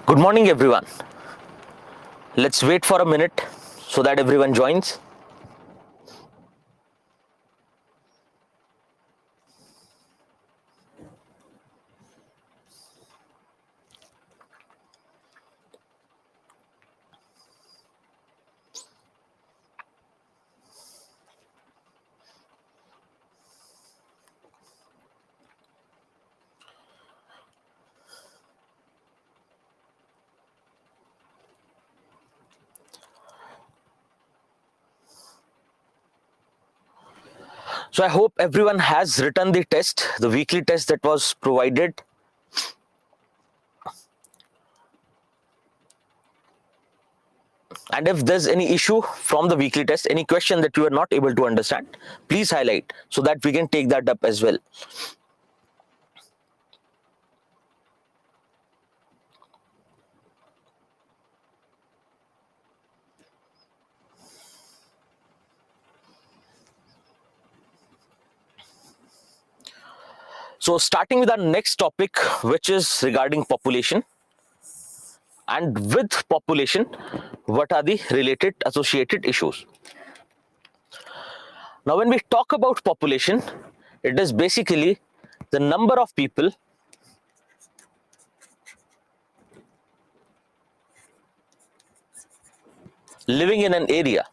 Good morning, everyone. Let's wait for a minute so that everyone joins. So I hope everyone has written the test, the weekly test that was provided. And if there's any issue from the weekly test, any question that you are not able to understand, please highlight so that we can take that up as well. So starting with our next topic, which is regarding population. And with population, what are the related associated issues? Now, when we talk about population, it is basically the number of people living in an area.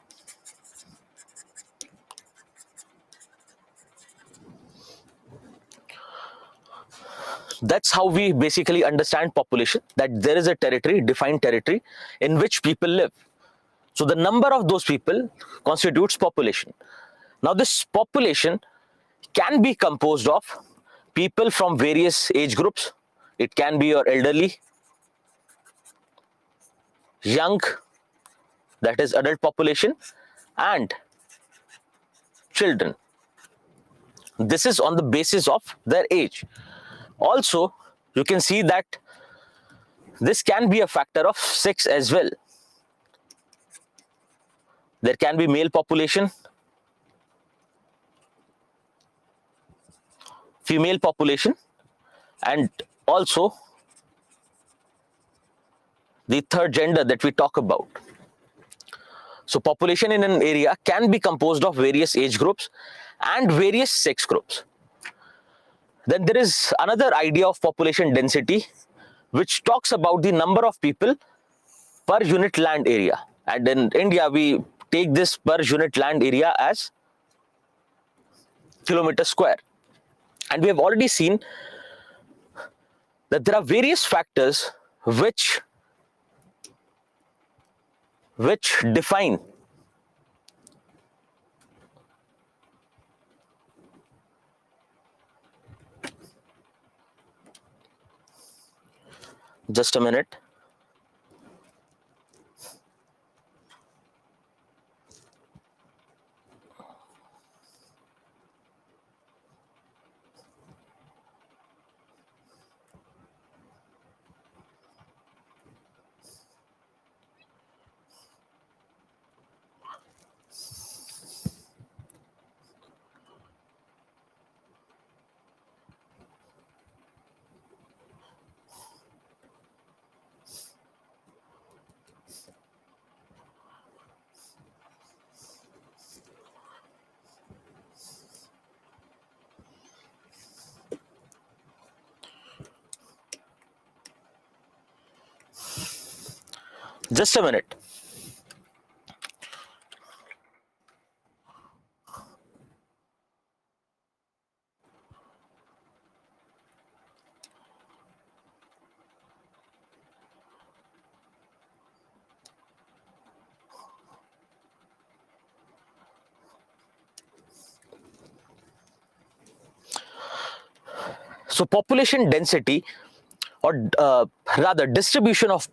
That's how we basically understand population, that there is a territory, defined territory, in which people live. So the number of those people constitutes population. Now this population can be composed of people from various age groups. It can be your elderly, young, that is adult population, and children. This is on the basis of their age. Also, you can see that this can be a factor of sex as well. There can be male population, female population, and also the third gender that we talk about. So population in an area can be composed of various age groups and various sex groups. Then there is another idea of population density, which talks about the number of people per unit land area. And in India, we take this per unit land area as kilometer square. And we have already seen that there are various factors which define just a minute. Just a minute. So population density, or rather distribution of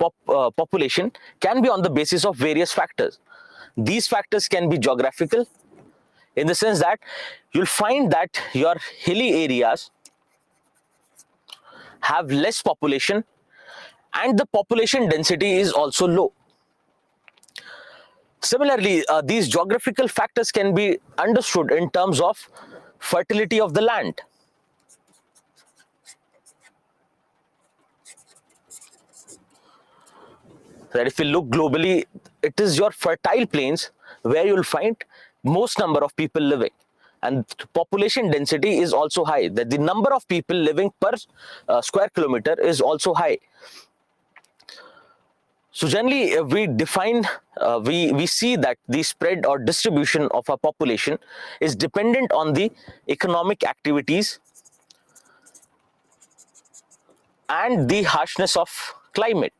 population, can be on the basis of various factors. These factors can be geographical, in the sense that you'll find that your hilly areas have less population and the population density is also low. Similarly, these geographical factors can be understood in terms of fertility of the land. that if you look globally, it is your fertile plains where you'll find most number of people living, and population density is also high, that the number of people living per square kilometer is also high. So generally, we define, we see that the spread or distribution of a population is dependent on the economic activities and the harshness of climate.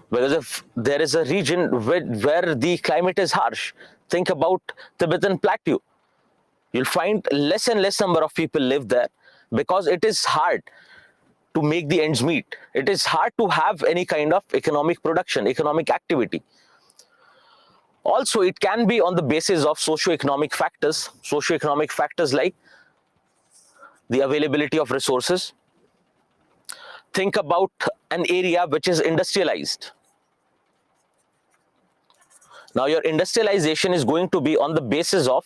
Because if there is a region where the climate is harsh, think about Tibetan Plateau, you'll find less and less number of people live there, because it is hard to make the ends meet. It is hard to have any kind of economic production, economic activity. Also, it can be on the basis of socio-economic factors like the availability of resources. Think about an area which is industrialized. Now, your industrialization is going to be on the basis of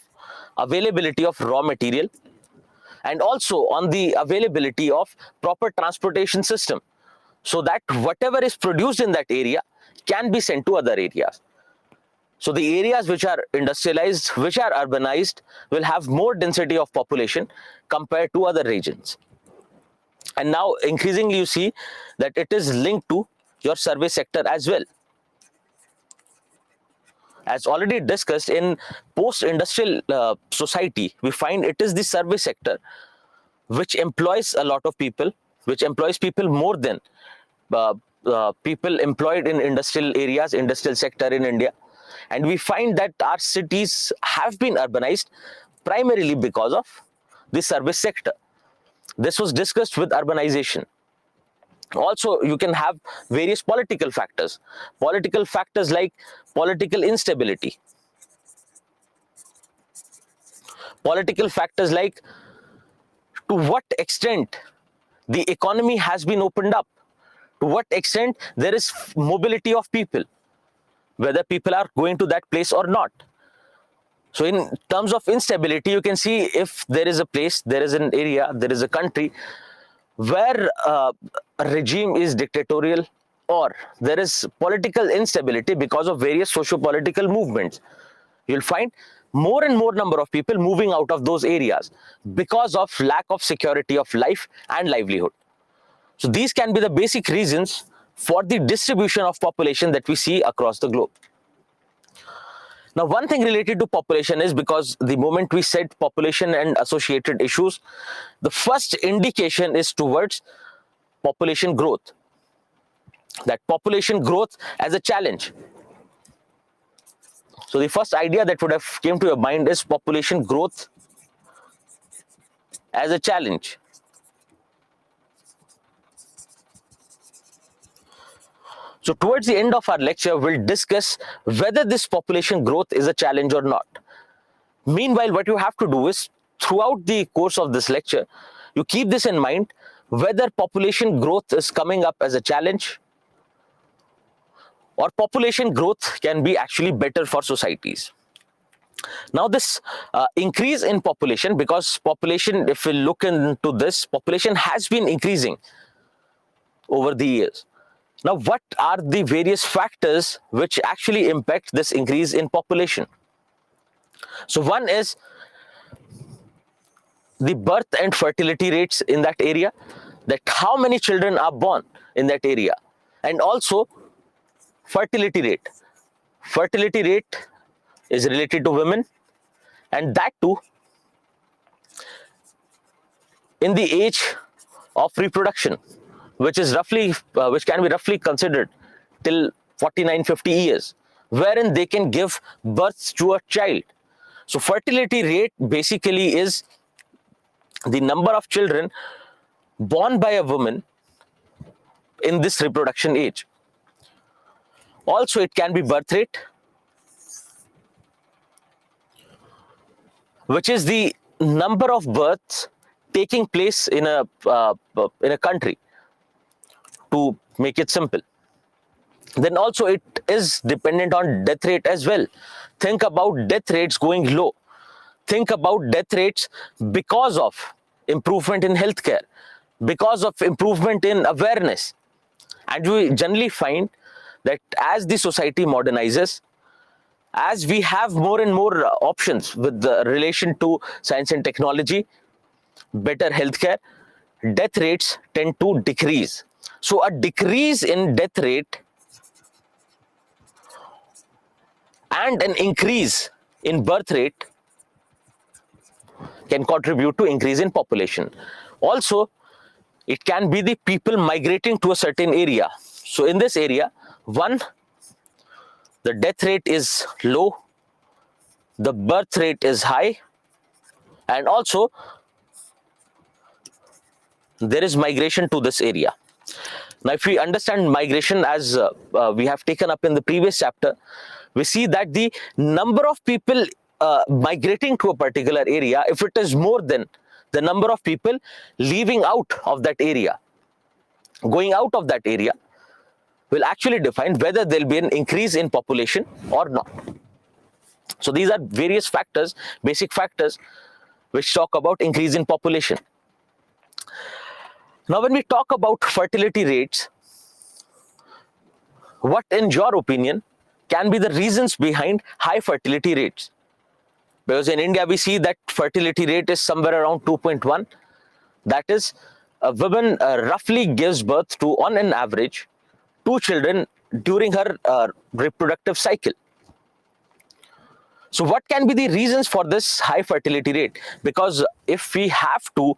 availability of raw material, and also on the availability of proper transportation system, so that whatever is produced in that area can be sent to other areas. So the areas which are industrialized, which are urbanized, will have more density of population compared to other regions. And now increasingly you see that it is linked to your service sector as well. As already discussed, in post-industrial society, we find it is the service sector which employs a lot of people, which employs people more than people employed in industrial areas, industrial sector in India. And we find that our cities have been urbanized primarily because of the service sector. This was discussed with urbanization. Also, you can have various political factors like political instability, political factors like to what extent the economy has been opened up, to what extent there is mobility of people, whether people are going to that place or not. So in terms of instability, you can see if there is a place, there is an area, there is a country where a regime is dictatorial, or there is political instability because of various socio-political movements, you'll find more and more number of people moving out of those areas because of lack of security of life and livelihood. So these can be the basic reasons for the distribution of population that we see across the globe. Now, one thing related to population is, because the moment we said population and associated issues, the first indication is towards population growth. That population growth as a challenge. So the first idea that would have came to your mind is population growth as a challenge. So towards the end of our lecture, we'll discuss whether this population growth is a challenge or not. Meanwhile, what you have to do is, throughout the course of this lecture, you keep this in mind, whether population growth is coming up as a challenge, or population growth can be actually better for societies. Now, this increase in population, because population, if we look into this, population has been increasing over the years. Now, what are the various factors which actually impact this increase in population? So one is the birth and fertility rates in that area, that how many children are born in that area, and also fertility rate. Fertility rate is related to women, and that too in the age of reproduction, which is roughly, which can be roughly considered till 49-50 years, wherein they can give birth to a child. So fertility rate basically is the number of children born by a woman in this reproduction age. Also, it can be birth rate, which is the number of births taking place in a country, to make it simple. Then also it is dependent on death rate as well. Think about death rates going low. Think about death rates because of improvement in healthcare, because of improvement in awareness. And we generally find that as the society modernizes, as we have more and more options with the relation to science and technology, better healthcare, death rates tend to decrease. So a decrease in death rate and an increase in birth rate can contribute to increase in population. Also, it can be the people migrating to a certain area. So in this area, one, the death rate is low, the birth rate is high, and also there is migration to this area. Now, if we understand migration as we have taken up in the previous chapter, we see that the number of people migrating to a particular area, if it is more than the number of people leaving out of that area, going out of that area, will actually define whether there will be an increase in population or not. So these are various factors, basic factors, which talk about increase in population. Now, when we talk about fertility rates, what, in your opinion, can be the reasons behind high fertility rates? Because in India, we see that fertility rate is somewhere around 2.1. That is, a woman roughly gives birth to, on an average, 2 children during her reproductive cycle. So what can be the reasons for this high fertility rate? Because if we have to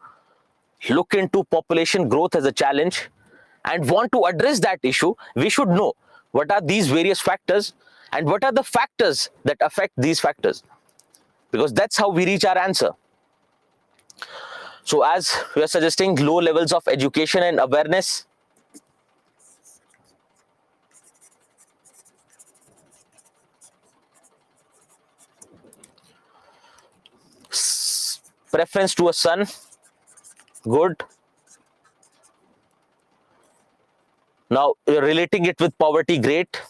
look into population growth as a challenge and want to address that issue, we should know what are these various factors and what are the factors that affect these factors, because that's how we reach our answer. So as we are suggesting, low levels of education and awareness, preference to a son, good. Now you're relating it with poverty, great.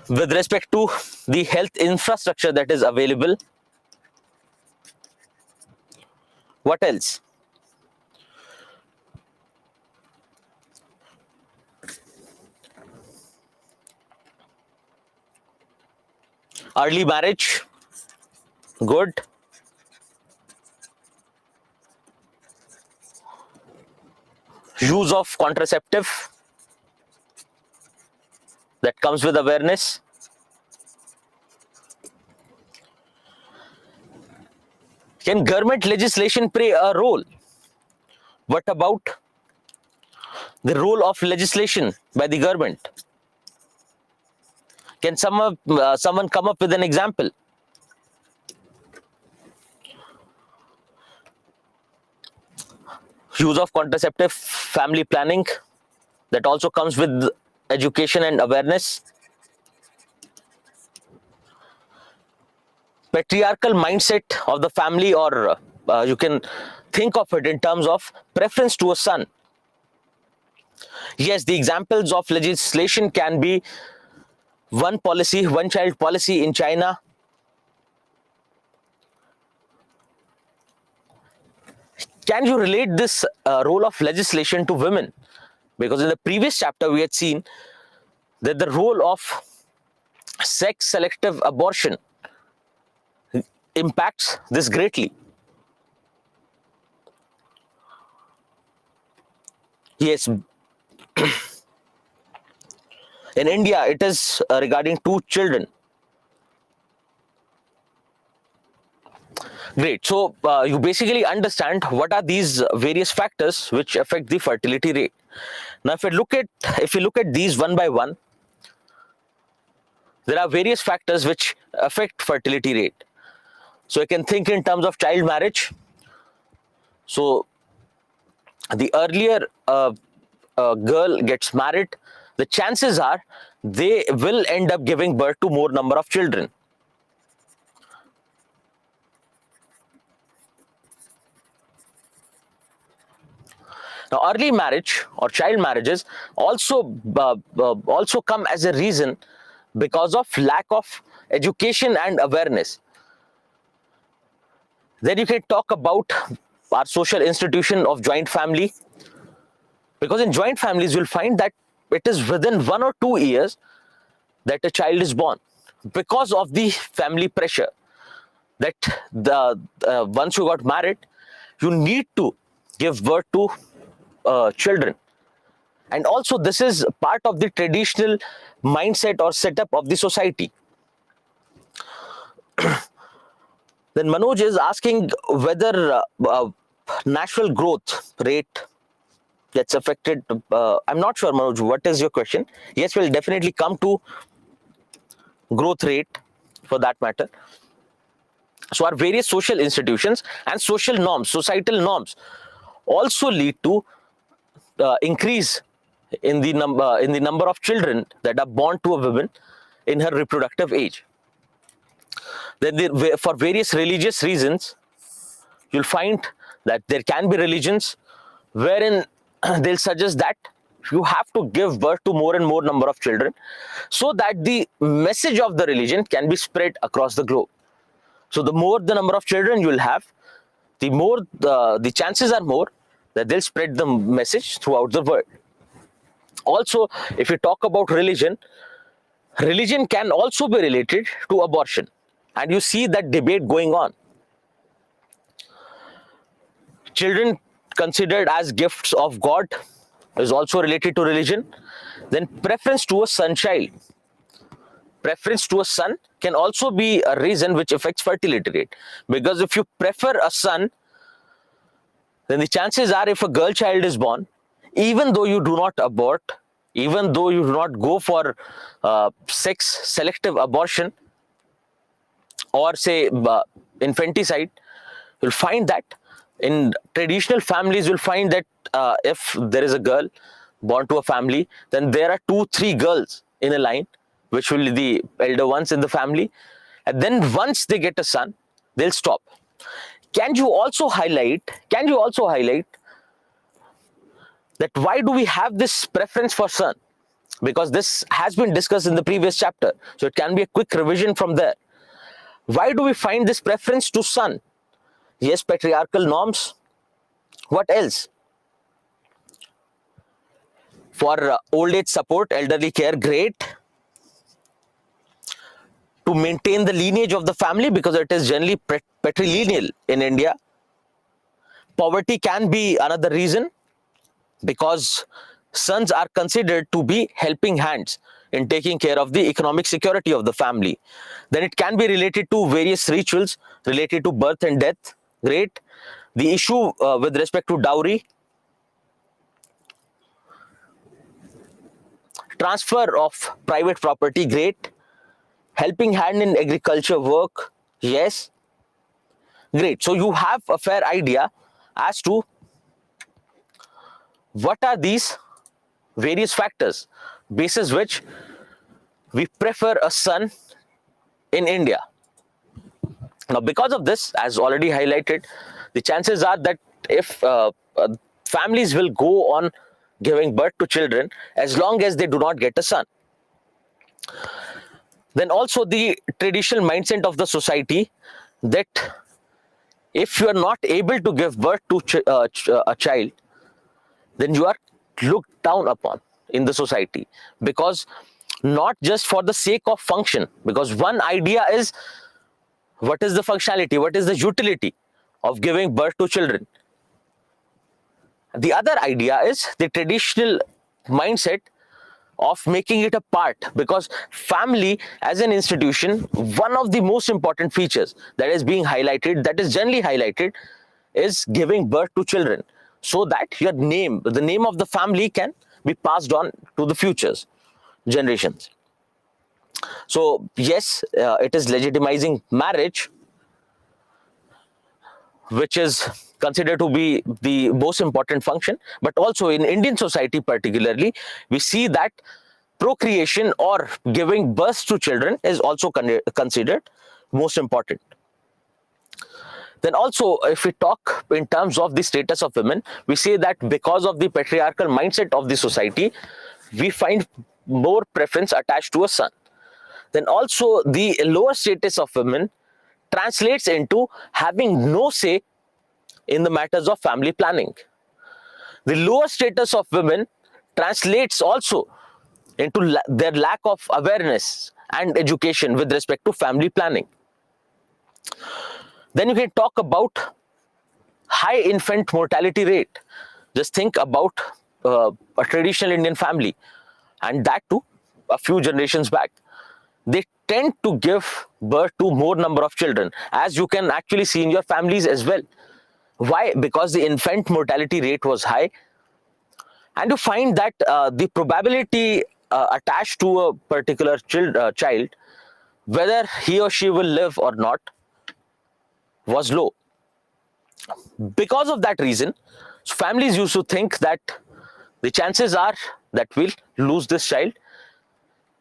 With respect to the health infrastructure that is available, what else? Early marriage, good. Use of contraceptive, that comes with awareness. Can government legislation play a role? What about the role of legislation by the government? Can someone come up with an example? Use of contraceptive, family planning, that also comes with education and awareness. Patriarchal mindset of the family, or you can think of it in terms of preference to a son. Yes, the examples of legislation can be one policy, one child policy in China. Can you relate this role of legislation to women? Because in the previous chapter, we had seen that the role of sex selective abortion impacts this greatly. Yes, in India, it is regarding 2 children. Great. So you basically understand what are these various factors which affect the fertility rate. Now, if you look at these one by one, there are various factors which affect fertility rate. So you can think in terms of child marriage. So the earlier a girl gets married, the chances are they will end up giving birth to more number of children. Now, early marriage or child marriages also come as a reason because of lack of education and awareness. Then you can talk about our social institution of joint family, because in joint families you'll find that it is within 1 or 2 years that a child is born, because of the family pressure that the once you got married, you need to give birth to children. And also this is part of the traditional mindset or setup of the society. Then Manoj is asking whether natural growth rate gets affected. I'm not sure, Manoj, what is your question? Yes, we'll definitely come to growth rate for that matter. So our various social institutions and social norms, societal norms, also lead to increase in the number of children that are born to a woman in her reproductive age. Then for various religious reasons, you'll find that there can be religions wherein they'll suggest that you have to give birth to more and more number of children so that the message of the religion can be spread across the globe. So the more the number of children you'll have, the more the chances are more that they'll spread the message throughout the world. Also, if you talk about religion, religion can also be related to abortion, and you see that debate going on. Children considered as gifts of God is also related to religion. Then preference to a son child. Preference to a son can also be a reason which affects fertility rate. Because if you prefer a son, then the chances are if a girl child is born, even though you do not abort, even though you do not go for sex selective abortion or say infanticide, you'll find that in traditional families, you'll find that if there is a girl born to a family, then there are 2-3 girls in a line, which will be the elder ones in the family. And then once they get a son, they'll stop. Can you also highlight that why do we have this preference for son? Because this has been discussed in the previous chapter. So it can be a quick revision from there. Why do we find this preference to son? Yes, patriarchal norms. What else? For old age support, elderly care, great. To maintain the lineage of the family, because it is generally patrilineal in India. Poverty can be another reason, because sons are considered to be helping hands in taking care of the economic security of the family. Then it can be related to various rituals related to birth and death. Great. The issue with respect to dowry. Transfer of private property. Great. Helping hand in agriculture work. Yes. Great. So you have a fair idea as to what are these various factors basis which we prefer a son in India. Now, because of this, as already highlighted, the chances are that if families will go on giving birth to children as long as they do not get a son. Then also the traditional mindset of the society that if you are not able to give birth to a child, then you are looked down upon in the society, because not just for the sake of function, because one idea is what is the functionality, what is the utility of giving birth to children. The other idea is the traditional mindset of making it a part, because family as an institution, one of the most important features that is being highlighted, that is generally highlighted, is giving birth to children, so that your name, the name of the family, can be passed on to the futures generations. So yes, it is legitimizing marriage, which is considered to be the most important function. But also in Indian society particularly, we see that procreation or giving birth to children is also considered most important. Then also, if we talk in terms of the status of women, we say that because of the patriarchal mindset of the society, we find more preference attached to a son. Then also the lower status of women translates into having no say in the matters of family planning. The lower status of women translates also into their lack of awareness and education with respect to family planning. Then you can talk about high infant mortality rate. Just think about a traditional Indian family, and that too a few generations back. They tend to give birth to more number of children, as you can actually see in your families as well. Why? Because the infant mortality rate was high, and you find that the probability attached to a particular child, whether he or she will live or not, was low. Because of that reason, families used to think that the chances are that we'll lose this child,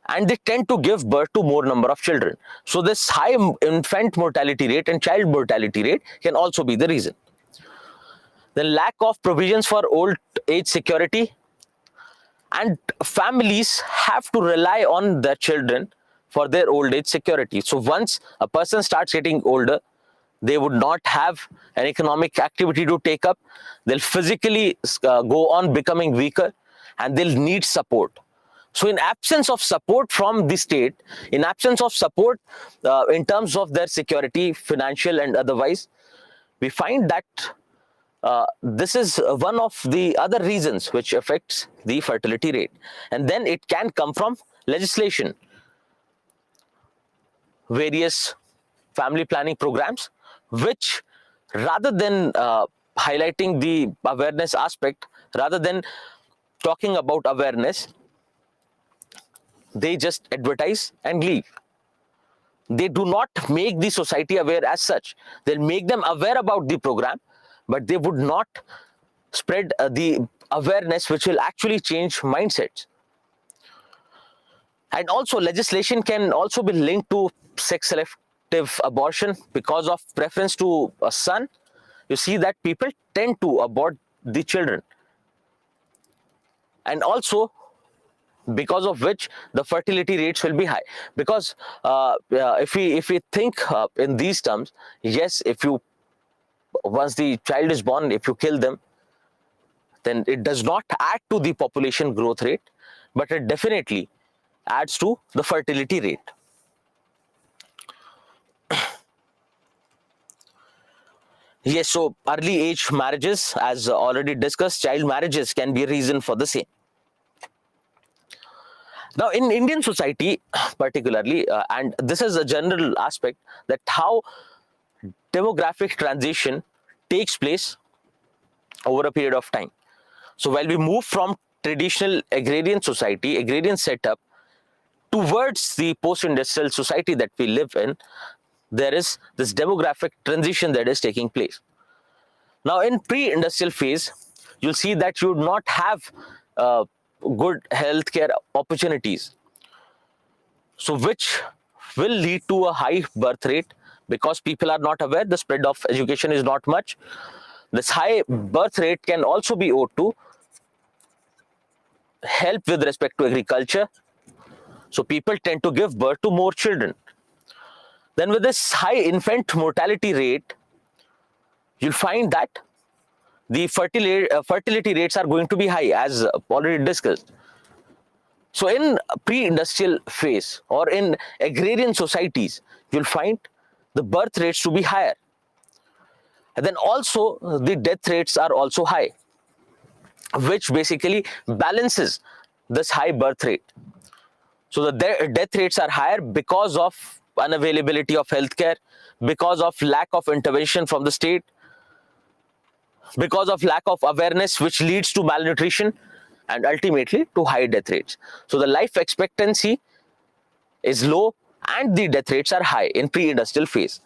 and they tend to give birth to more number of children. So this high infant mortality rate and child mortality rate can also be the reason. The lack of provisions for old age security, and families have to rely on their children for their old age security. So once a person starts getting older, they would not have an economic activity to take up. They'll physically go on becoming weaker, and they'll need support. So in absence of support from the state, in absence of support in terms of their security, financial and otherwise, we find that this is one of the other reasons which affects the fertility rate. And then it can come from legislation, various family planning programs, which rather than highlighting the awareness aspect, rather than talking about awareness, they just advertise and leave. They do not make the society aware as such. They'll make them aware about the program, but they would not spread the awareness which will actually change mindsets. And also legislation can also be linked to sex selective abortion. Because of preference to a son, you see that people tend to abort the children, and also because of which the fertility rates will be high. Because if we think in these terms, yes, if you, once the child is born, if you kill them, then it does not add to the population growth rate, but it definitely adds to the fertility rate. Yes, so early age marriages, as already discussed, child marriages can be a reason for the same. Now, in Indian society, particularly, and this is a general aspect, that how demographic transition takes place over a period of time. So, while we move from traditional agrarian society, agrarian setup, towards the post-industrial society that we live in, there is this demographic transition that is taking place. Now, in pre-industrial phase, you'll see that you would not have good healthcare opportunities, so which will lead to a high birth rate, because people are not aware, the spread of education is not much. This high birth rate can also be owed to help with respect to agriculture, so people tend to give birth to more children. Then with this high infant mortality rate, you'll find that the fertility rates are going to be high, as already discussed. So in pre-industrial phase or in agrarian societies, you'll find the birth rates to be higher. And then also the death rates are also high, which basically balances this high birth rate. So the death rates are higher because of unavailability of healthcare, because of lack of intervention from the state, because of lack of awareness, which leads to malnutrition and ultimately to high death rates. So the life expectancy is low and the death rates are high in pre-industrial phase.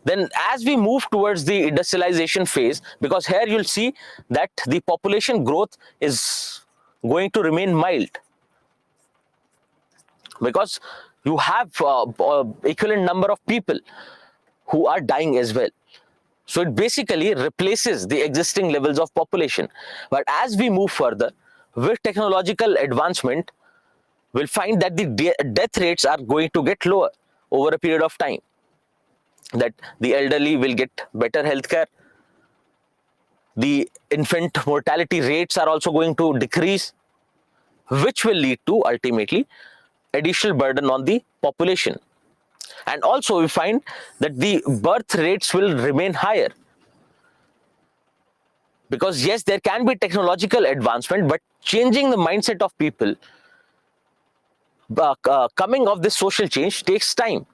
Then as we move towards the industrialization phase, because here you'll see that the population growth is going to remain mild, because you have equivalent number of people who are dying as well. So it basically replaces the existing levels of population. But as we move further with technological advancement, we'll find that the death rates are going to get lower over a period of time, that the elderly will get better healthcare, The infant mortality rates are also going to decrease, which will lead to ultimately additional burden on the population. And also we find that the birth rates will remain higher, because yes, there can be technological advancement, but changing the mindset of people, coming of this social change takes time.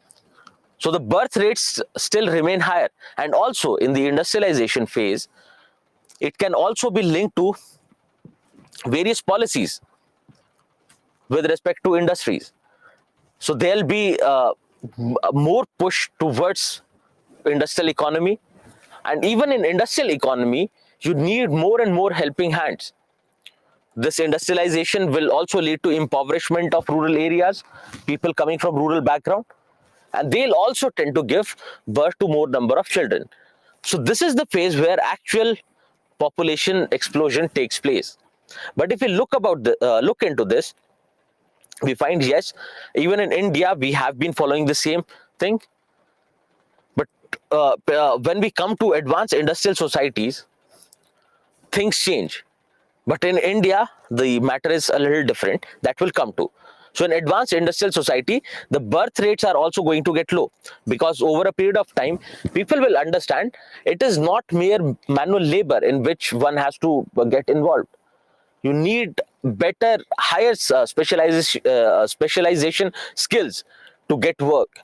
So the birth rates still remain higher. And also in the industrialization phase, it can also be linked to various policies with respect to industries. So there'll be more push towards industrial economy. And even in industrial economy, you need more and more helping hands. This industrialization will also lead to impoverishment of rural areas, people coming from rural background, and they'll also tend to give birth to more number of children. So this is the phase where actual population explosion takes place. But if we look into this, we find yes, even in India we have been following the same thing. But when we come to advanced industrial societies, things change. But in India, the matter is a little different. That will come to. So in advanced industrial society, the birth rates are also going to get low, because over a period of time, people will understand it is not mere manual labor in which one has to get involved. You need better, higher specialization skills to get work.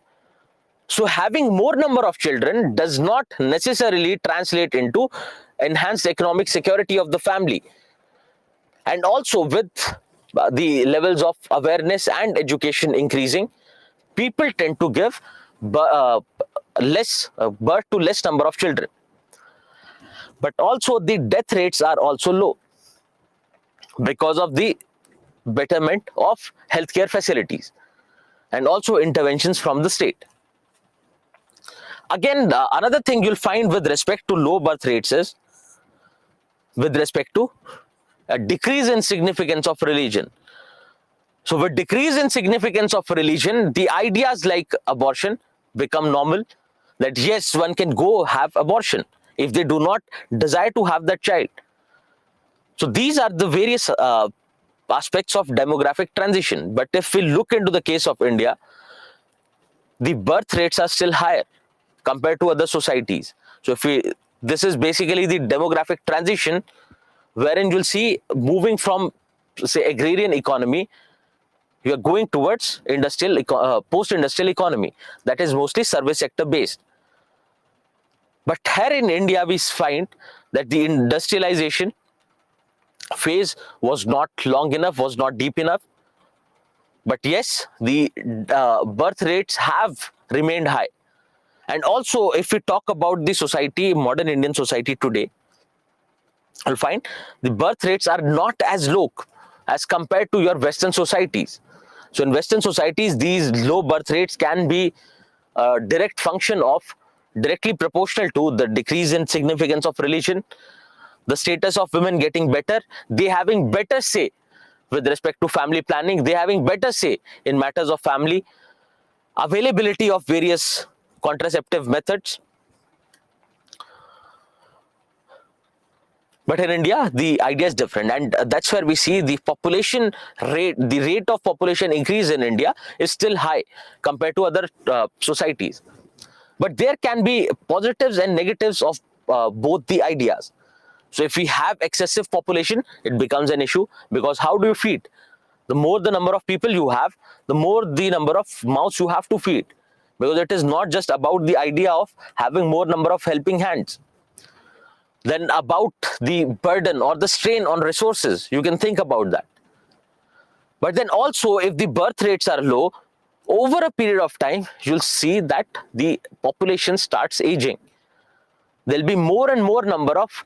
So having more number of children does not necessarily translate into enhanced economic security of the family. And also with the levels of awareness and education increasing, people tend to give less birth to less number of children. But also the death rates are also low because of the betterment of healthcare facilities and also interventions from the state. Again, another thing you'll find with respect to low birth rates is with respect to a decrease in significance of religion. So with decrease in significance of religion, the ideas like abortion become normal, that yes, one can go have abortion if they do not desire to have that child. So these are the various aspects of demographic transition. But if we look into the case of India, the birth rates are still higher compared to other societies. So this is basically the demographic transition, wherein you'll see moving from, say, agrarian economy, you are going towards post-industrial economy that is mostly service sector based. But here in India, we find that the industrialization phase was not long enough, was not deep enough. But yes, the birth rates have remained high. And also, if we talk about the society, modern Indian society today, you'll find the birth rates are not as low as compared to your Western societies. So in Western societies, these low birth rates can be a direct function of, directly proportional to the decrease in significance of religion, the status of women getting better, they having better say with respect to family planning, they having better say in matters of family, availability of various contraceptive methods. But in India, the idea is different, and that's where we see the population rate, the rate of population increase in India is still high compared to other societies. But there can be positives and negatives of both the ideas. So if we have excessive population, it becomes an issue, because how do you feed? The more the number of people you have, the more the number of mouths you have to feed, because it is not just about the idea of having more number of helping hands. Then about the burden or the strain on resources, you can think about that. But then also, if the birth rates are low, over a period of time, you'll see that the population starts aging. There'll be more and more number of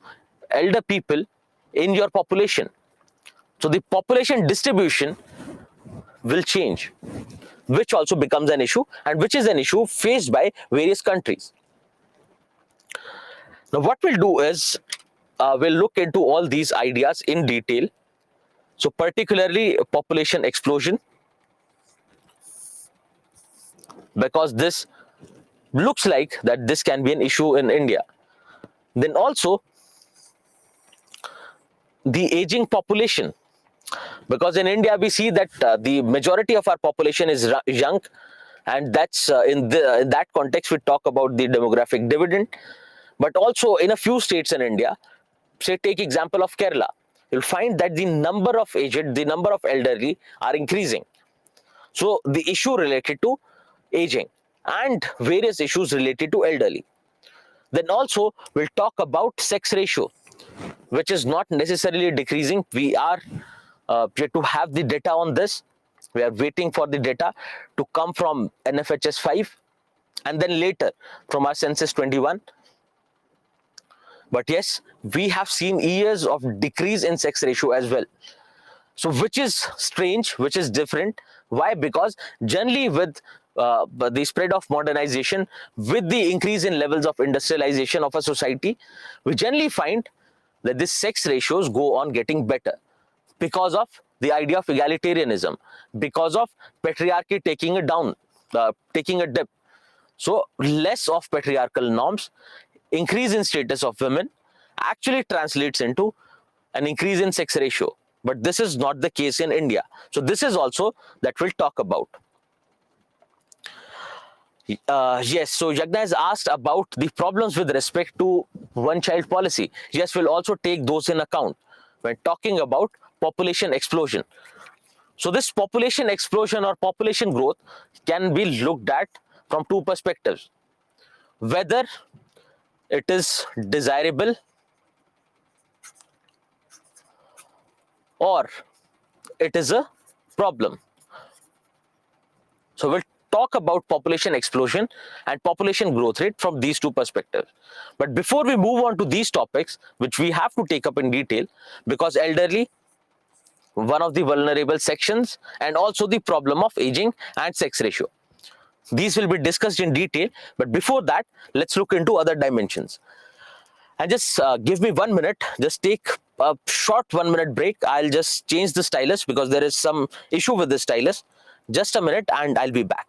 elder people in your population. So the population distribution will change, which also becomes an issue, and which is an issue faced by various countries. Now, what we'll do is we'll look into all these ideas in detail. So particularly population explosion, because this looks like that this can be an issue in India. Then also the aging population, because in India we see that the majority of our population is young, and that's in that context we talk about the demographic dividend. But also in a few states in India, say take example of Kerala, you'll find that the number of aged, the number of elderly are increasing. So the issue related to aging and various issues related to elderly. Then also we'll talk about sex ratio, which is not necessarily decreasing. We are yet to have the data on this. We are waiting for the data to come from NFHS 5 and then later from our census 21. But yes, we have seen years of decrease in sex ratio as well. So which is strange, which is different. Why? Because generally with the spread of modernization, with the increase in levels of industrialization of a society, we generally find that these sex ratios go on getting better because of the idea of egalitarianism, because of patriarchy taking it down, taking a dip. So less of patriarchal norms, increase in status of women actually translates into an increase in sex ratio. But this is not the case in India. So this is also that we'll talk about. Yes, so Yagna has asked about the problems with respect to one child policy. Yes, we'll also take those in account when talking about population explosion. So this population explosion or population growth can be looked at from two perspectives: whether it is desirable or it is a problem. So we'll talk about population explosion and population growth rate from these two perspectives. But before we move on to these topics, which we have to take up in detail, because elderly, one of the vulnerable sections, and also the problem of aging and sex ratio. These will be discussed in detail, but before that, let's look into other dimensions. And just give me 1 minute, just take a short 1 minute break. I'll just change the stylus because there is some issue with the stylus. Just a minute and I'll be back.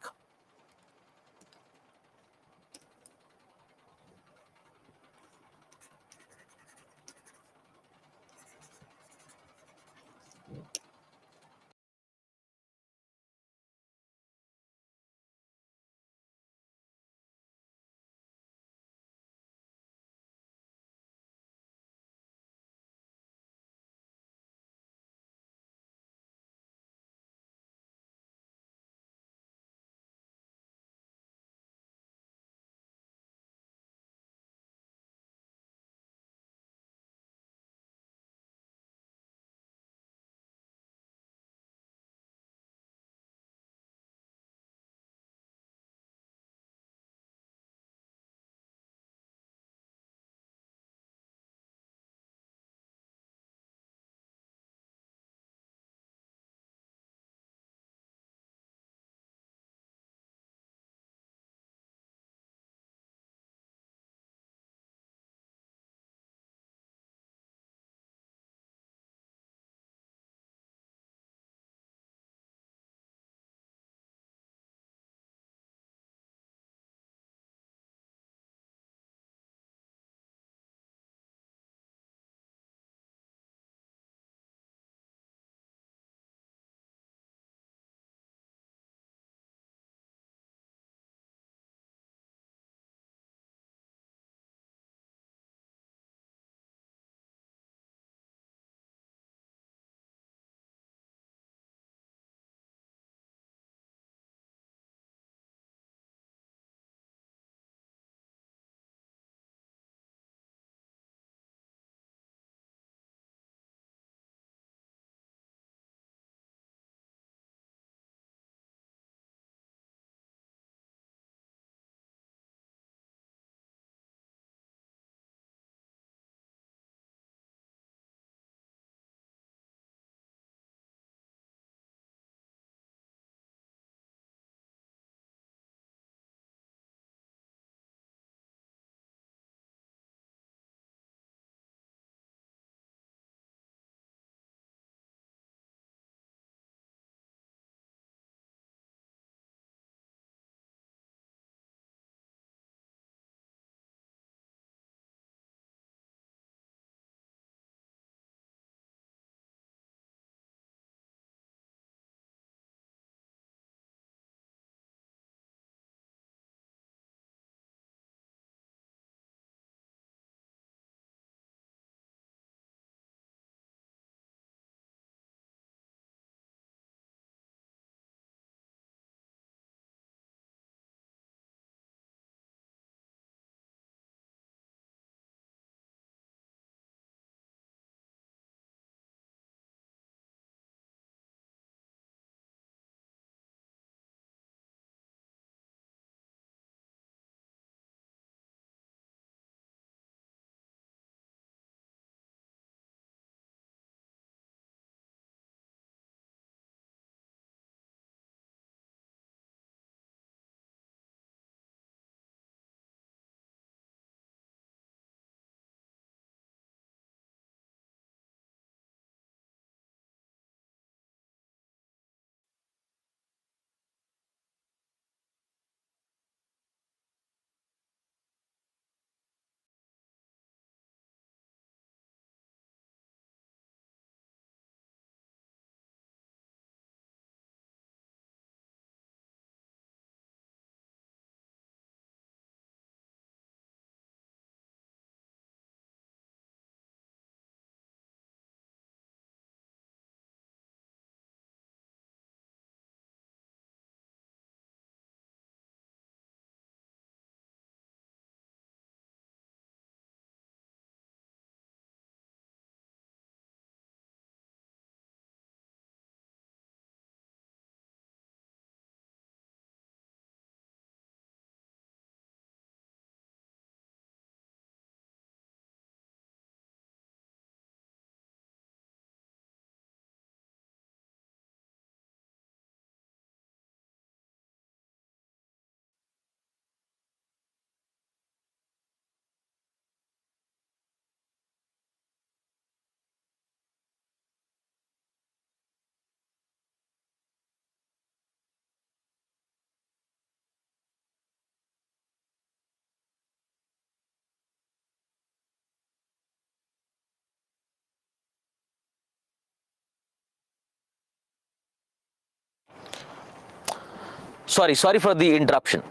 Sorry for the interruption.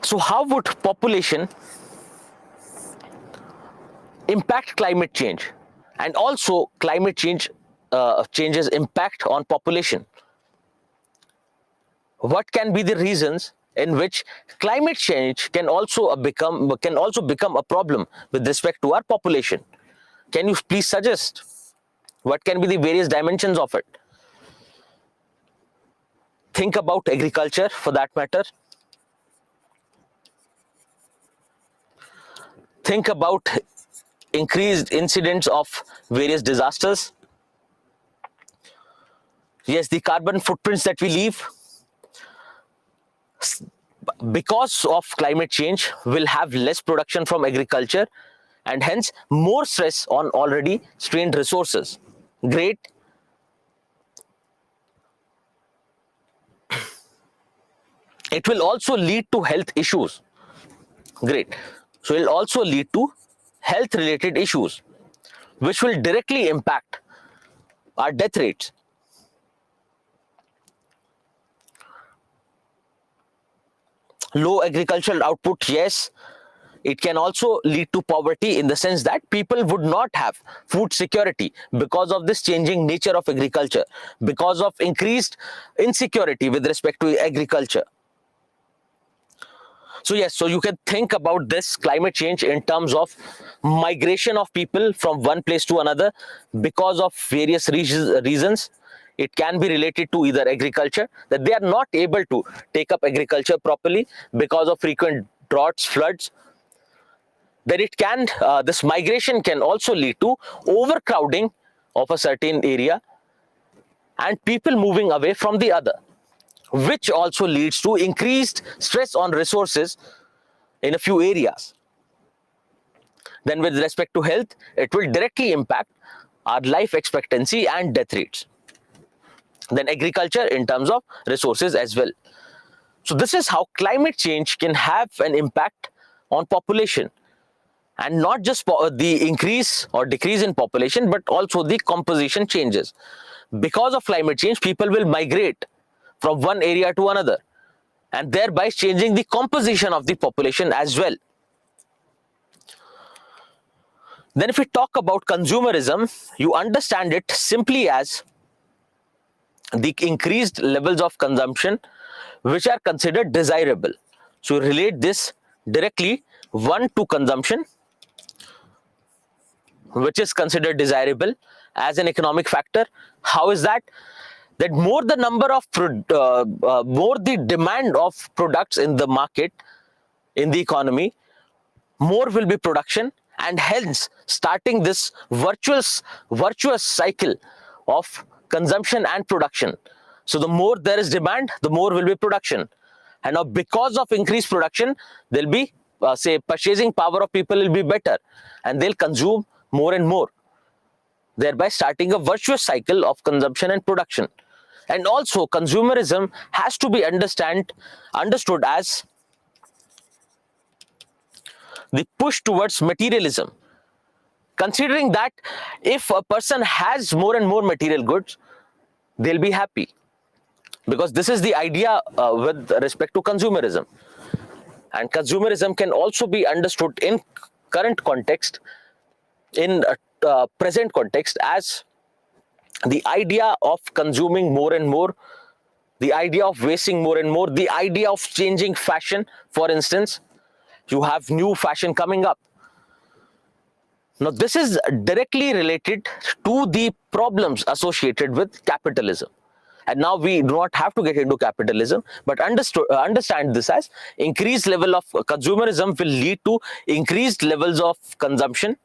So how would population impact climate change? And also climate change changes impact on population. What can be the reasons in which climate change can also become a problem with respect to our population? Can you please suggest what can be the various dimensions of it? Think about agriculture for that matter. Think about increased incidents of various disasters. Yes, the carbon footprints that we leave because of climate change will have less production from agriculture and hence more stress on already strained resources. Great. It will also lead to health issues. Great. So it will also lead to health related issues which will directly impact our death rates. Low agricultural output, yes. It can also lead to poverty in the sense that people would not have food security because of this changing nature of agriculture, because of increased insecurity with respect to agriculture. So yes, so you can think about this climate change in terms of migration of people from one place to another because of various reasons. It can be related to either agriculture, that they are not able to take up agriculture properly because of frequent droughts, floods. Then it can, this migration can also lead to overcrowding of a certain area and people moving away from the other, which also leads to increased stress on resources in a few areas. Then with respect to health, it will directly impact our life expectancy and death rates. Then agriculture in terms of resources as well. So this is how climate change can have an impact on population, and not just the increase or decrease in population, but also the composition changes. Because of climate change, people will migrate from one area to another, and thereby changing the composition of the population as well. Then if we talk about consumerism, you understand it simply as the increased levels of consumption which are considered desirable. So relate this directly, one, to consumption, which is considered desirable as an economic factor. How is that? That more the number of more the demand of products in the market, in the economy, more will be production, and hence starting this virtuous cycle of consumption and production. So the more there is demand, the more will be production, and now because of increased production, there'll be say purchasing power of people will be better, and they'll consume more and more, thereby starting a virtuous cycle of consumption and production. And also consumerism has to be understood as the push towards materialism, considering that if a person has more and more material goods, they'll be happy, because this is the idea with respect to consumerism. And consumerism can also be understood in current context, in present context, as the idea of consuming more and more, the idea of wasting more and more, the idea of changing fashion. For instance, you have new fashion coming up. Now this is directly related to the problems associated with capitalism. And now we do not have to get into capitalism, but understand this as increased level of consumerism will lead to increased levels of consumption,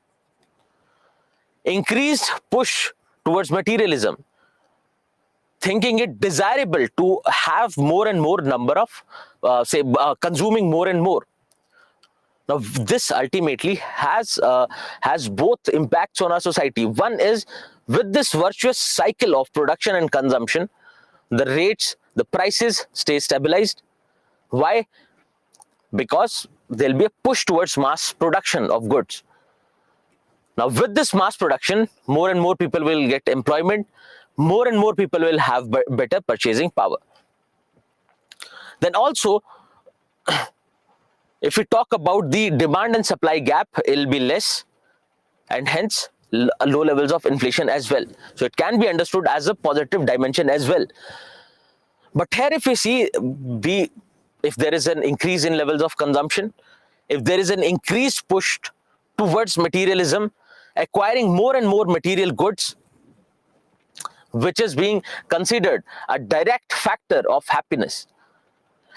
increased push towards materialism, thinking it desirable to have more and more number of consuming more and more. Now this ultimately has both impacts on our society. One is, with this virtuous cycle of production and consumption, the rates, the prices stay stabilized. Why? Because there'll be a push towards mass production of goods. Now with this mass production, more and more people will get employment, more and more people will have better purchasing power. Then also, if we talk about the demand and supply gap, it will be less, and hence low levels of inflation as well. So it can be understood as a positive dimension as well. But here, if we see if there is an increase in levels of consumption, if there is an increased push towards materialism, acquiring more and more material goods, which is being considered a direct factor of happiness.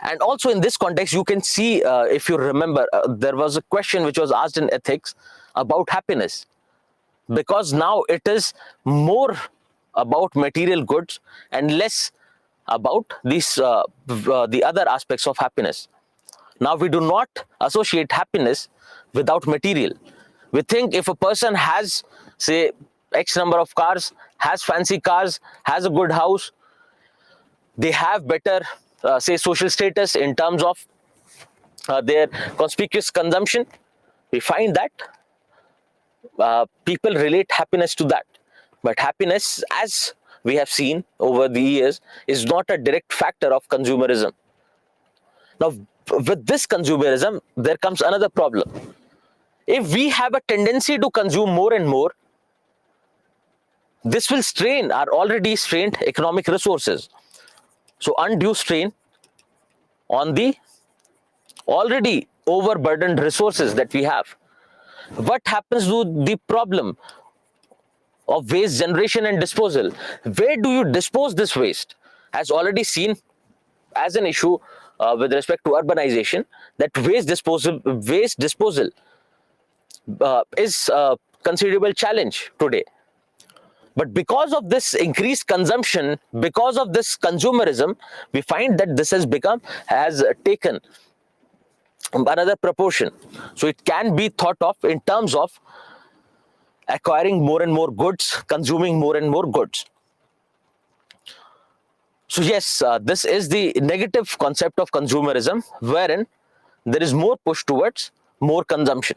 And also in this context, you can see, if you remember, there was a question which was asked in ethics about happiness, because now it is more about material goods and less about the other aspects of happiness. Now we do not associate happiness without material. We think if a person has, say, X number of cars, has fancy cars, has a good house, they have better, say, social status in terms of their conspicuous consumption, we find that people relate happiness to that. But happiness, as we have seen over the years, is not a direct factor of consumerism. Now, with this consumerism, there comes another problem. If we have a tendency to consume more and more, this will strain our already strained economic resources. So, undue strain on the already overburdened resources that we have. What happens to the problem of waste generation and disposal? Where do you dispose this waste? As already seen as an issue with respect to urbanization, that waste disposal is a considerable challenge today. But because of this increased consumption, because of this consumerism, we find that this has taken another proportion. So it can be thought of in terms of acquiring more and more goods, consuming more and more goods. So yes, this is the negative concept of consumerism, wherein there is more push towards more consumption.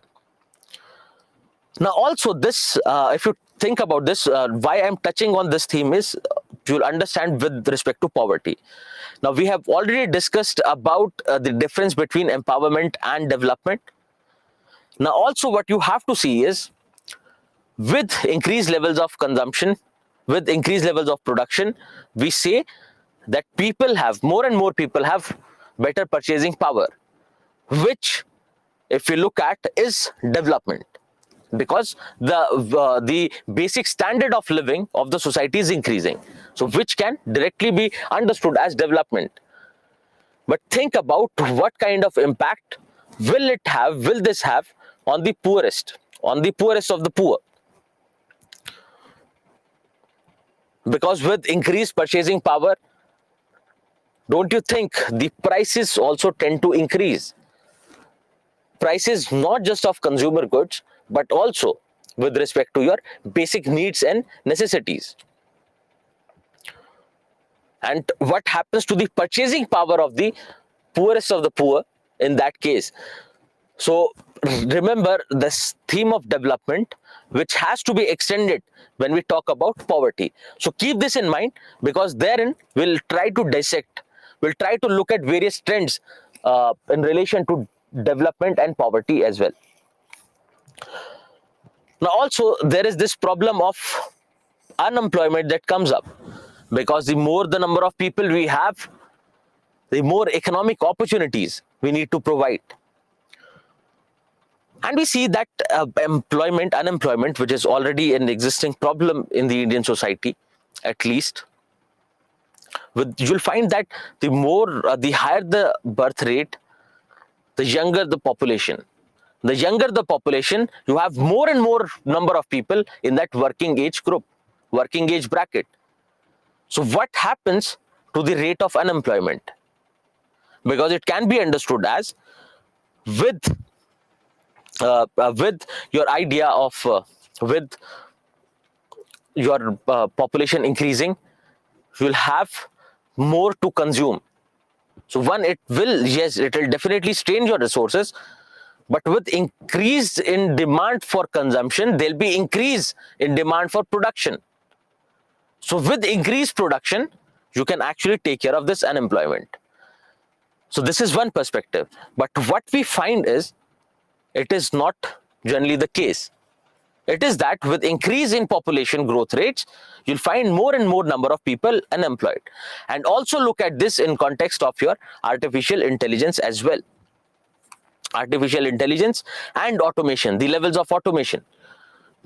Now also this, if you think about this, why I'm touching on this theme is you'll understand with respect to poverty. Now we have already discussed about the difference between empowerment and development. Now also what you have to see is, with increased levels of consumption, with increased levels of production, we say that more and more people have better purchasing power, which, if we look at, is development, because the basic standard of living of the society is increasing, so which can directly be understood as development. But think about what kind of impact will this have on the poorest of the poor. Because with increased purchasing power, don't you think the prices also tend to increase? Prices not just of consumer goods, but also with respect to your basic needs and necessities. And what happens to the purchasing power of the poorest of the poor in that case? So remember this theme of development, which has to be extended when we talk about poverty. So keep this in mind, because therein we'll try to dissect, we'll try to look at various trends in relation to development and poverty as well. Now also there is this problem of unemployment that comes up, because the more the number of people we have, the more economic opportunities we need to provide. And we see that unemployment, which is already an existing problem in the Indian society, at least, you'll find that the higher the birth rate, the younger the population. The younger the population, you have more and more number of people in that working age group, working age bracket. So what happens to the rate of unemployment? Because it can be understood as, with your idea of with your population increasing, you will have more to consume. So it will definitely strain your resources, but with increase in demand for consumption, there'll be increase in demand for production. So with increased production, you can actually take care of this unemployment. So this is one perspective. But what we find is, it is not generally the case. It is that with increase in population growth rates, you'll find more and more number of people unemployed. And also look at this in context of your artificial intelligence as well. Artificial intelligence and automation, the levels of automation.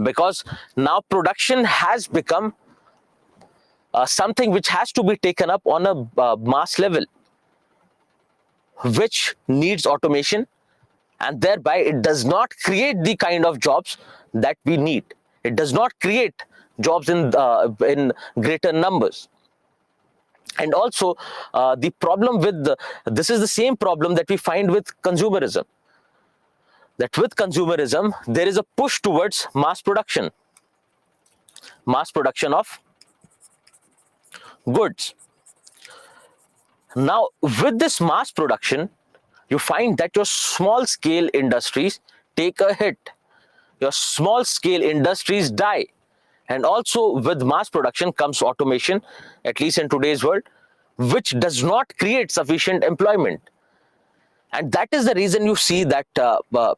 Because now production has become something which has to be taken up on a mass level, which needs automation, and thereby it does not create the kind of jobs that we need. It does not create jobs in greater numbers. And also the problem with this is the same problem that we find with consumerism, that with consumerism there is a push towards mass production of goods. Now with this mass production, you find that your small scale industries take a hit, your small scale industries die. And also with mass production comes automation, at least in today's world, which does not create sufficient employment. And that is the reason you see that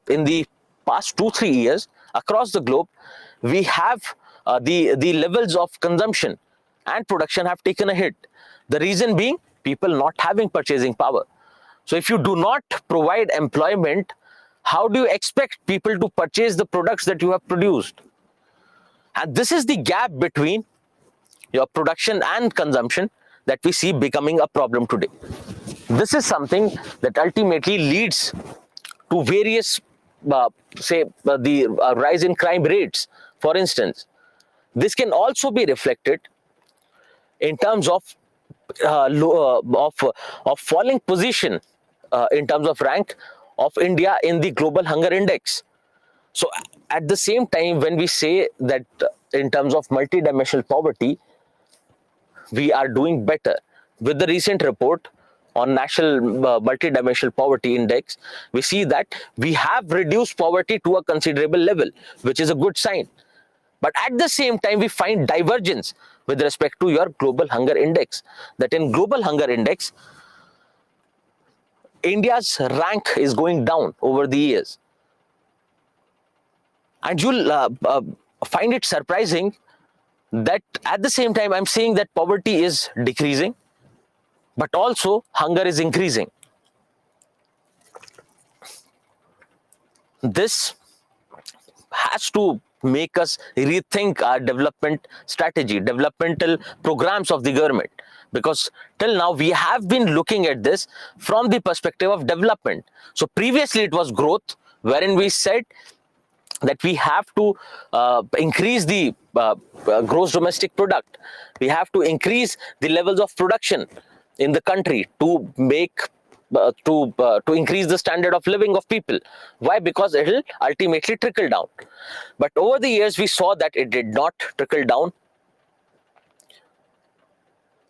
in the past 2-3 years across the globe, we have the levels of consumption and production have taken a hit. The reason being people not having purchasing power. So if you do not provide employment, how do you expect people to purchase the products that you have produced? And this is the gap between your production and consumption that we see becoming a problem today. This is something that ultimately leads to various, the rise in crime rates, for instance. This can also be reflected in terms of falling position in terms of rank of India in the global hunger index. So at the same time, when we say that in terms of multidimensional poverty, we are doing better. With the recent report on National Multidimensional Poverty Index, we see that we have reduced poverty to a considerable level, which is a good sign. But at the same time, we find divergence with respect to your global hunger index. That in global hunger index, India's rank is going down over the years. And you'll find it surprising that at the same time, I'm saying that poverty is decreasing, but also hunger is increasing. This has to make us rethink our development strategy, developmental programs of the government. Because till now, we have been looking at this from the perspective of development. So previously, it was growth, wherein we said that we have to increase the gross domestic product. We have to increase the levels of production in the country to make to increase the standard of living of people. Why? Because it will ultimately trickle down. But over the years, we saw that it did not trickle down.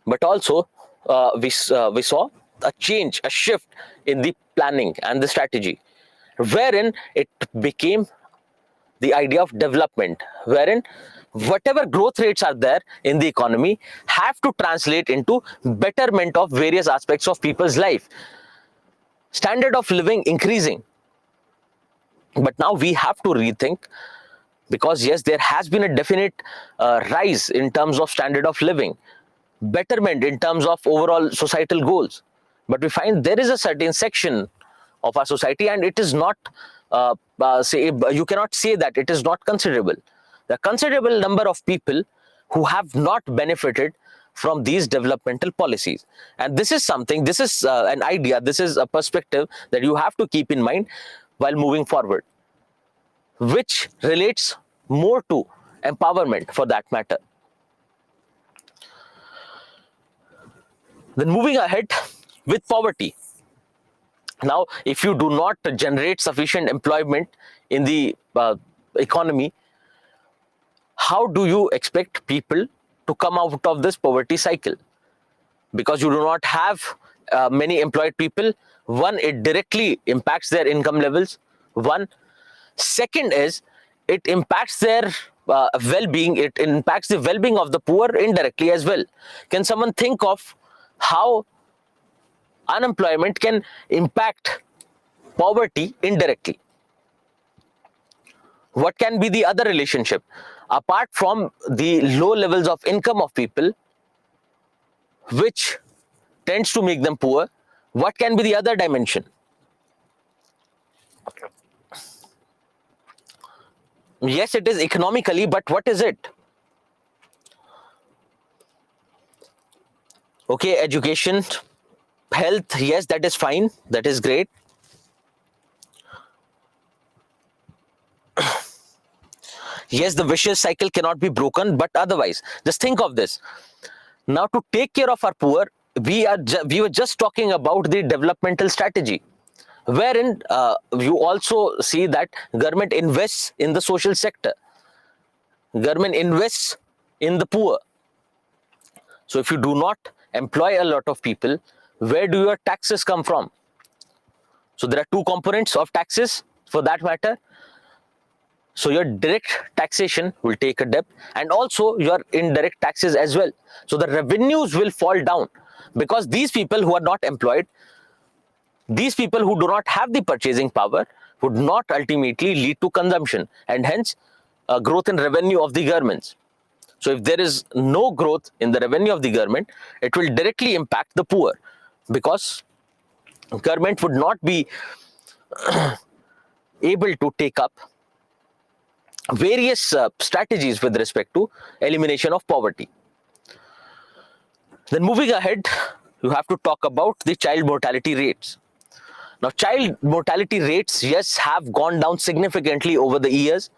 But also, we saw a change, a shift in the planning and the strategy, wherein it became the idea of development, wherein whatever growth rates are there in the economy have to translate into betterment of various aspects of people's life, standard of living increasing. But now we have to rethink, because yes, there has been a definite rise in terms of standard of living, betterment in terms of overall societal goals. But we find there is a certain section of our society, and it is not you cannot say that it is not considerable. There are considerable number of people who have not benefited from these developmental policies. And this is something, this is an idea, this is a perspective that you have to keep in mind while moving forward, which relates more to empowerment for that matter. Then moving ahead with poverty. Now, if you do not generate sufficient employment in the economy, how do you expect people to come out of this poverty cycle? Because you do not have many employed people. One, it directly impacts their income levels. One. Second is, it impacts their well-being. It impacts the well-being of the poor indirectly as well. Can someone think of how unemployment can impact poverty indirectly. What can be the other relationship? Apart from the low levels of income of people, which tends to make them poor, what can be the other dimension? Yes, it is economically, but what is it? Okay, education, health, yes, that is fine, that is great. Yes, the vicious cycle cannot be broken, but otherwise, just think of this. Now, to take care of our poor, we were just talking about the developmental strategy, wherein you also see that government invests in the social sector, government invests in the poor. So if you do not employ a lot of people, where do your taxes come from? So there are two components of taxes for that matter. So your direct taxation will take a dip, and also your indirect taxes as well. So the revenues will fall down, because these people who are not employed, these people who do not have the purchasing power, would not ultimately lead to consumption, and hence growth in revenue of the governments. So if there is no growth in the revenue of the government, it will directly impact the poor, because government would not be able to take up various strategies with respect to elimination of poverty. Then moving ahead, you have to talk about the child mortality rates. Now, child mortality rates, yes, have gone down significantly over the years,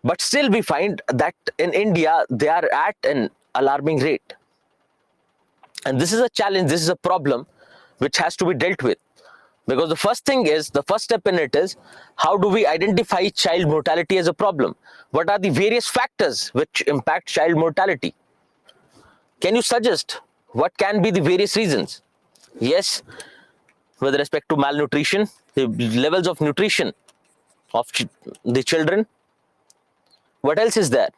but still we find that in India, they are at an alarming rate. And this is a challenge, this is a problem which has to be dealt with. Because the first step in it is, how do we identify child mortality as a problem? What are the various factors which impact child mortality? Can you suggest what can be the various reasons? Yes, with respect to malnutrition, the levels of nutrition of the children. What else is there?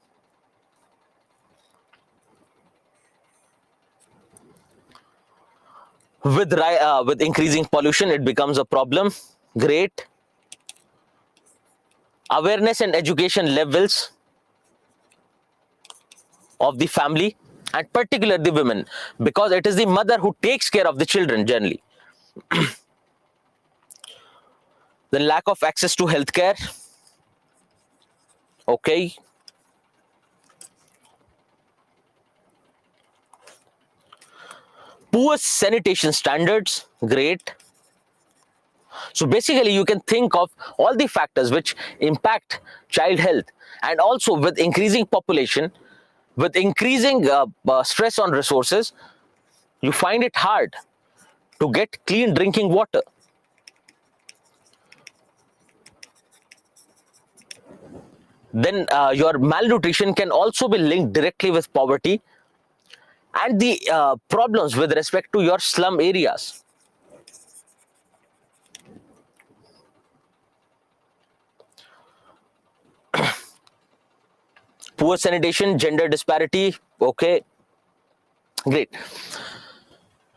With increasing pollution, it becomes a problem. Great. Awareness and education levels of the family, and particularly the women, because it is the mother who takes care of the children generally. The lack of access to healthcare. Okay. Poor sanitation standards. Great. So basically, you can think of all the factors which impact child health, and also with increasing population, with increasing stress on resources, you find it hard to get clean drinking water. Then your malnutrition can also be linked directly with poverty and the problems with respect to your slum areas. Poor sanitation, gender disparity. Okay, great.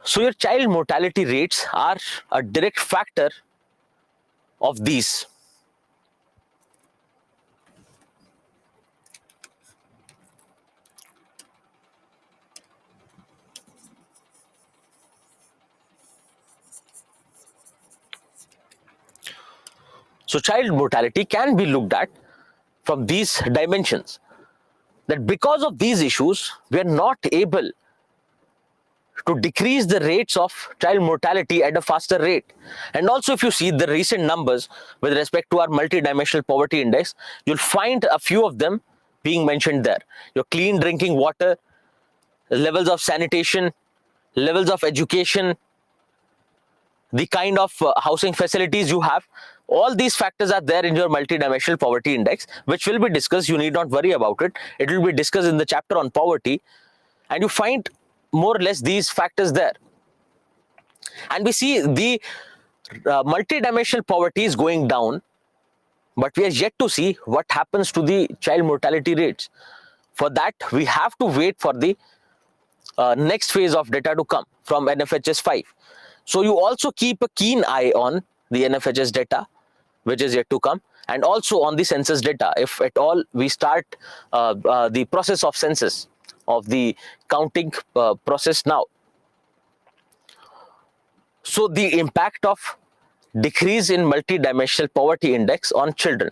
So your child mortality rates are a direct factor of these. So child mortality can be looked at from these dimensions, that because of these issues, we are not able to decrease the rates of child mortality at a faster rate. And also, if you see the recent numbers with respect to our multidimensional poverty index, you'll find a few of them being mentioned there. Your clean drinking water, levels of sanitation, levels of education, the kind of housing facilities you have, all these factors are there in your multidimensional poverty index, which will be discussed. You need not worry about it. It will be discussed in the chapter on poverty, and you find more or less these factors there. And we see the multidimensional poverty is going down, but we are yet to see what happens to the child mortality rates. For that, we have to wait for the next phase of data to come from NFHS 5. So you also keep a keen eye on the NFHS data, which is yet to come, and also on the census data, if at all we start the process of census, of the counting process now. So the impact of decrease in multidimensional poverty index on children,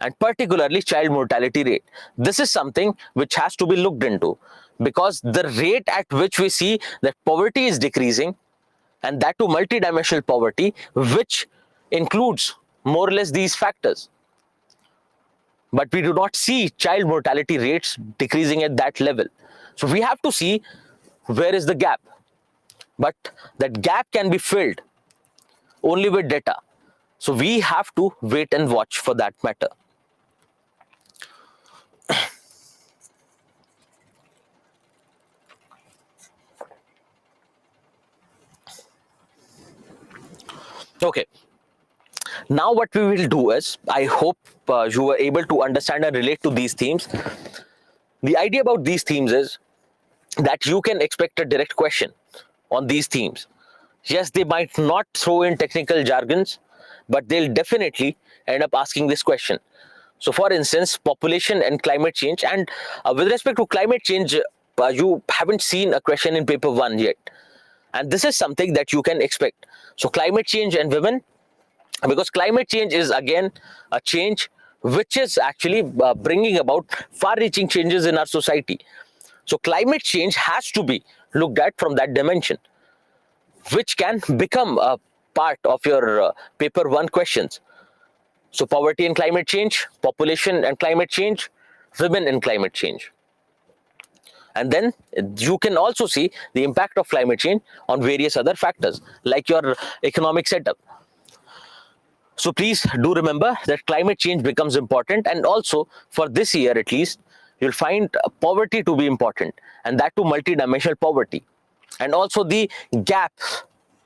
and particularly child mortality rate. This is something which has to be looked into, because the rate at which we see that poverty is decreasing, and that to multidimensional poverty, which includes more or less these factors, but we do not see child mortality rates decreasing at that level. So we have to see where is the gap, but that gap can be filled only with data. So we have to wait and watch for that matter. Okay, now what we will do is, I hope you were able to understand and relate to these themes. The idea about these themes is that you can expect a direct question on these themes. Yes, they might not throw in technical jargons, but they'll definitely end up asking this question. So for instance, population and climate change, and with respect to climate change, you haven't seen a question in paper 1 yet, and this is something that you can expect. So climate change and women, because climate change is again a change which is actually bringing about far-reaching changes in our society. So climate change has to be looked at from that dimension, which can become a part of your paper 1 questions. So poverty and climate change, population and climate change, women and climate change. And then you can also see the impact of climate change on various other factors like your economic setup. So please do remember that climate change becomes important, and also for this year at least, you'll find poverty to be important, and that to multidimensional poverty, and also the gaps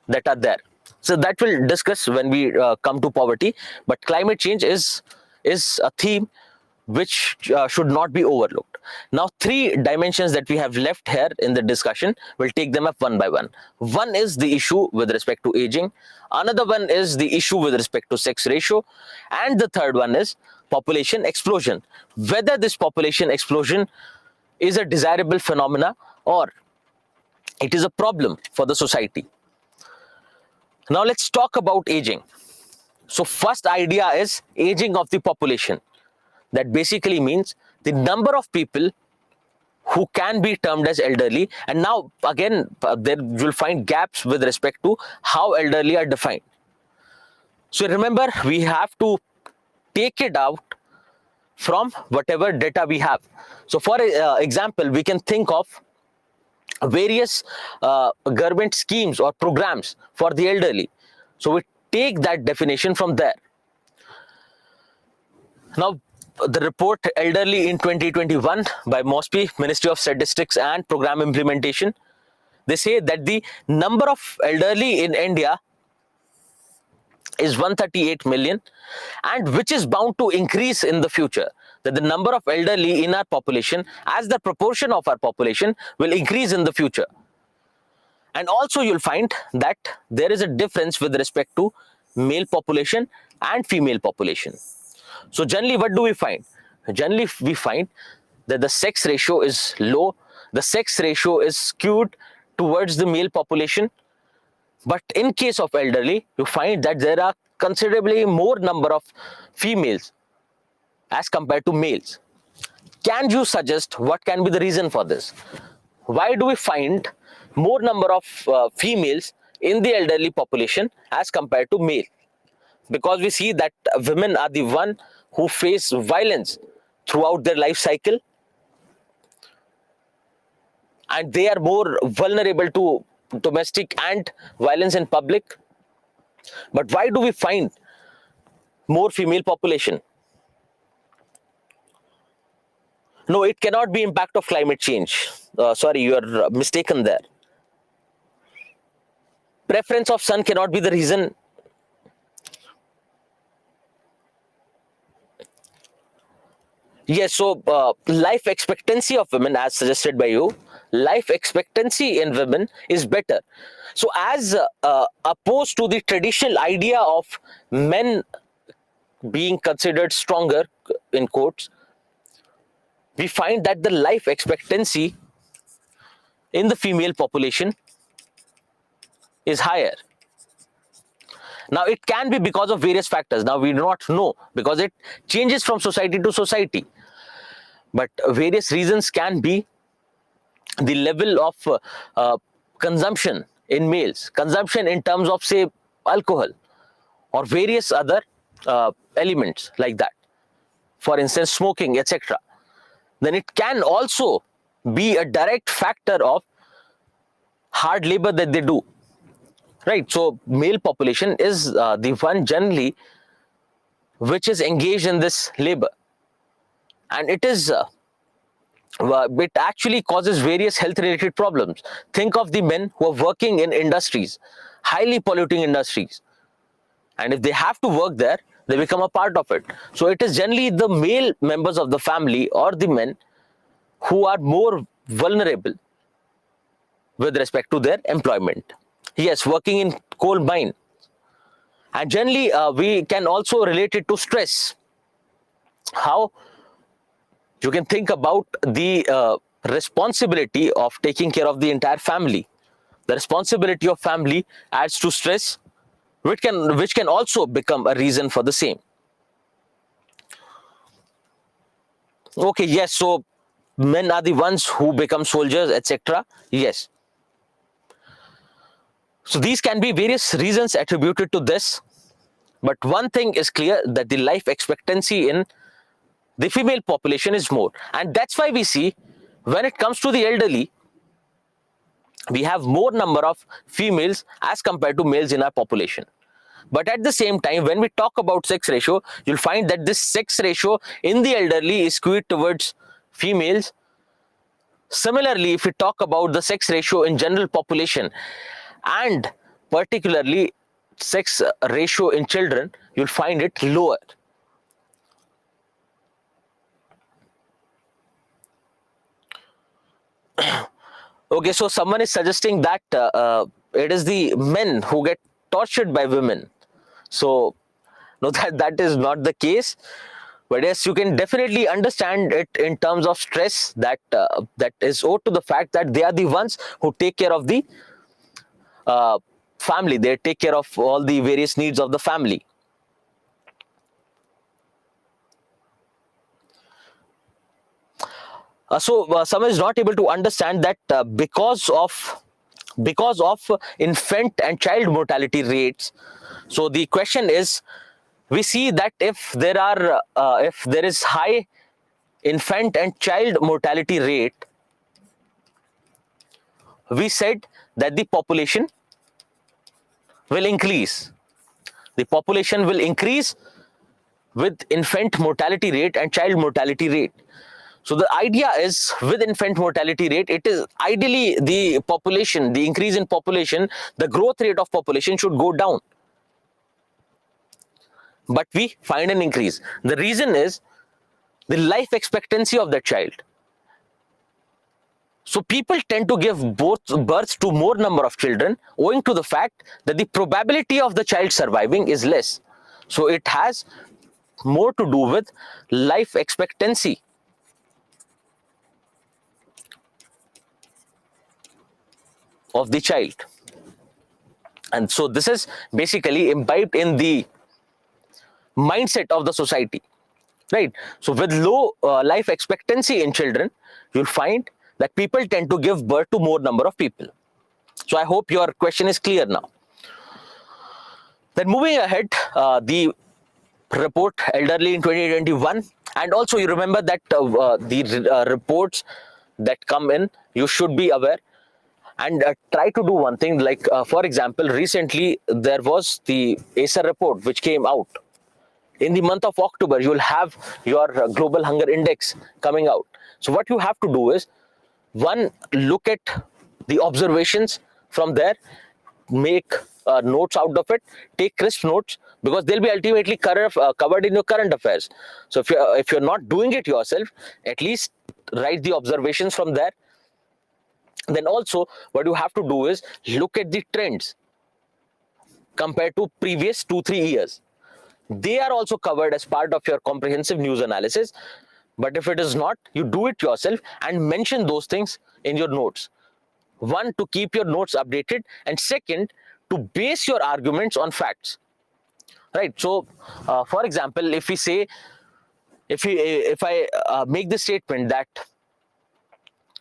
that are there. So that we'll discuss when we come to poverty, but climate change is a theme which should not be overlooked. Now, 3 dimensions that we have left here in the discussion, we'll take them up one by one. One is the issue with respect to aging, another one is the issue with respect to sex ratio, and the third one is population explosion. Whether this population explosion is a desirable phenomena or it is a problem for the society. Now let's talk about aging. So first idea is aging of the population. That basically means the number of people who can be termed as elderly, and now again there you'll find gaps with respect to how elderly are defined. So remember, we have to take it out from whatever data we have. So for example, we can think of various government schemes or programs for the elderly. So we take that definition from there. Now, the report Elderly in 2021 by Mosby, Ministry of Statistics and Program Implementation, they say that the number of elderly in India is 138 million, and which is bound to increase in the future. That the number of elderly in our population, as the proportion of our population, will increase in the future. And also you'll find that there is a difference with respect to male population and female population. So generally, what do we find? Generally, we find that the sex ratio is low, the sex ratio is skewed towards the male population. But in case of elderly, you find that there are considerably more number of females as compared to males. Can you suggest what can be the reason for this? Why do we find more number of females in the elderly population as compared to male? Because we see that women are the one who face violence throughout their life cycle, and they are more vulnerable to domestic and violence in public. But why do we find more female population? No, it cannot be impact of climate change. Sorry, you are mistaken there. Preference of son cannot be the reason. Yes, so life expectancy of women, as suggested by you, life expectancy in women is better. So as opposed to the traditional idea of men being considered stronger, in quotes, we find that the life expectancy in the female population is higher. Now, it can be because of various factors. Now, we do not know because it changes from society to society. But various reasons can be the level of consumption in males, consumption in terms of, say, alcohol or various other elements like that. For instance, smoking, etc. Then it can also be a direct factor of hard labor that they do. Right, so male population is the one generally which is engaged in this labor, and it actually causes various health related problems. Think of the men who are working in industries, highly polluting industries, and if they have to work there, they become a part of it. So it is generally the male members of the family or the men who are more vulnerable with respect to their employment. Yes, working in coal mine. And generally, we can also relate it to stress. How you can think about the responsibility of taking care of the entire family. The responsibility of family adds to stress, which can also become a reason for the same. Okay, yes, so men are the ones who become soldiers, etc. Yes. So these can be various reasons attributed to this. But one thing is clear, that the life expectancy in the female population is more. And that's why we see when it comes to the elderly, we have more number of females as compared to males in our population. But at the same time, when we talk about sex ratio, you'll find that this sex ratio in the elderly is skewed towards females. Similarly, if we talk about the sex ratio in general population and particularly sex ratio in children, you'll find it lower. Okay, so someone is suggesting that it is the men who get tortured by women. So, no, that is not the case. But yes, you can definitely understand it in terms of stress that is owed to the fact that they are the ones who take care of the uh, family. They take care of all the various needs of the family. So someone is not able to understand that because of infant and child mortality rates. So the question is, we see that if there is high infant and child mortality rate, we said that the population will increase. The population will increase with infant mortality rate and child mortality rate. So the idea is, with infant mortality rate, it is ideally the increase in population, the growth rate of population should go down. But we find an increase. The reason is the life expectancy of that child. So people tend to give birth to more number of children owing to the fact that the probability of the child surviving is less. So it has more to do with life expectancy. Of the child. And so this is basically imbibed in the mindset of the society, right? So with low life expectancy in children, you'll find that people tend to give birth to more number of people. So I hope your question is clear now. Then moving ahead, the report Elderly in 2021, and also you remember that the reports that come in, you should be aware and try to do one thing. Like for example, recently there was the ACER report which came out. In the month of October, you'll have your global hunger index coming out. So what you have to do is, one, look at the observations from there, make notes out of it. Take crisp notes, because they'll be ultimately covered in your current affairs. So if you're not doing it yourself, at least write the observations from there. Then also what you have to do is look at the trends compared to previous 2-3 years. They are also covered as part of your comprehensive news analysis. But if it is not, you do it yourself and mention those things in your notes. One, to keep your notes updated, and second, to base your arguments on facts. Right. So, for example, if we say, if I make the statement that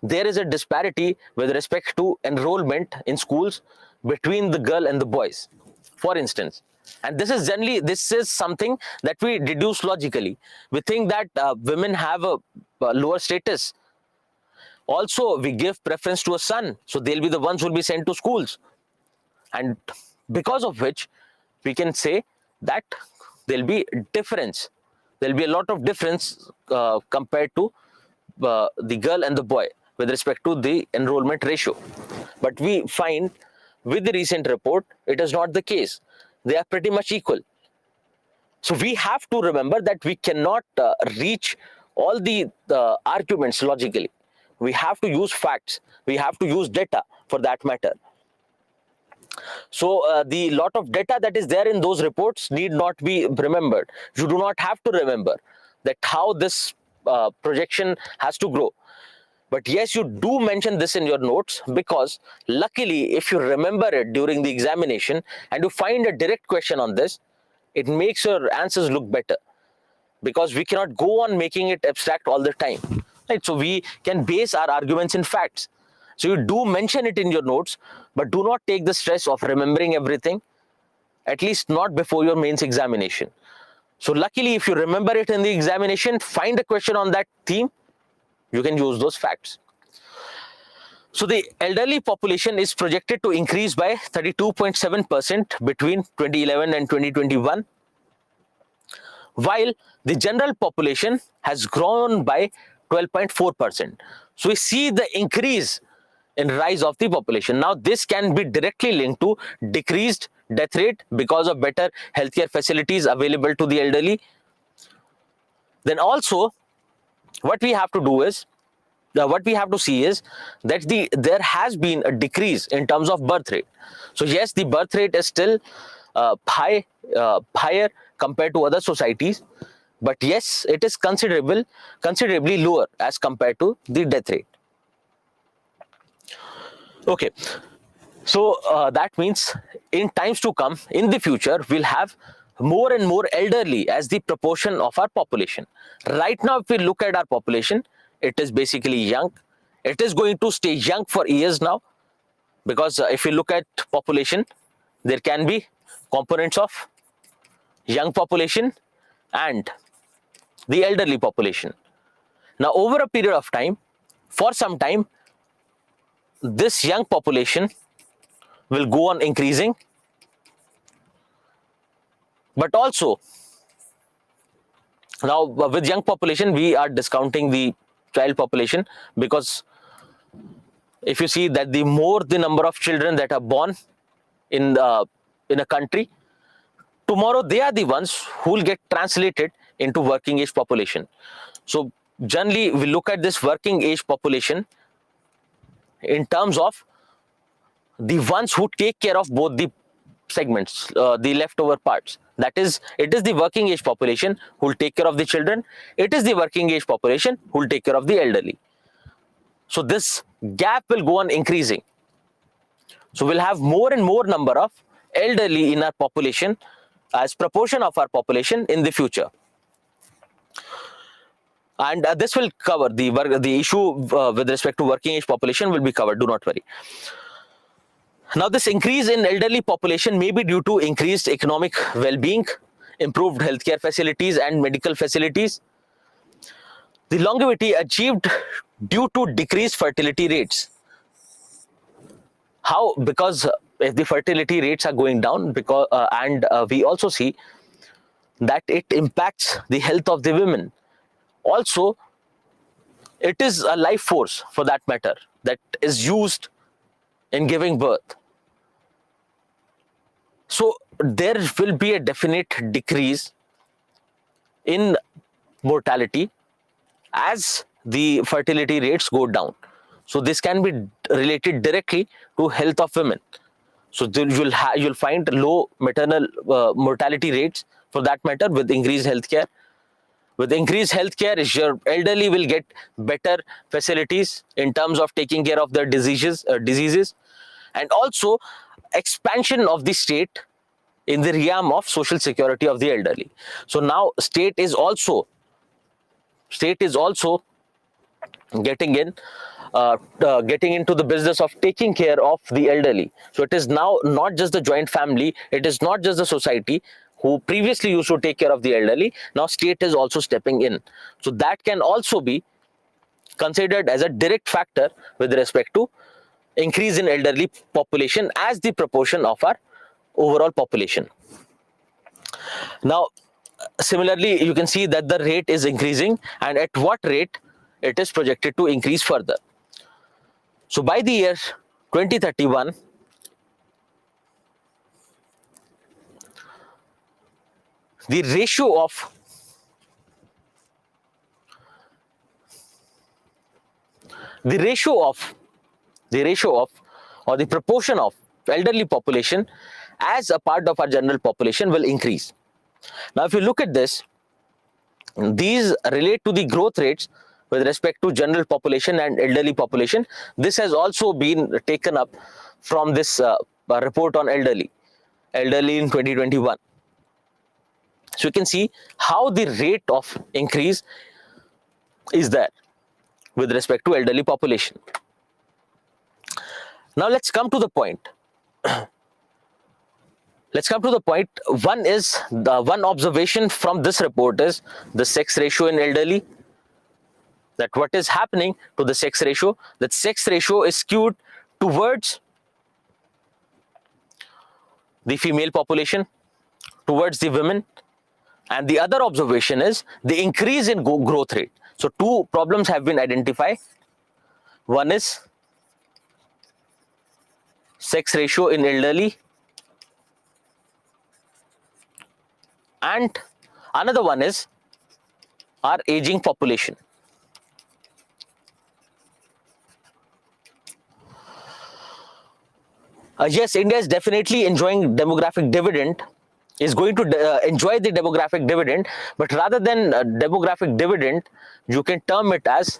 there is a disparity with respect to enrollment in schools between the girl and the boys, for instance, and this is something that we deduce logically. We think that women have a lower status. Also, we give preference to a son, so they'll be the ones who will be sent to schools, and because of which we can say that there'll be difference. There'll be a lot of difference compared to the girl and the boy with respect to the enrollment ratio. But we find with the recent report, it is not the case. They are pretty much equal. So we have to remember that we cannot reach all the arguments logically. We have to use facts. We have to use data for that matter. So the lot of data that is there in those reports need not be remembered. You do not have to remember that how this projection has to grow. But yes, you do mention this in your notes, because luckily, if you remember it during the examination and you find a direct question on this, it makes your answers look better, because we cannot go on making it abstract all the time. Right? So we can base our arguments in facts. So you do mention it in your notes, but do not take the stress of remembering everything, at least not before your mains examination. So luckily, if you remember it in the examination, find a question on that theme, you can use those facts. So the elderly population is projected to increase by 32.7% between 2011 and 2021, while the general population has grown by 12.4%. So we see the increase in rise of the population. Now this can be directly linked to decreased death rate because of better healthcare facilities available to the elderly. Then also what we have to do is, what we have to see is that there has been a decrease in terms of birth rate. So yes, the birth rate is still higher compared to other societies, but yes, it is considerably lower as compared to the death rate. Okay, so that means in times to come, in the future, we'll have more and more elderly as the proportion of our population. Right now, if we look at our population, it is basically young. It is going to stay young for years now, because if you look at population, there can be components of young population and the elderly population. Now, over a period of time, for some time, this young population will go on increasing, but also now with young population we are discounting the child population, because if you see that the more the number of children that are born in a country, tomorrow they are the ones who will get translated into working age population. So generally we look at this working age population in terms of the ones who take care of both the segments, the leftover parts. That is, it is the working age population who will take care of the children. It is the working age population who will take care of the elderly. So this gap will go on increasing. So we'll have more and more number of elderly in our population as proportion of our population in the future. And this will cover the issue with respect to working age population will be covered. Do not worry. Now, this increase in elderly population may be due to increased economic well-being, improved healthcare facilities and medical facilities. The longevity achieved due to decreased fertility rates. How? Because if the fertility rates are going down, because we also see that it impacts the health of the women. Also, it is a life force, for that matter, that is used in giving birth. So there will be a definite decrease in mortality as the fertility rates go down. So this can be related directly to health of women. So you'll find low maternal mortality rates for that matter with increased healthcare. With increased healthcare, your elderly will get better facilities in terms of taking care of their diseases, and also expansion of the state in the realm of social security of the elderly. So now state is also getting in getting into the business of taking care of the elderly. So it is now not just the joint family, it is not just the society who previously used to take care of the elderly. Now state is also stepping in. So that can also be considered as a direct factor with respect to increase in elderly population as the proportion of our overall population. Now similarly, you can see that the rate is increasing, and at what rate it is projected to increase further. So by the year 2031, the ratio of the ratio of the ratio of or the proportion of elderly population as a part of our general population will increase. Now if you look at this, these relate to the growth rates with respect to general population and elderly population. This has also been taken up from this report on elderly in 2021. So you can see how the rate of increase is there with respect to elderly population. Now let's come to the point. One is the one observation from this report is the sex ratio in elderly. That what is happening to the sex ratio? That sex ratio is skewed towards the female population, towards the women. And the other observation is the increase in growth rate. So two problems have been identified. One is sex ratio in elderly, and another one is our aging population. Yes, India is definitely enjoying demographic dividend, is going to enjoy the demographic dividend, but rather than demographic dividend, you can term it as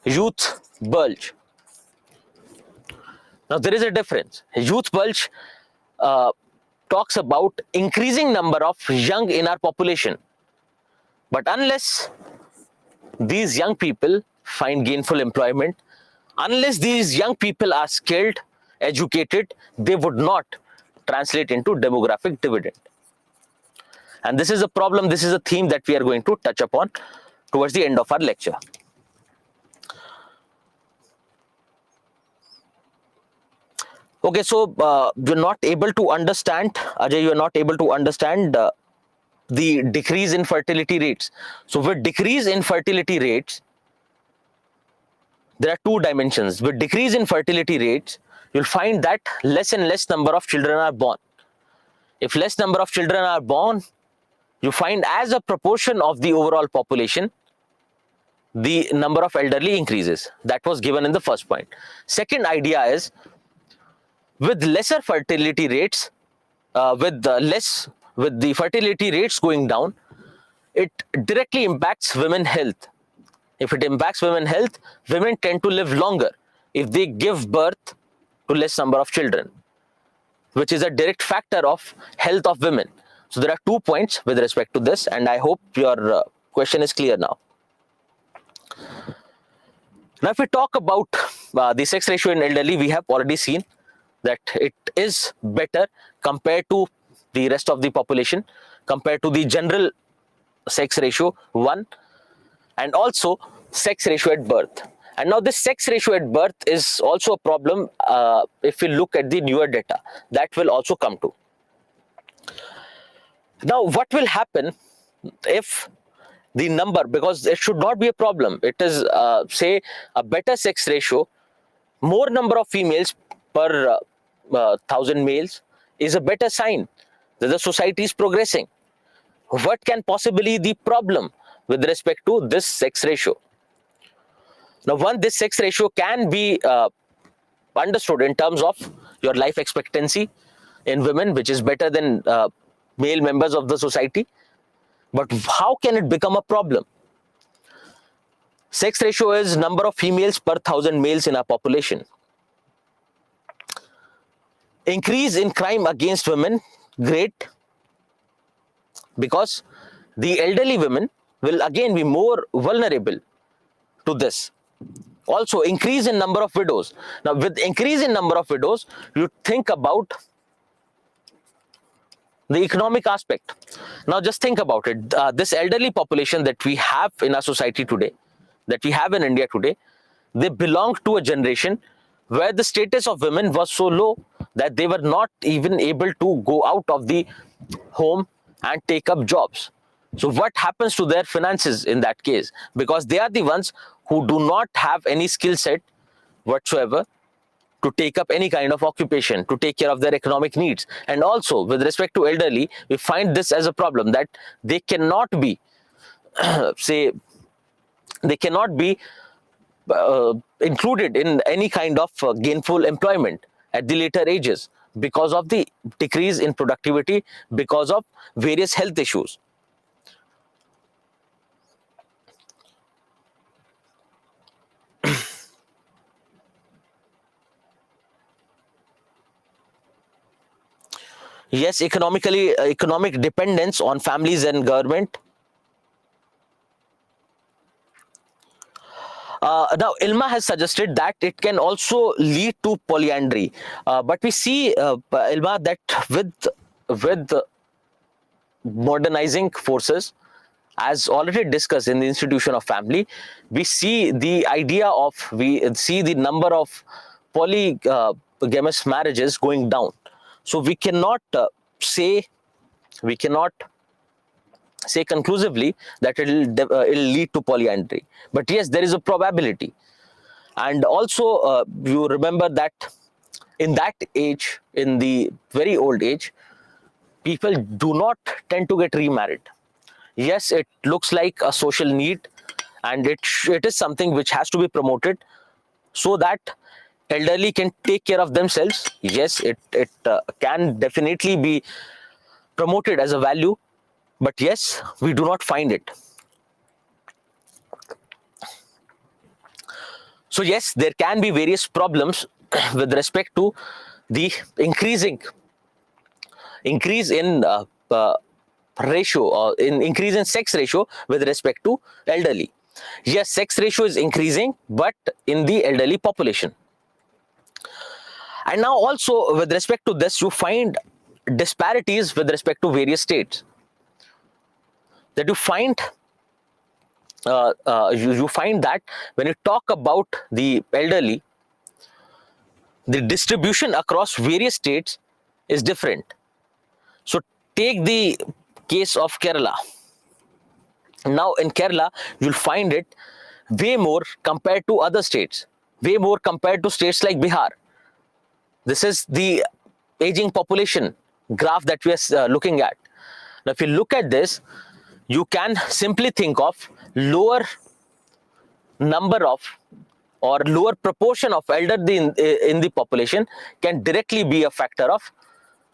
youth bulge. Now there is a difference. Youth bulge uh, talks about increasing number of young in our population, but unless these young people find gainful employment, unless these young people are skilled, educated, they would not translate into demographic dividend. And this is a problem, this is a theme that we are going to touch upon towards the end of our lecture. Okay, so you're not able to understand, Ajay, you're not able to understand the decrease in fertility rates. So with decrease in fertility rates, there are two dimensions. With decrease in fertility rates, you'll find that less and less number of children are born. If less number of children are born, you find as a proportion of the overall population, the number of elderly increases. That was given in the first point. Second idea is, with lesser fertility rates, with the fertility rates going down, it directly impacts women's health. If it impacts women's health, women tend to live longer if they give birth to less number of children, which is a direct factor of health of women. So there are 2 points with respect to this, and I hope your question is clear now. Now, if we talk about the sex ratio in elderly, we have already seen that it is better compared to the rest of the population, compared to the general sex ratio 1, and also sex ratio at birth. And now this sex ratio at birth is also a problem if we look at the newer data. That will also come to. Now, what will happen if the number, because it should not be a problem, it is say a better sex ratio, more number of females per 1,000 males is a better sign that the society is progressing. What can possibly be the problem with respect to this sex ratio? Now, one, this sex ratio can be understood in terms of your life expectancy in women, which is better than male members of the society. But how can it become a problem? Sex ratio is number of females per 1,000 males in our population. Increase in crime against women, great, because the elderly women will again be more vulnerable to this. Also, increase in number of widows. Now, with increase in number of widows, you think about the economic aspect. Now, just think about it. This elderly population that we have in our society today, that we have in India today, they belong to a generation where the status of women was so low that they were not even able to go out of the home and take up jobs. So what happens to their finances in that case? Because they are the ones who do not have any skill set whatsoever to take up any kind of occupation, to take care of their economic needs. And also, with respect to elderly, we find this as a problem that they cannot be, say, they cannot be included in any kind of gainful employment at the later ages because of the decrease in productivity, because of various health issues. Yes, economic dependence on families and government. Now, Ilma has suggested that it can also lead to polyandry, but we see, Ilma, that with modernizing forces, as already discussed in the institution of family, we see the number of polygamous marriages going down. So say we cannot say conclusively that it'll lead to polyandry, but yes, there is a probability. And also, you remember that in that age, in the very old age, people do not tend to get remarried. Yes, it looks like a social need, and it is something which has to be promoted so that elderly can take care of themselves. Yes, it can definitely be promoted as a value, but yes, we do not find it. So yes, there can be various problems with respect to the increase in ratio, or increase in sex ratio with respect to elderly. Yes, sex ratio is increasing, but in the elderly population. And now also, with respect to this, you find disparities with respect to various states. That you find that when you talk about the elderly, the distribution across various states is different. So take the case of Kerala. Now in Kerala, you'll find it way more compared to other states, way more compared to states like Bihar. This is the aging population graph that we are looking at. Now, if you look at this, you can simply think of lower number of or lower proportion of elderly in the population can directly be a factor of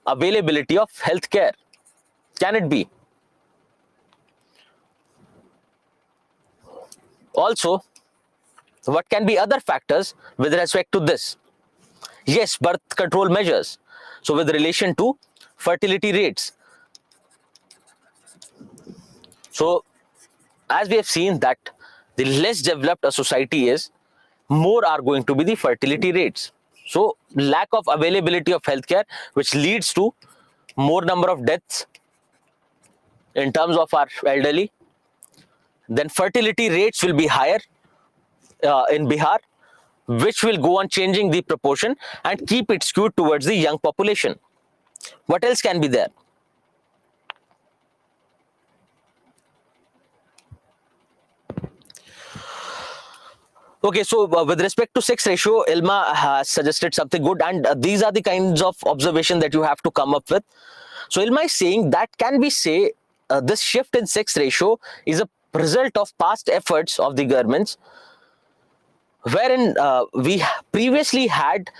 availability of health care. Can it be? Also, what can be other factors with respect to this? Yes, birth control measures. So with relation to fertility rates. So as we have seen that the less developed a society is, more are going to be the fertility rates. So lack of availability of healthcare, which leads to more number of deaths in terms of our elderly. Then fertility rates will be higher in Bihar, which will go on changing the proportion and keep it skewed towards the young population. What else can be there? Okay, so with respect to sex ratio, Ilma has suggested something good, and these are the kinds of observation that you have to come up with. So Ilma is saying that can we say this shift in sex ratio is a result of past efforts of the governments, wherein we previously had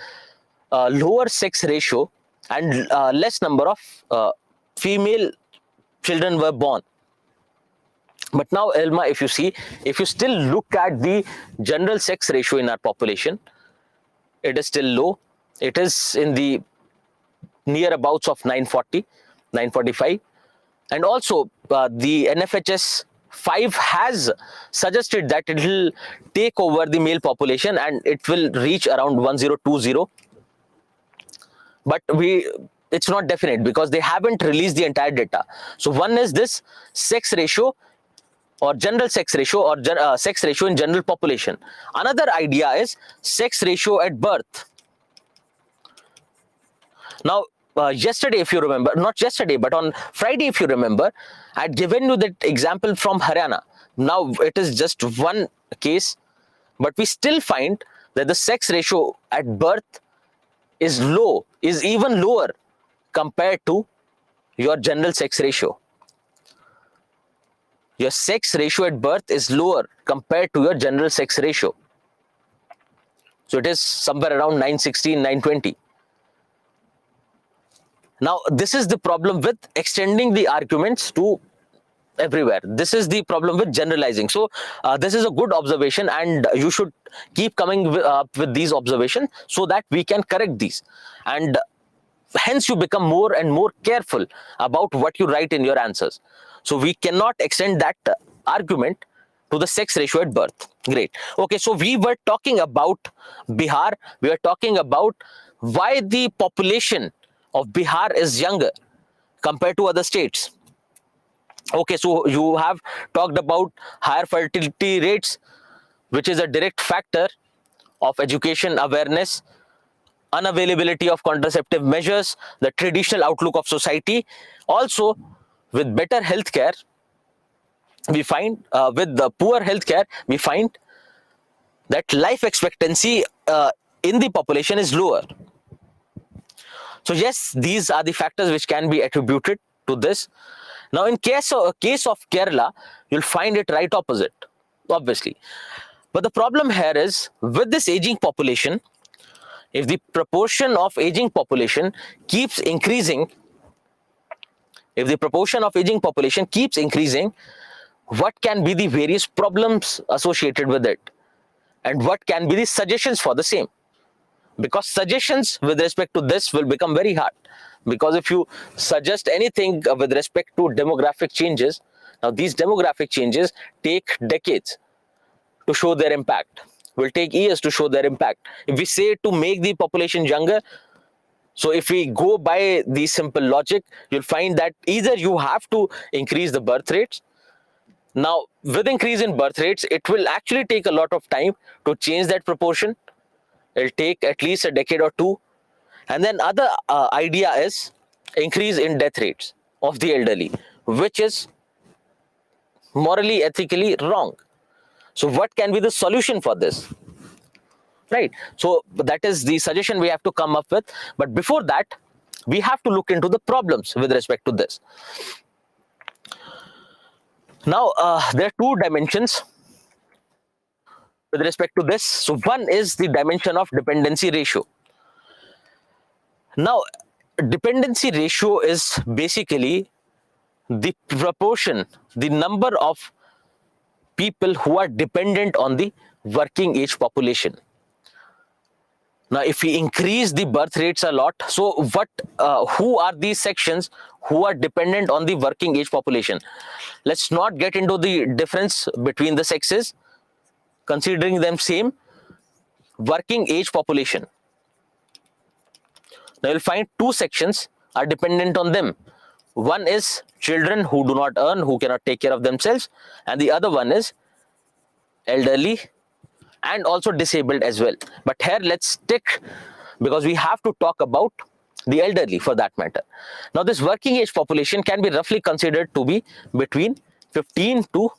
lower sex ratio and less number of female children were born. But now, Elma, if you see, if you still look at the general sex ratio in our population, it is still low. It is in the near abouts of 940, 945. And also, the NFHS 5 has suggested that it will take over the male population and it will reach around 1020. But it's not definite because they haven't released the entire data. So one is this sex ratio or general sex ratio or sex ratio in general population. Another idea is sex ratio at birth. Now, yesterday, if you remember, not yesterday, but on Friday, if you remember, I had given you that example from Haryana. Now, it is just one case, but we still find that the sex ratio at birth is low, is even lower compared to your general sex ratio. Your sex ratio at birth is lower compared to your general sex ratio. So it is somewhere around 916, 920. Now, this is the problem with extending the arguments to everywhere. This is the problem with generalizing. So this is a good observation, and you should keep coming with these observations so that we can correct these. And hence you become more and more careful about what you write in your answers. So we cannot extend that argument to the sex ratio at birth. Great. Okay, so we were talking about Bihar. We were talking about why the population of Bihar is younger compared to other states. Okay, so you have talked about higher fertility rates, which is a direct factor of education awareness, unavailability of contraceptive measures, the traditional outlook of society. Also, with better healthcare, we find with the poor healthcare, we find that life expectancy in the population is lower. So yes, these are the factors which can be attributed to this. Now, in case of Kerala, you'll find it right opposite, obviously. But the problem here is with this aging population, if the proportion of aging population keeps increasing, what can be the various problems associated with it? And what can be the suggestions for the same? Because suggestions with respect to this will become very hard. Because if you suggest anything with respect to demographic changes, now these demographic changes take decades to show their impact, will take years to show their impact. If we say to make the population younger, so if we go by the simple logic, you'll find that either you have to increase the birth rates. Now, with increase in birth rates, it will actually take a lot of time to change that proportion. It'll take at least a decade or two. And then other idea is increase in death rates of the elderly, which is morally, ethically wrong. So what can be the solution for this? Right. So that is the suggestion we have to come up with. But before that, we have to look into the problems with respect to this. Now, there are two dimensions with respect to this. So one is the dimension of dependency ratio. Now, dependency ratio is basically the proportion, the number of people who are dependent on the working age population. Now, if we increase the birth rates a lot, so who are these sections who are dependent on the working age population? Let's not get into the difference between the sexes, considering them same. Working age population. Now, you'll find two sections are dependent on them. One is children who do not earn, who cannot take care of themselves, and the other one is elderly and also disabled as well. But here let's stick, because we have to talk about the elderly for that matter. Now, this working age population can be roughly considered to be between 15 to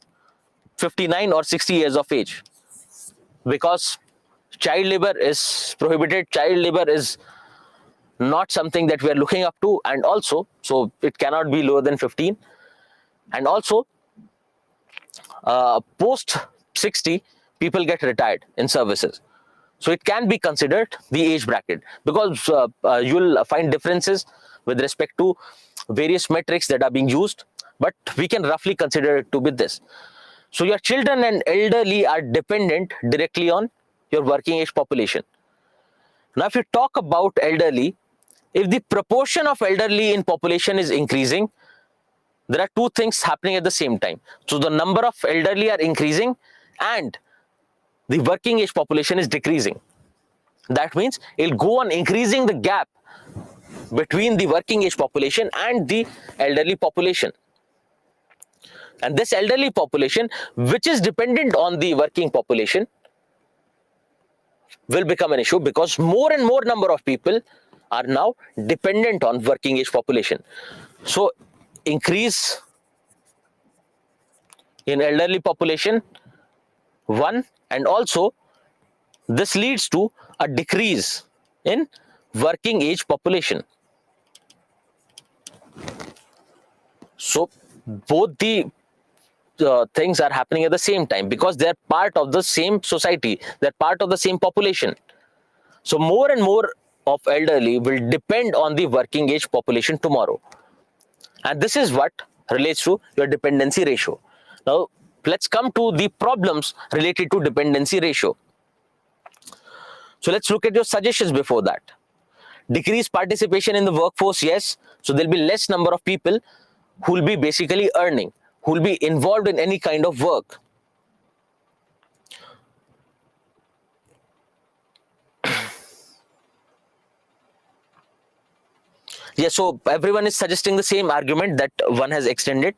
59 or 60 years of age. because child labor is prohibited, child labor is not something that we are looking up to, and also, so it cannot be lower than 15, and also post 60 people get retired in services, so it can be considered the age bracket, because you'll find differences with respect to various metrics that are being used, but we can roughly consider it to be this. So your children and elderly are dependent directly on your working age population. Now if you talk about elderly, if the proportion of elderly in population is increasing, there are two things happening at the same time. So the number of elderly are increasing and the working age population is decreasing. That means it'll go on increasing the gap between the working age population and the elderly population. And this elderly population, which is dependent on the working population, will become an issue because more and more number of people are now dependent on working age population. So increase in elderly population, one, and also this leads to a decrease in working age population. So both the things are happening at the same time because they're part of the same society, they're part of the same population. So more and more of elderly will depend on the working age population tomorrow, and this is what relates to your dependency ratio. Now let's come to the problems related to dependency ratio. So let's look at your suggestions before that. Decrease participation in the workforce, yes. So there'll be less number of people who will be basically earning, who will be involved in any kind of work. Yes, so everyone is suggesting the same argument that one has extended.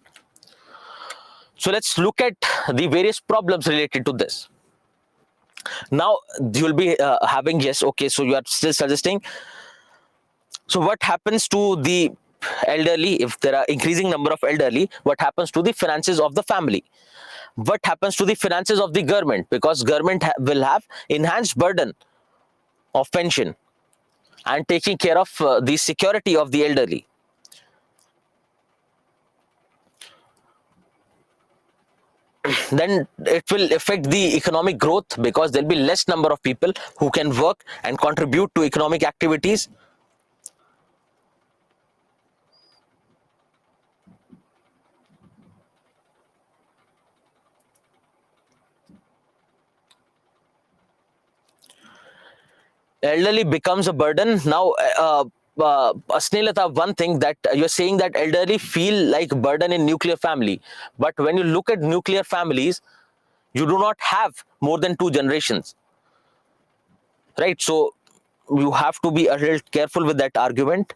So let's look at the various problems related to this. Now you'll be having, yes, okay, so you are still suggesting. So what happens to the elderly if there are increasing number of elderly? What happens to the finances of the family? What happens to the finances of the government? Because government will have enhanced burden of pension and taking care of the security of the elderly. Then it will affect the economic growth because there'll be less number of people who can work and contribute to economic activities. Elderly becomes a burden. Now, Snehata, one thing that you're saying that elderly feel like burden in nuclear family, but when you look at nuclear families, you do not have more than 2 generations, right? So you have to be a little careful with that argument.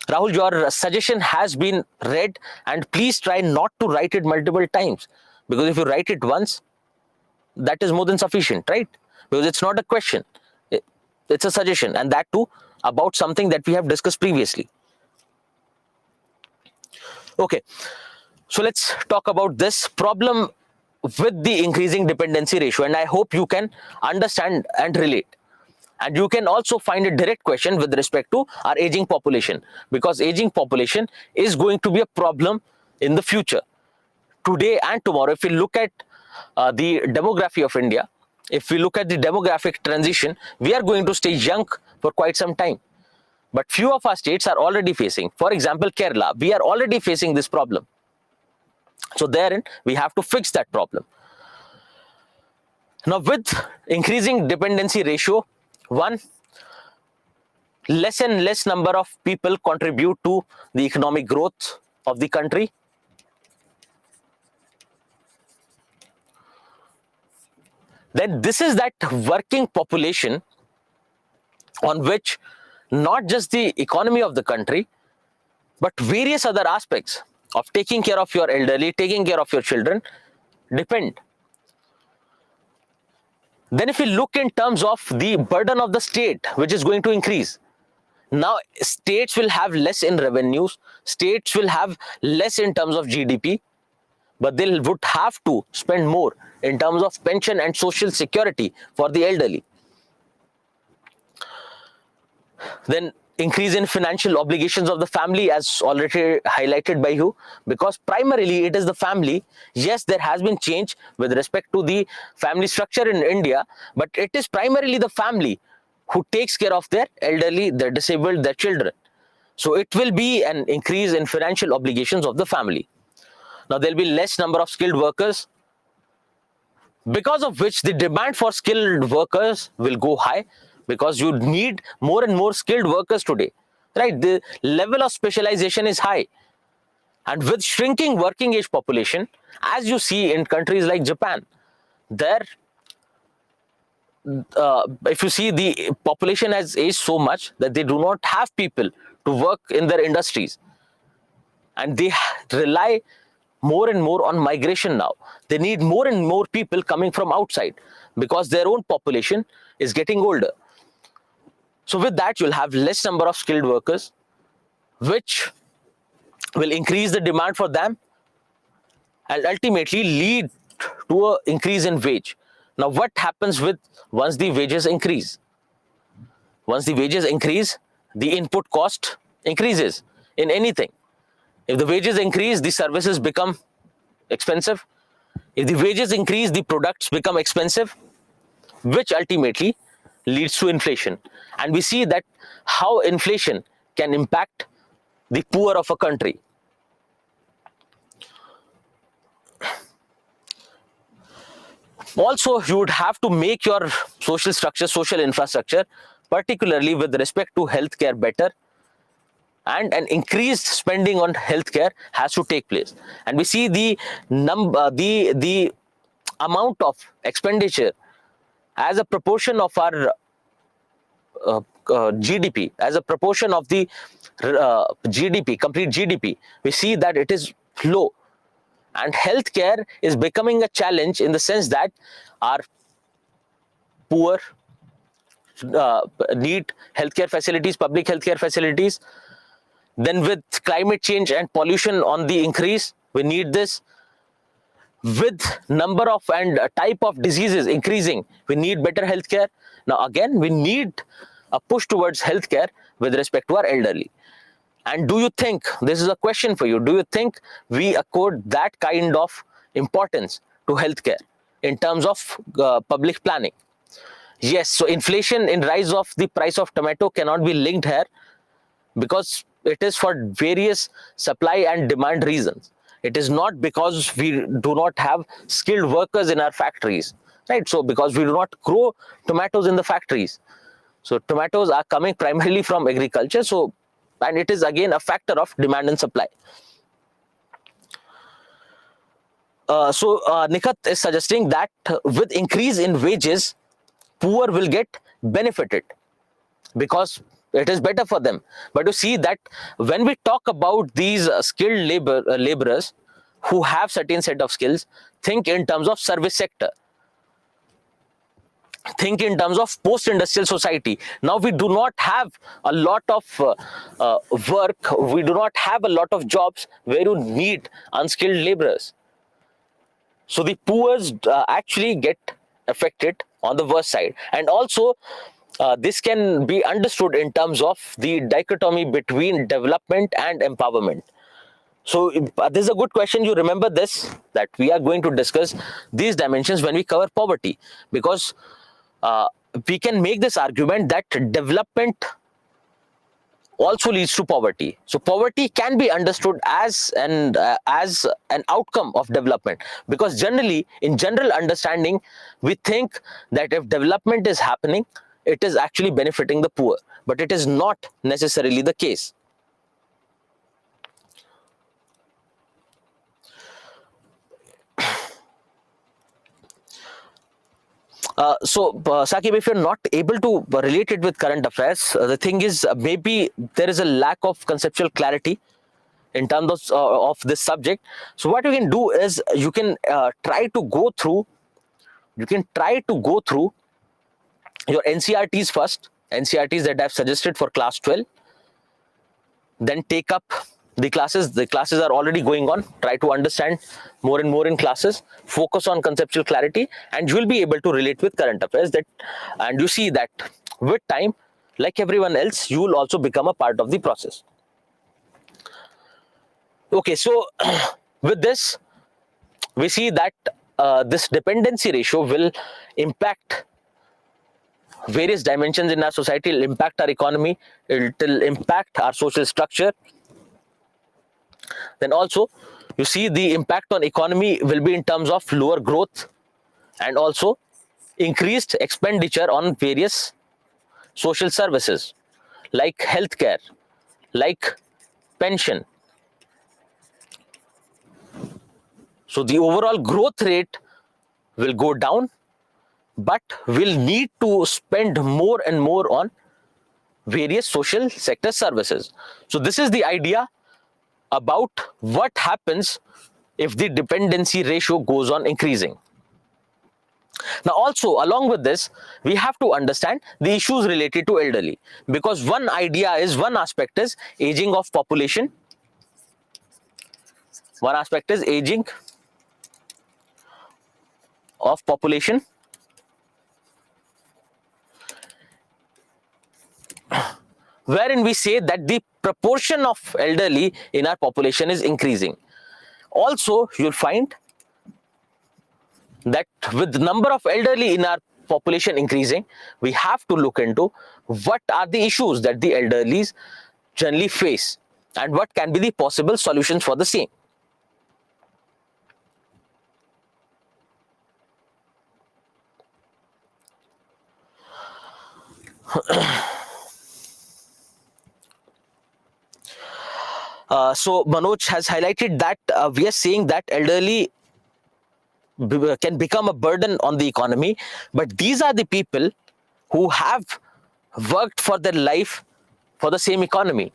Rahul, your suggestion has been read, and please try not to write it multiple times, because if you write it once, that is more than sufficient, right? Because it's not a question, it's a suggestion, and that too about something that we have discussed previously. Okay, so let's talk about this problem with the increasing dependency ratio, and I hope you can understand and relate. And you can also find a direct question with respect to our aging population, because aging population is going to be a problem in the future, today and tomorrow. If we look at the demography of India, if we look at the demographic transition, we are going to stay young for quite some time. But few of our states are already facing, for example, Kerala, we are already facing this problem. So therein, we have to fix that problem. Now, with increasing dependency ratio, one, less and less number of people contribute to the economic growth of the country. Then this is that working population on which not just the economy of the country, but various other aspects of taking care of your elderly, taking care of your children depend. Then if we look in terms of the burden of the state, which is going to increase, now states will have less in revenues, states will have less in terms of GDP, but they would have to spend more in terms of pension and social security for the elderly. Then increase in financial obligations of the family, as already highlighted by you, because primarily it is the family. Yes, there has been change with respect to the family structure in India, but it is primarily the family who takes care of their elderly, their disabled, their children. So it will be an increase in financial obligations of the family. Now there will be less number of skilled workers, because of which the demand for skilled workers will go high, because you need more and more skilled workers today, right? The level of specialization is high, and with shrinking working age population, as you see in countries like Japan, there if you see, the population has aged so much that they do not have people to work in their industries, and they rely more and more on migration now. They need more and more people coming from outside because their own population is getting older. So with that, you'll have less number of skilled workers, which will increase the demand for them and ultimately lead to an increase in wage. Now, what happens with once the wages increase? Once the wages increase, the input cost increases in anything. If the wages increase, the services become expensive. If the wages increase, the products become expensive, which ultimately leads to inflation. And we see that how inflation can impact the poor of a country. Also, you would have to make your social structure, social infrastructure, particularly with respect to healthcare, better, and an increased spending on healthcare has to take place. And we see the amount of expenditure as a proportion of our GDP, as a proportion of the GDP, complete GDP, we see that it is low. And healthcare is becoming a challenge in the sense that our poor need healthcare facilities, public healthcare facilities. Then with climate change and pollution on the increase, we need this. With number of and type of diseases increasing, we need better healthcare. Now again, we need a push towards healthcare with respect to our elderly. And do you think, this is a question for you, do you think we accord that kind of importance to healthcare in terms of public planning? Yes, so inflation in rise of the price of tomato cannot be linked here, because it is for various supply and demand reasons. It is not because we do not have skilled workers in our factories, right? So because we do not grow tomatoes in the factories. So tomatoes are coming primarily from agriculture. So, and it is again a factor of demand and supply. Nikat is suggesting that with increase in wages, poor will get benefited because it is better for them. But you see that when we talk about these skilled laborers who have certain set of skills, think in terms of service sector, think in terms of post-industrial society. Now we do not have a lot of work, we do not have a lot of jobs where you need unskilled laborers. So the poor actually get affected on the worst side. And also this can be understood in terms of the dichotomy between development and empowerment. So this is a good question. You remember this, that we are going to discuss these dimensions when we cover poverty, because we can make this argument that development also leads to poverty. So poverty can be understood as an outcome of development, because generally, in general understanding, we think that if development is happening, it is actually benefiting the poor, but it is not necessarily the case. Sakib, if you're not able to relate it with current affairs, the thing is, maybe there is a lack of conceptual clarity in terms of this subject. So what you can do is you can try to go through your NCRTs first, NCRTs that I've suggested for class 12, then take up The classes are already going on. Try to understand more and more in classes, focus on conceptual clarity, and you will be able to relate with current affairs. And you see that with time, like everyone else, you will also become a part of the process. Okay, so with this, we see that this dependency ratio will impact various dimensions in our society. It will impact our economy, it will impact our social structure. Then also, you see the impact on economy will be in terms of lower growth and also increased expenditure on various social services like healthcare, like pension. So the overall growth rate will go down, but we'll need to spend more and more on various social sector services. So this is the idea about what happens if the dependency ratio goes on increasing. Now also, along with this, we have to understand the issues related to elderly, because one aspect is aging of population. One aspect is aging of population, wherein we say that the proportion of elderly in our population is increasing. Also, you'll find that with the number of elderly in our population increasing, we have to look into what are the issues that the elderly generally face and what can be the possible solutions for the same. So Manoj has highlighted that we are saying that elderly can become a burden on the economy, but these are the people who have worked for their life for the same economy.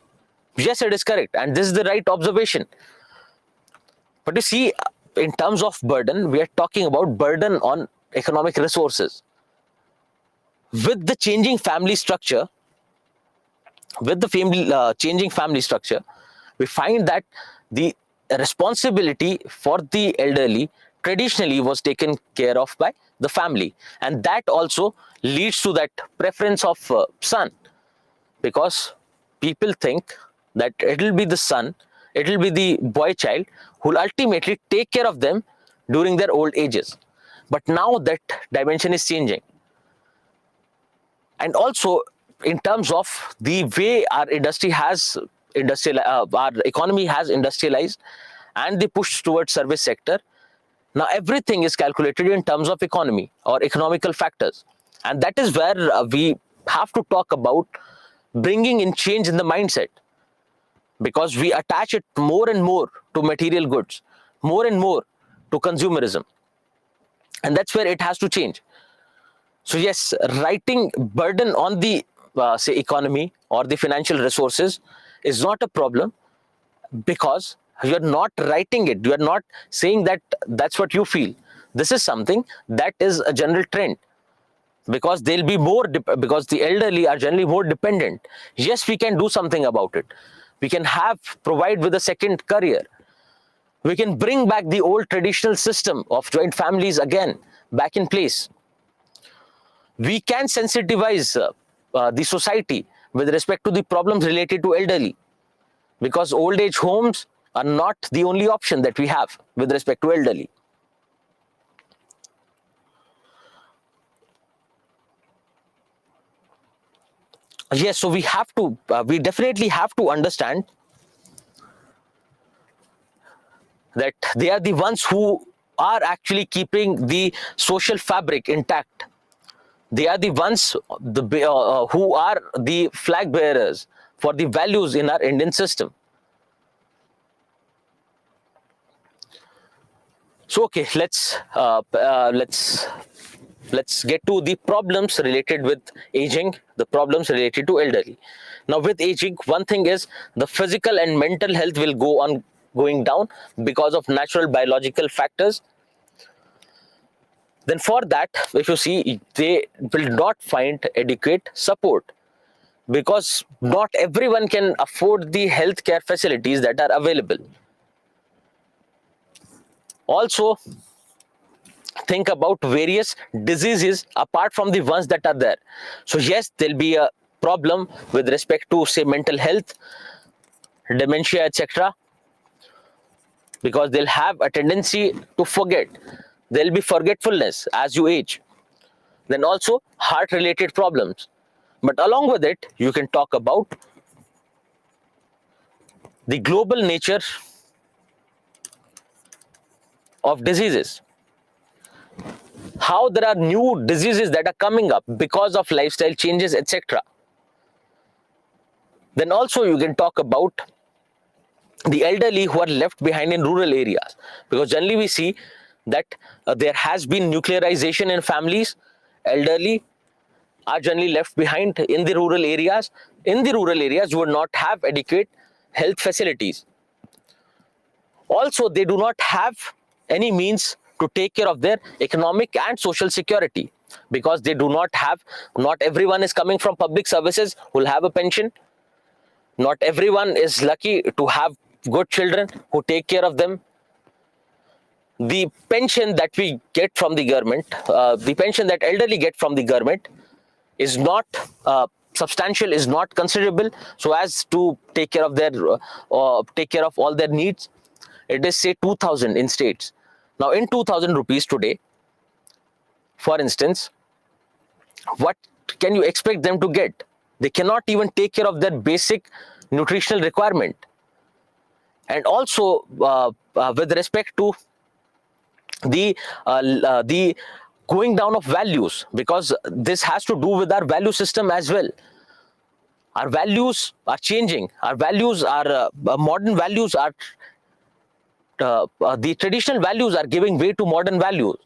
Yes, it is correct, and this is the right observation. But you see, in terms of burden, we are talking about burden on economic resources. With the changing family structure, changing family structure, we find that the responsibility for the elderly traditionally was taken care of by the family, and that also leads to that preference of son, because people think that it will be the son, it will be the boy child who will ultimately take care of them during their old ages. But now that dimension is changing. And also, in terms of the way our our economy has industrialized and the push towards service sector, now everything is calculated in terms of economy or economical factors, and that is where we have to talk about bringing in change in the mindset, because we attach it more and more to material goods, more and more to consumerism, and that's where it has to change. So yes, writing burden on the say economy or the financial resources is not a problem, because you're not writing it, you're not saying that that's what you feel. This is something that is a general trend, because they'll be because the elderly are generally more dependent. Yes, we can do something about it. We can provide with a second career. We can bring back the old traditional system of joint families again back in place. We can sensitize the society with respect to the problems related to elderly, because old age homes are not the only option that we have with respect to elderly. Yes, so we definitely have to understand that they are the ones who are actually keeping the social fabric intact. They are the ones who are the flag bearers for the values in our Indian system. So okay, let's get to the problems related with aging, the problems related to elderly. Now with aging, one thing is the physical and mental health will going down because of natural biological factors. Then for that, if you see, they will not find adequate support. because not everyone can afford the healthcare facilities that are available. Also, think about various diseases apart from the ones that are there. So yes, there'll be a problem with respect to, say, mental health, dementia, etc., because they'll have a tendency to forget. There'll be forgetfulness as you age. Then also heart related problems. But along with it, you can talk about the global nature of diseases, how there are new diseases that are coming up because of lifestyle changes, etc. Then also you can talk about the elderly who are left behind in rural areas, because generally we see that there has been nuclearization in families. Elderly are generally left behind in the rural areas. In the rural areas, you would not have adequate health facilities. Also, they do not have any means to take care of their economic and social security, because they do not have, not everyone is coming from public services who will have a pension. Not everyone is lucky to have good children who take care of them. The pension that we get from the government, the pension that elderly get from the government is not substantial, is not considerable, so as to take care of their take care of all their needs. It is, say, 2000 in states. Now in 2000 rupees today, for instance, what can you expect them to get? They cannot even take care of their basic nutritional requirement. And also with respect to the going down of values, because this has to do with our value system as well. Our values are changing. Our values are modern values are the traditional values are giving way to modern values,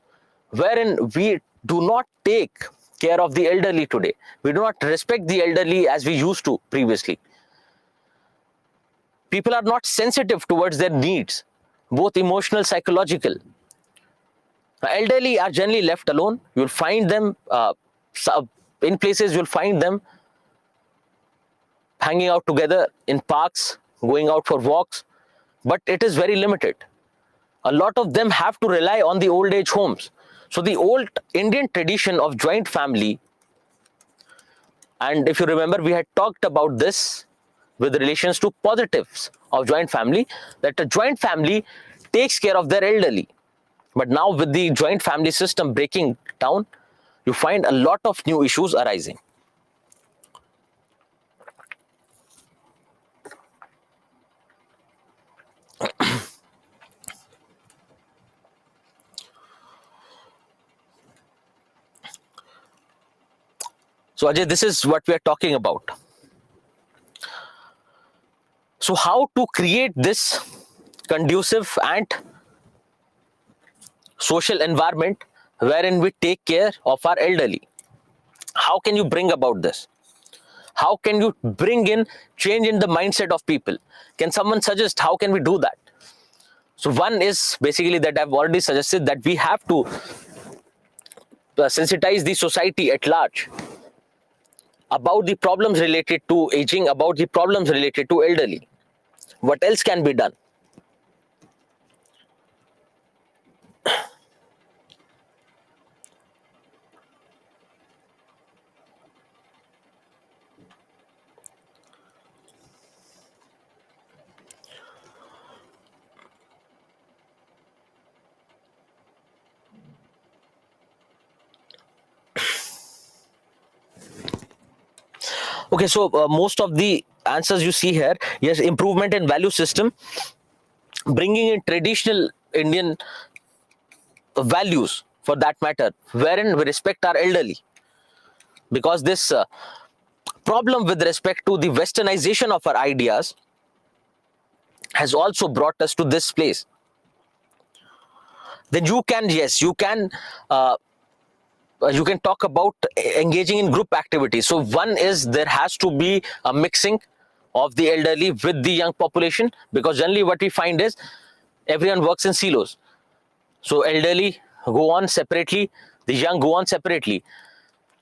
wherein we do not take care of the elderly today. We do not respect the elderly as we used to previously. People are not sensitive towards their needs, both emotional, psychological. Elderly are generally left alone. You'll find them in places, you'll find them hanging out together in parks, going out for walks, but it is very limited. A lot of them have to rely on the old age homes. So the old Indian tradition of joint family, and if you remember, we had talked about this with relations to positives of joint family, that a joint family takes care of their elderly. But now with the joint family system breaking down, you find a lot of new issues arising. So Ajay, this is what we are talking about. So how to create this conducive and social environment wherein we take care of our elderly? How can you bring about this? How can you bring in change in the mindset of people? Can someone suggest how can we do that? So one is basically that I've already suggested, that we have to sensitize the society at large about the problems related to aging, about the problems related to elderly. What else can be done? Okay, so most of the answers you see here, yes, improvement in value system, bringing in traditional Indian values for that matter, wherein we respect our elderly, because this problem with respect to the westernization of our ideas has also brought us to this place. Then you can, yes, you can talk about engaging in group activities. So one is, there has to be a mixing of the elderly with the young population, because generally what we find is everyone works in silos. So elderly go on separately, the young go on separately.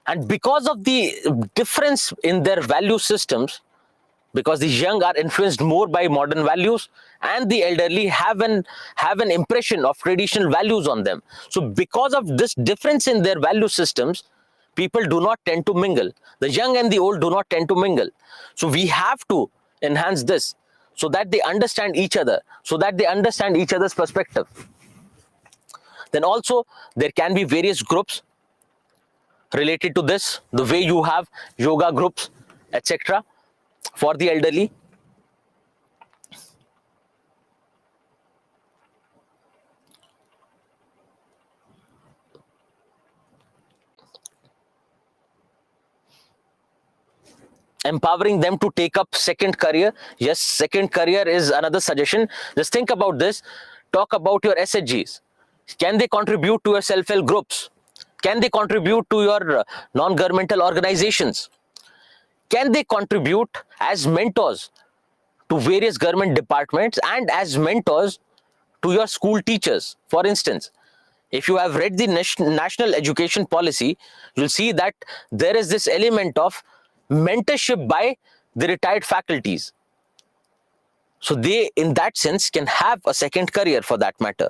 And because of the difference in their value systems, because the young are influenced more by modern values and the elderly have an impression of traditional values on them. So because of this difference in their value systems, people do not tend to mingle. The young and the old do not tend to mingle. So we have to enhance this so that they understand each other, so that they understand each other's perspective. Then also there can be various groups related to this, the way you have yoga groups, etc., for the elderly. Empowering them to take up second career. Yes, second career is another suggestion. Just think about this. Talk about your SHGs. Can they contribute to your self-help groups? Can they contribute to your non-governmental organizations? Can they contribute as mentors to various government departments and as mentors to your school teachers? For instance, if you have read the national education policy, you'll see that there is this element of mentorship by the retired faculties. So they, in that sense, can have a second career for that matter.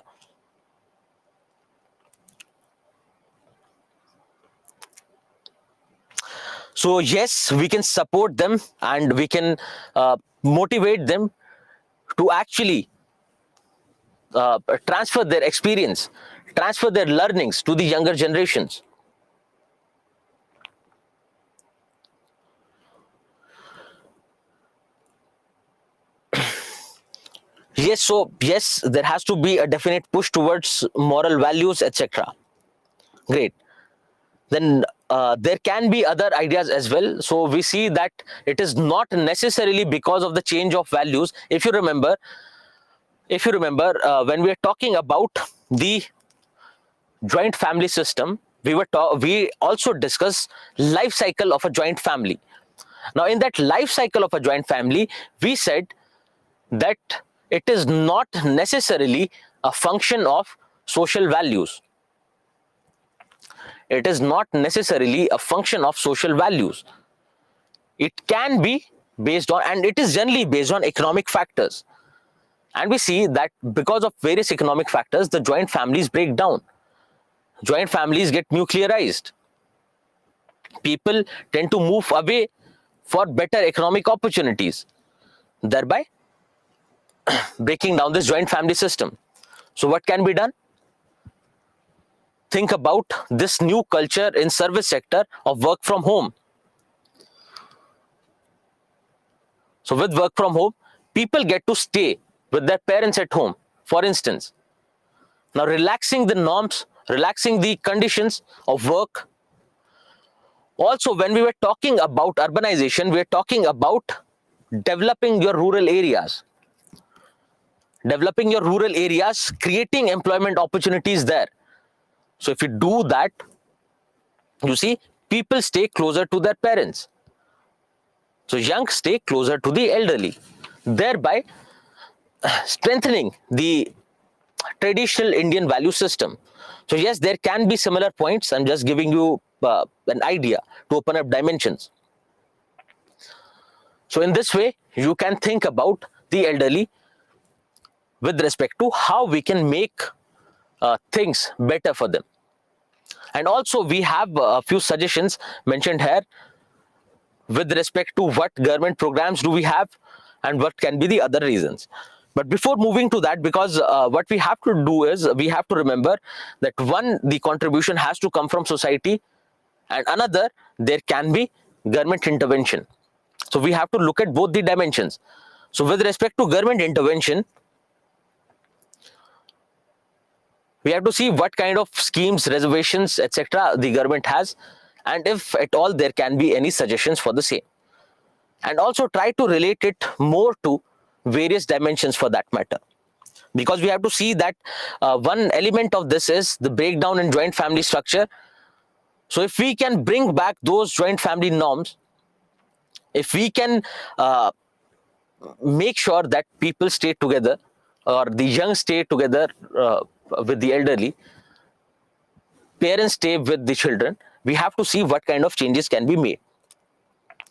So yes, we can support them and we can motivate them to actually transfer their experience, transfer their learnings to the younger generations. Yes, so yes, there has to be a definite push towards moral values, etc. Great. Then there can be other ideas as well. So we see that it is not necessarily because of the change of values. If you remember, when we are talking about the joint family system, we also discussed life cycle of a joint family. Now, in that life cycle of a joint family, we said that it is not necessarily a function of social values. It is not necessarily a function of social values. It can be based on, and it is generally based on, economic factors. And we see that because of various economic factors, the joint families break down. Joint families get nuclearized. People tend to move away for better economic opportunities, thereby breaking down this joint family system. So what can be done? Think about this new culture in service sector of work from home. So with work from home, people get to stay with their parents at home, for instance. Now relaxing the norms, relaxing the conditions of work. Also, when we were talking about urbanization, we are talking about developing your rural areas. Developing your rural areas, creating employment opportunities there. So if you do that, you see, people stay closer to their parents. So young stay closer to the elderly, thereby strengthening the traditional Indian value system. So yes, there can be similar points. I'm just giving you an idea to open up dimensions. So in this way, you can think about the elderly with respect to how we can make things better for them. And also we have a few suggestions mentioned here with respect to what government programs do we have and what can be the other reasons. But before moving to that, because what we have to do is we have to remember that one, the contribution has to come from society, and another, there can be government intervention. So we have to look at both the dimensions. So with respect to government intervention, we have to see what kind of schemes, reservations, etc. the government has, and if at all there can be any suggestions for the same. And also try to relate it more to various dimensions for that matter. Because we have to see that one element of this is the breakdown in joint family structure. So if we can bring back those joint family norms, if we can make sure that people stay together, or the young stay together with the elderly, parents stay with the children, we have to see what kind of changes can be made.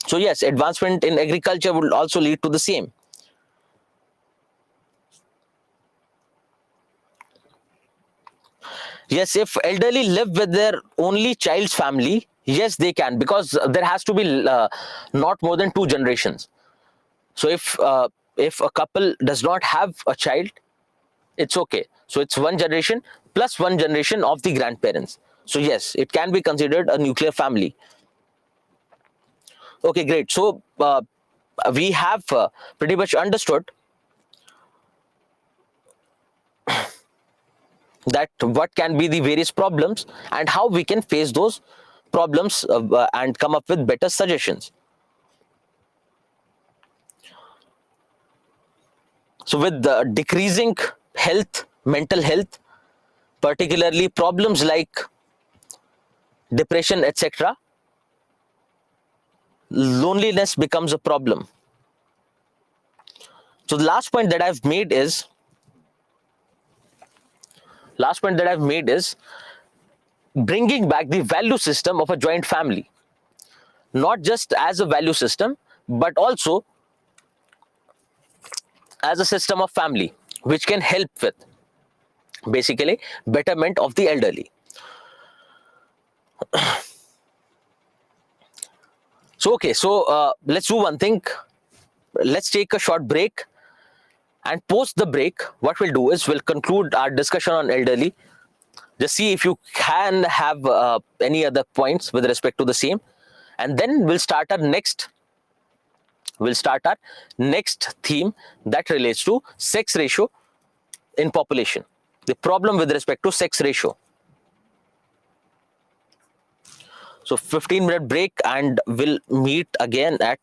So yes, advancement in agriculture will also lead to the same. Yes, if elderly live with their only child's family, yes, they can, because there has to be not more than two generations. So if a couple does not have a child, it's okay. So it's one generation plus one generation of the grandparents. So yes, it can be considered a nuclear family. Okay, great. So we have pretty much understood that what can be the various problems and how we can face those problems and come up with better suggestions. So with the decreasing health, mental health, particularly problems like depression, etc., loneliness becomes a problem. So the last point that I've made is bringing back the value system of a joint family, not just as a value system, but also as a system of family, which can help with basically betterment of the elderly. So okay, so let's do one thing. Let's take a short break, and post the break, what we'll do is we'll conclude our discussion on elderly. Just see if you can have any other points with respect to the same, and then we'll start our next theme that relates to sex ratio in population, the problem with respect to sex ratio. So 15-minute break, and we'll meet again at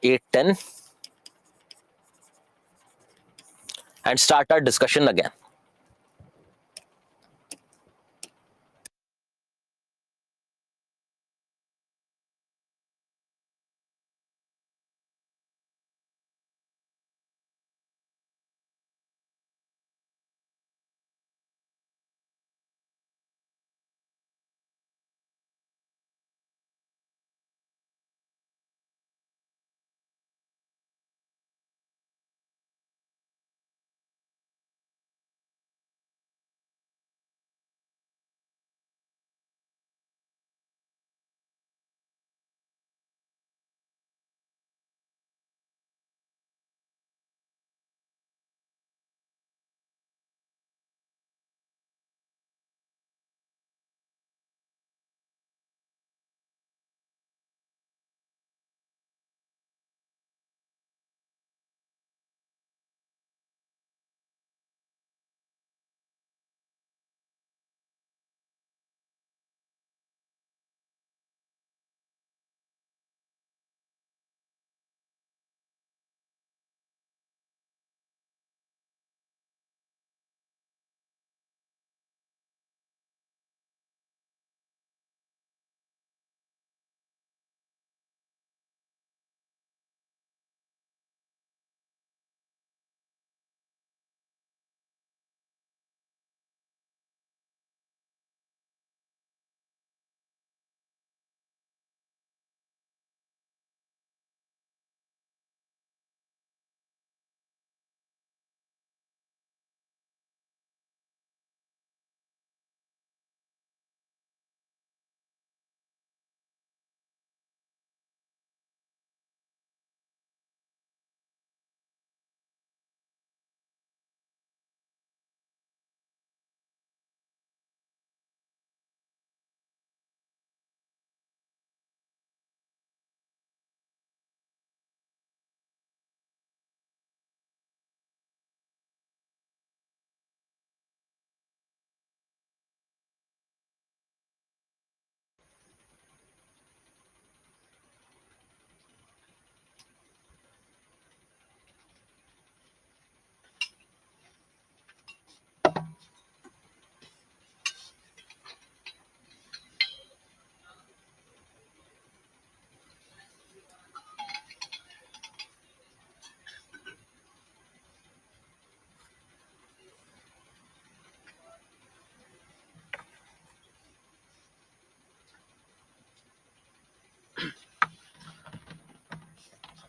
8:10 and start our discussion again.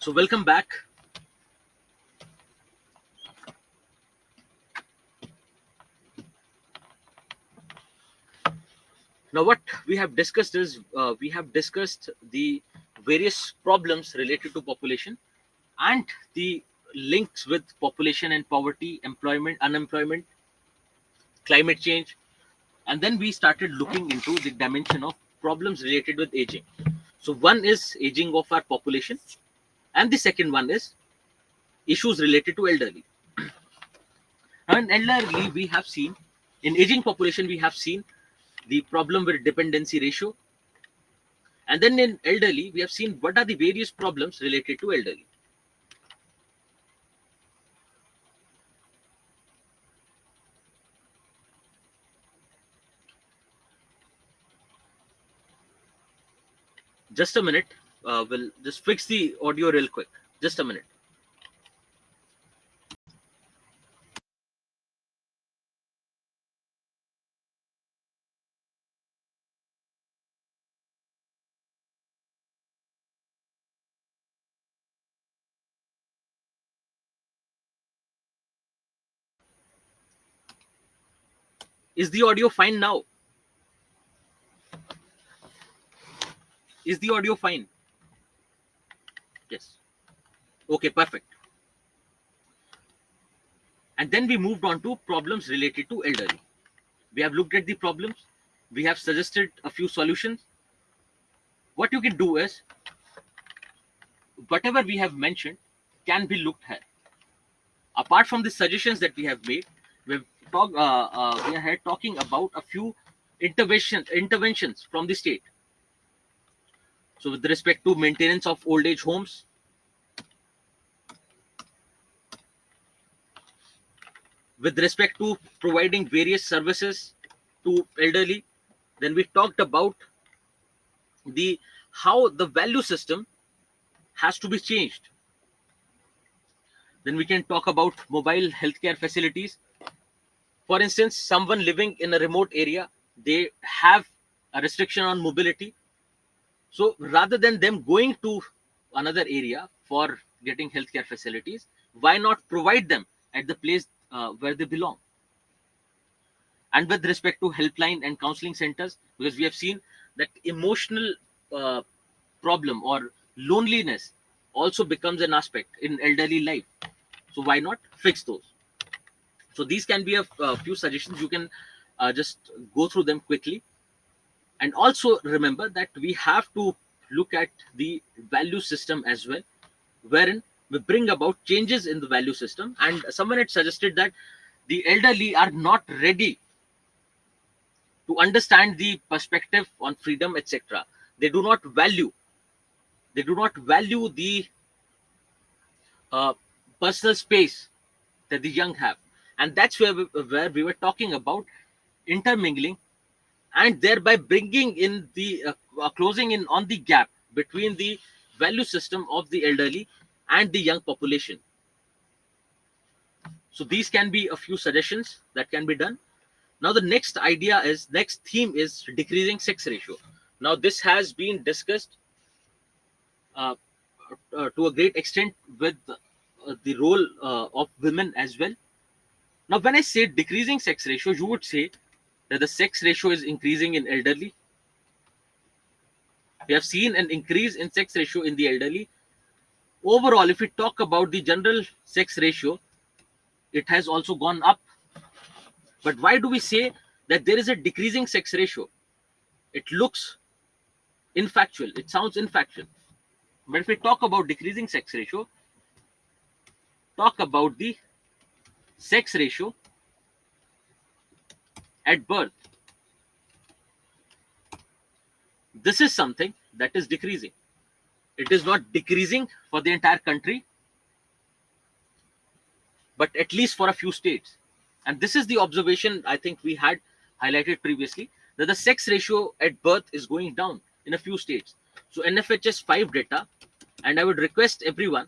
So welcome back. Now what we have discussed is we have discussed the various problems related to population and the links with population and poverty, employment, unemployment, climate change, and then we started looking into the dimension of problems related with aging. So one is aging of our population, and the second one is issues related to elderly. Now in elderly, we have seen, in aging population, we have seen the problem with dependency ratio, and then in elderly, we have seen what are the various problems related to elderly. Just a minute. We'll just fix the audio real quick. Just a minute. Is the audio fine now? Is the audio fine? Yes. Okay, perfect. And then we moved on to problems related to elderly. We have looked at the problems. We have suggested a few solutions. What you can do is, whatever we have mentioned can be looked at. Apart from the suggestions that we have made, we are here talking about a few interventions from the state. So with respect to maintenance of old age homes, with respect to providing various services to elderly, then we talked about the how the value system has to be changed. Then we can talk about mobile healthcare facilities. For instance, someone living in a remote area, they have a restriction on mobility. So rather than them going to another area for getting healthcare facilities, why not provide them at the place where they belong? And with respect to helpline and counseling centers, because we have seen that emotional uh, problem or loneliness also becomes an aspect in elderly life. So why not fix those? So these can be a few suggestions. You can just go through them quickly. And also remember that we have to look at the value system as well, wherein we bring about changes in the value system. And someone had suggested that the elderly are not ready to understand the perspective on freedom, etc. They do not value. They do not value the uh, personal space that the young have, and that's where we were talking about intermingling and thereby bringing in the closing in on the gap between the value system of the elderly and the young population. So these can be a few suggestions that can be done. Now the next theme is decreasing sex ratio. Now this has been discussed uh, to a great extent with the role of women as well. Now when I say decreasing sex ratio, you would say that the sex ratio is increasing in elderly. We have seen an increase in sex ratio in the elderly. Overall, if we talk about the general sex ratio, it has also gone up. But why do we say that there is a decreasing sex ratio? It looks infactual. It sounds infactual. But if we talk about decreasing sex ratio, talk about the sex ratio at birth. This is something that is decreasing. It is not decreasing for the entire country, but at least for a few states. And this is the observation I think we had highlighted previously, that the sex ratio at birth is going down in a few states. So NFHS 5 data, and I would request everyone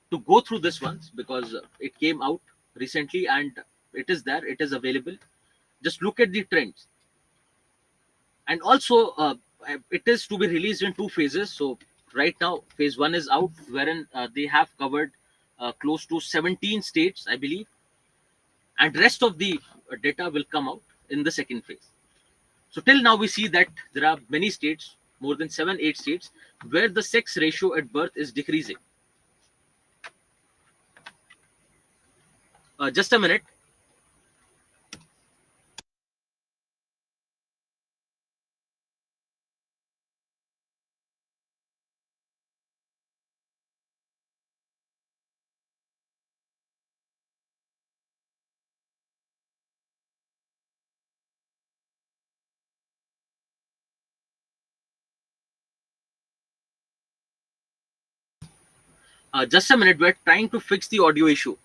to go through this once because it came out recently and it is there, it is available. Just look at the trends. And also, it is to be released in two phases. So right now phase 1 is out, wherein they have covered close to 17 states, I believe, and rest of the data will come out in the second phase. So till now we see that there are many states, more than 7 8 states, where the sex ratio at birth is decreasing. Just a minute. Just a minute, we're trying to fix the audio issue.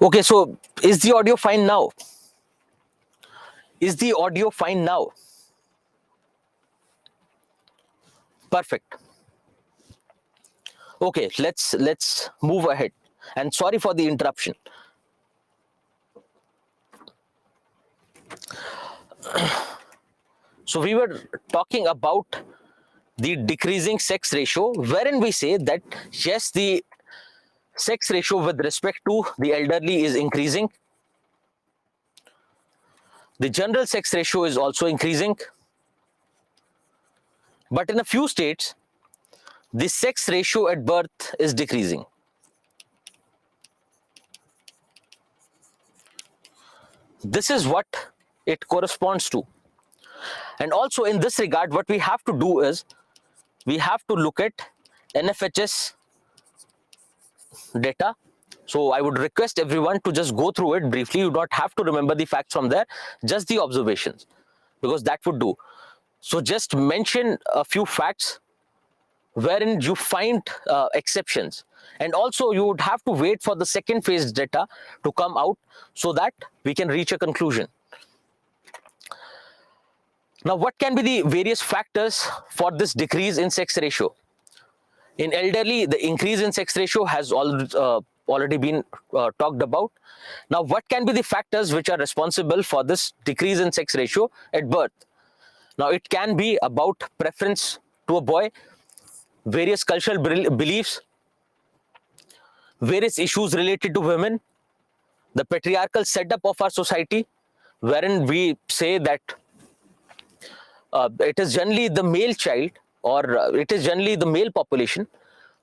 Okay, so is the audio fine now? Is the audio fine now? Perfect. Okay, let's move ahead. And sorry for the interruption. So we were talking about the decreasing sex ratio, wherein we say that yes, the sex ratio with respect to the elderly is increasing. The general sex ratio is also increasing. But in a few states, the sex ratio at birth is decreasing. This is what it corresponds to. And also in this regard, what we have to do is we have to look at NFHS data. So I would request everyone to just go through it briefly. You don't have to remember the facts from there, just the observations, because that would do. So just mention a few facts wherein you find exceptions. And also you would have to wait for the second phase data to come out so that we can reach a conclusion. Now, what can be the various factors for this decrease in sex ratio? In elderly, the increase in sex ratio has already been talked about. Now, what can be the factors which are responsible for this decrease in sex ratio at birth? Now, it can be about preference to a boy, various cultural beliefs, various issues related to women, the patriarchal setup of our society, wherein we say that it is generally the male child, or it is generally the male population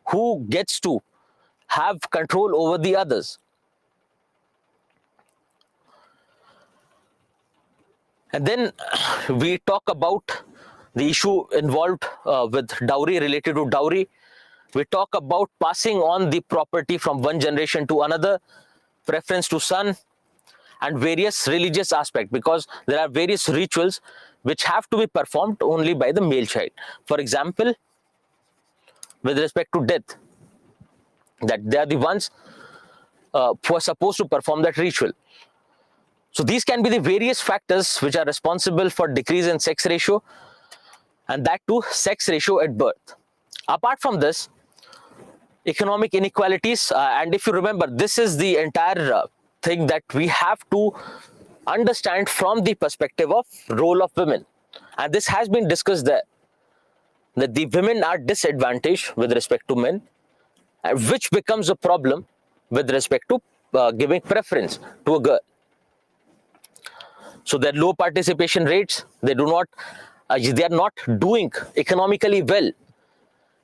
who gets to have control over the others. And then we talk about the issue involved with dowry, related to dowry. We talk about passing on the property from one generation to another, preference to son, and various religious aspects, because there are various rituals which have to be performed only by the male child. For example, with respect to death, that they are the ones who are supposed to perform that ritual. So these can be the various factors which are responsible for decrease in sex ratio, and that too sex ratio at birth. Apart from this, economic inequalities, and if you remember, this is the entire thing that we have to understand from the perspective of role of women, and this has been discussed there, that the women are disadvantaged with respect to men, which becomes a problem with respect to giving preference to a girl. So their low participation rates, they are not doing economically well.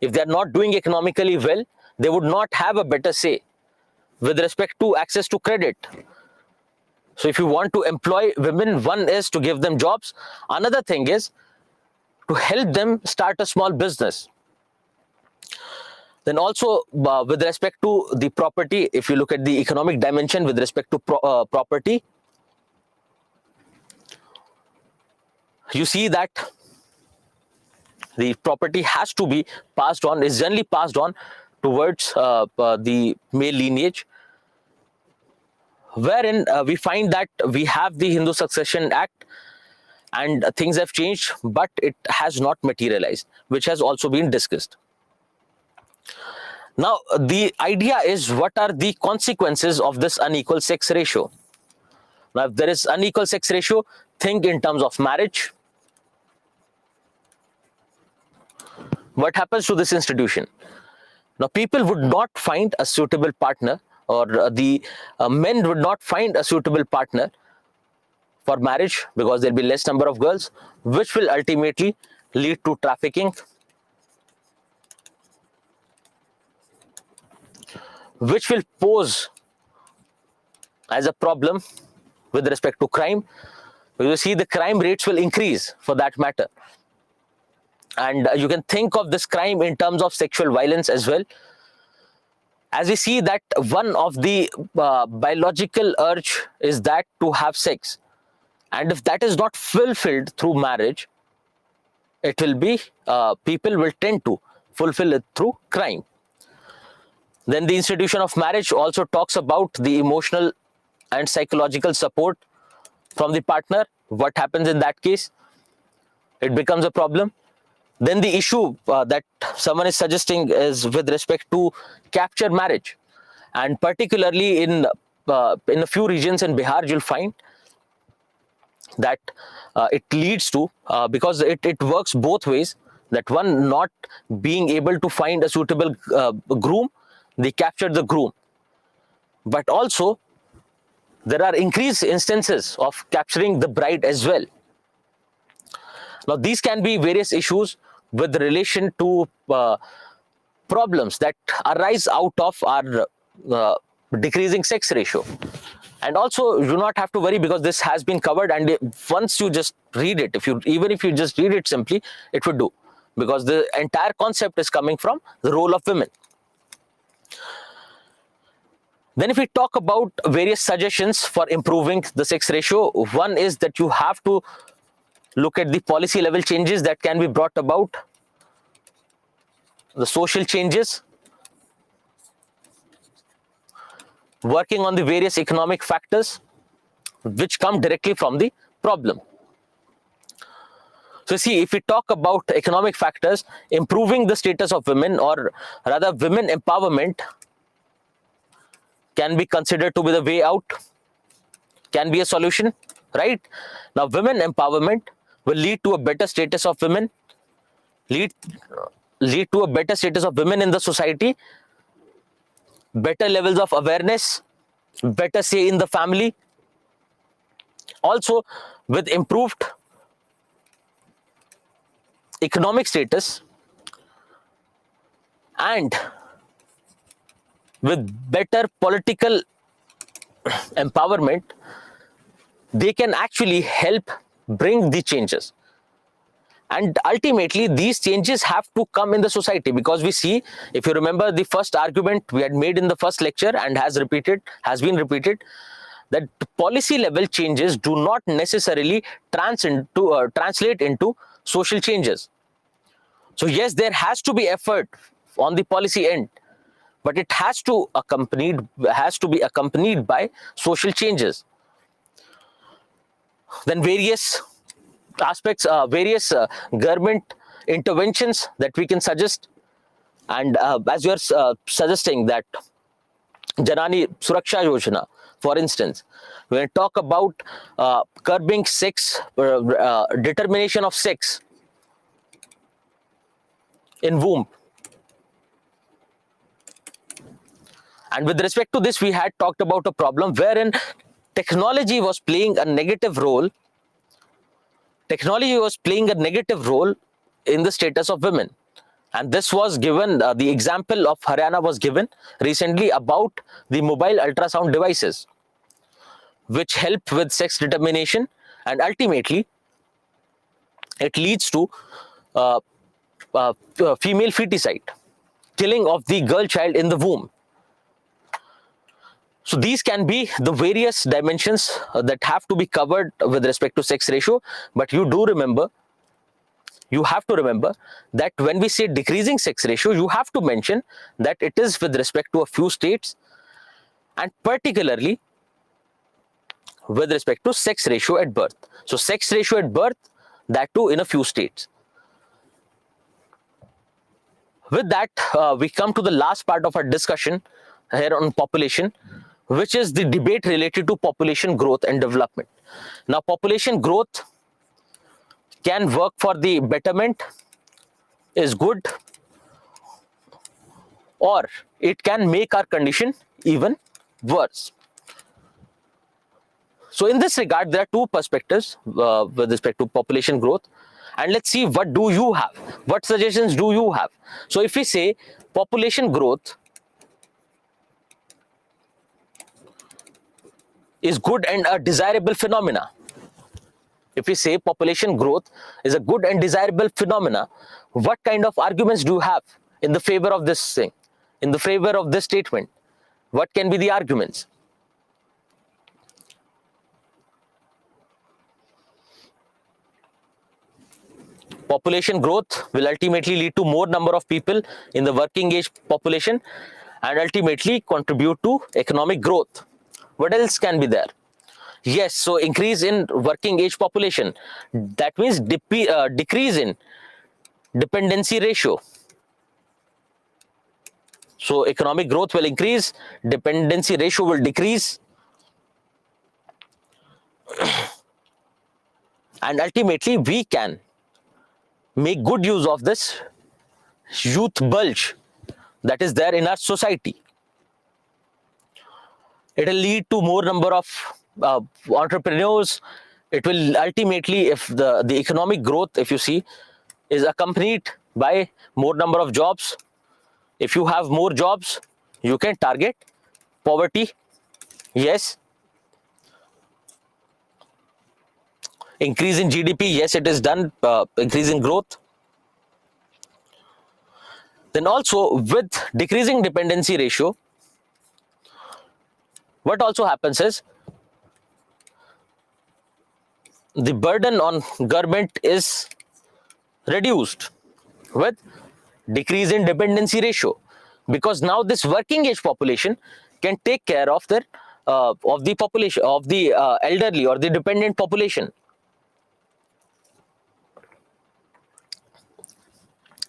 If they are not doing economically well, they would not have a better say with respect to access to credit. So if you want to employ women, one is to give them jobs. Another thing is to help them start a small business. Then also with respect to the property, if you look at the economic dimension with respect to property, you see that the property has to be passed on, is generally passed on towards the male lineage, wherein we find that we have the Hindu Succession Act and things have changed, but it has not materialized, which has also been discussed. Now, the idea is, what are the consequences of this unequal sex ratio? Now, if there is unequal sex ratio, think in terms of marriage. What happens to this institution? Now, people would not find a suitable partner, or the men would not find a suitable partner for marriage because there will be less number of girls, which will ultimately lead to trafficking, which will pose as a problem with respect to crime. You see, the crime rates will increase for that matter. And you can think of this crime in terms of sexual violence as well. As we see that one of the biological urge is that to have sex. And if that is not fulfilled through marriage, it will be, people will tend to fulfill it through crime. Then the institution of marriage also talks about the emotional and psychological support from the partner. What happens in that case? It becomes a problem. Then the issue that someone is suggesting is with respect to capture marriage, and particularly in a few regions in Bihar, you'll find that it leads to, because it works both ways, that one not being able to find a suitable groom, they capture the groom, but also there are increased instances of capturing the bride as well. Now, these can be various issues with relation to problems that arise out of our decreasing sex ratio. And also, you do not have to worry, because this has been covered, and once you just read it, even if you just read it simply, it would do, because the entire concept is coming from the role of women. Then if we talk about various suggestions for improving the sex ratio, one is that you have to look at the policy level changes that can be brought about, the social changes, working on the various economic factors which come directly from the problem. So see, if we talk about economic factors, improving the status of women, or rather women empowerment, can be considered to be the way out, can be a solution, right? Now, women empowerment will lead to a better status of women, lead to a better status of women in the society, better levels of awareness, better say in the family. Also, with improved economic status and with better political empowerment, they can actually help bring the changes. And ultimately, these changes have to come in the society, because we see, if you remember the first argument we had made in the first lecture and has been repeated, that policy level changes do not necessarily translate into social changes. So yes, there has to be effort on the policy end, but it has to be accompanied by social changes. Then various aspects, various government interventions that we can suggest, and as you are suggesting that Janani Suraksha Yojana, for instance, when we talk about curbing sex, determination of sex in womb, And with respect to this, we had talked about a problem wherein technology was playing a negative role. Technology was playing a negative role in the status of women. And this was given, the example of Haryana was given recently about the mobile ultrasound devices, which help with sex determination, and ultimately it leads to uh, female feticide, killing of the girl child in the womb. So these can be the various dimensions that have to be covered with respect to sex ratio. But you have to remember that when we say decreasing sex ratio, you have to mention that it is with respect to a few states, and particularly with respect to sex ratio at birth. So sex ratio at birth, that too in a few states. With that, we come to the last part of our discussion here on population, which is the debate related to population growth and development. Now, population growth can work for the betterment, is good, or it can make our condition even worse. So in this regard, there are two perspectives with respect to population growth. And let's see, what do you have? What suggestions do you have? So if we say population growth is good and a desirable phenomena, if we say population growth is a good and desirable phenomena, what kind of arguments do you have in the favor of this thing, in the favor of this statement? What can be the arguments? Population growth will ultimately lead to more number of people in the working age population and ultimately contribute to economic growth. What else can be there? Yes, so increase in working age population. That means decrease in dependency ratio. So economic growth will increase, dependency ratio will decrease, and ultimately we can make good use of this youth bulge that is there in our society. It will lead to more number of entrepreneurs. It will ultimately, if the economic growth, if you see, is accompanied by more number of jobs. If you have more jobs, you can target poverty. Yes. Increase in GDP, yes, it is done, increase in growth. Then also with decreasing dependency ratio, what also happens is the burden on government is reduced with decrease in dependency ratio, because now this working age population can take care of their of the population of the elderly or the dependent population.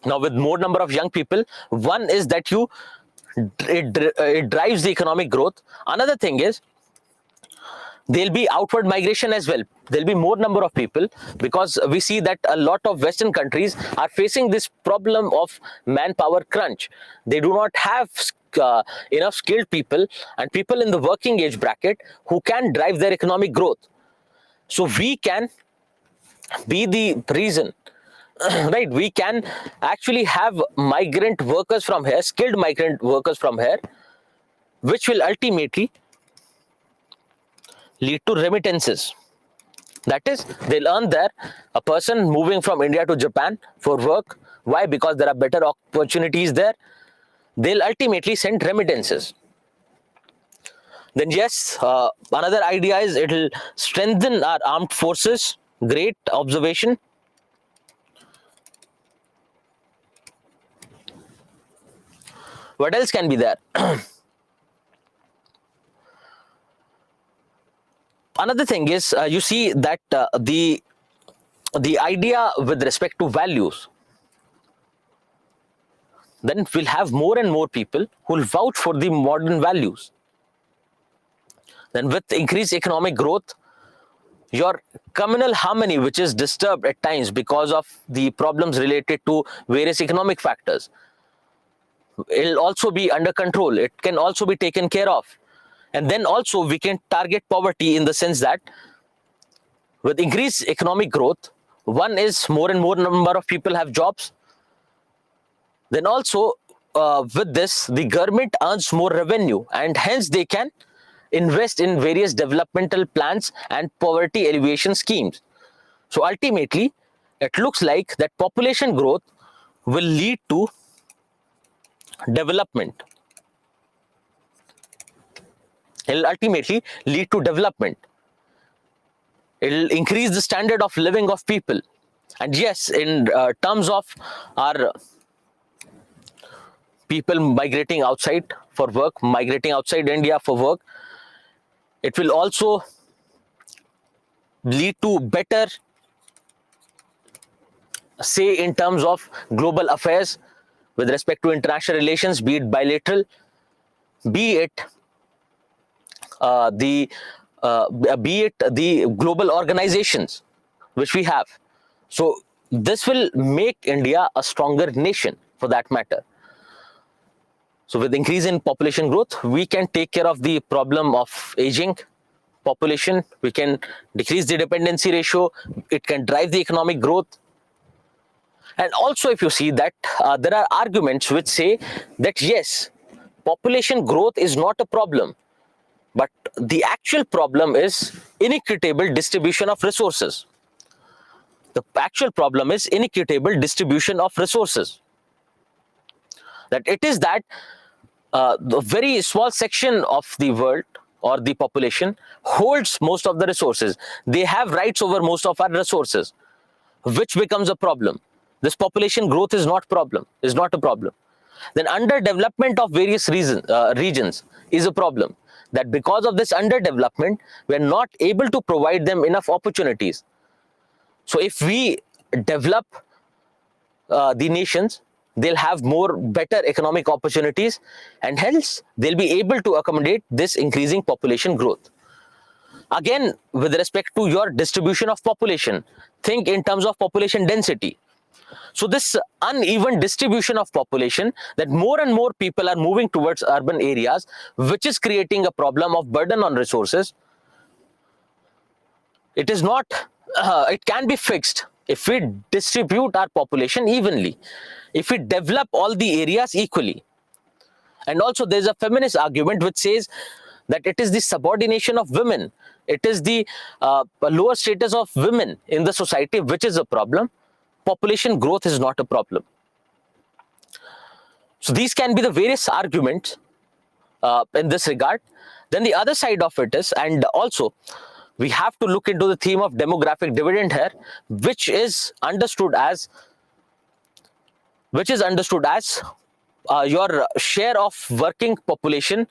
Now, with more number of young people, one is that it drives the economic growth. Another thing is there'll be outward migration as well. There'll be more number of people, because we see that a lot of Western countries are facing this problem of manpower crunch. They do not have enough skilled people and people in the working age bracket who can drive their economic growth. So we can be the reason, right? We can actually have migrant workers from here, skilled migrant workers from here, which will ultimately lead to remittances. That is, they'll earn there. A person moving from India to Japan for work, why? Because there are better opportunities there. They'll ultimately send remittances. Then yes, another idea is it'll strengthen our armed forces. Great observation. What else can be there? Another thing is, you see that the idea with respect to values, then we'll have more and more people who will vouch for the modern values. Then with increased economic growth, your communal harmony, which is disturbed at times because of the problems related to various economic factors, it'll also be under control. It can also be taken care of. And then also we can target poverty in the sense that with increased economic growth, one is more and more number of people have jobs. Then also with this, the government earns more revenue and hence they can invest in various developmental plans and poverty alleviation schemes. So ultimately, it looks like that population growth will lead to development. It will ultimately lead to development. It will increase the standard of living of people. And yes, in terms of our people migrating outside for work, migrating outside India for work, it will also lead to better say in terms of global affairs with respect to international relations, be it bilateral, be it the global organizations which we have. So this will make India a stronger nation for that matter. So with increase in population growth, we can take care of the problem of aging population. We can decrease the dependency ratio. It can drive the economic growth. And also, if you see that there are arguments which say that yes, population growth is not a problem, but the actual problem is inequitable distribution of resources. The actual problem is inequitable distribution of resources. That it is that the very small section of the world or the population holds most of the resources. They have rights over most of our resources, which becomes a problem. This population growth is not a problem. Then underdevelopment of various regions is a problem. That because of this underdevelopment, we are not able to provide them enough opportunities. So if we develop the nations, they'll have more better economic opportunities and hence they'll be able to accommodate this increasing population growth. Again, with respect to your distribution of population, think in terms of population density. So this uneven distribution of population, that more and more people are moving towards urban areas, which is creating a problem of burden on resources. It is not, it can be fixed if we distribute our population evenly, if we develop all the areas equally. And also there's a feminist argument which says that it is the subordination of women, it is the lower status of women in the society which is a problem. Population growth is not a problem. So these can be the various arguments in this regard. Then the other side of it is, and also we have to look into the theme of demographic dividend here, which is understood as your share of working population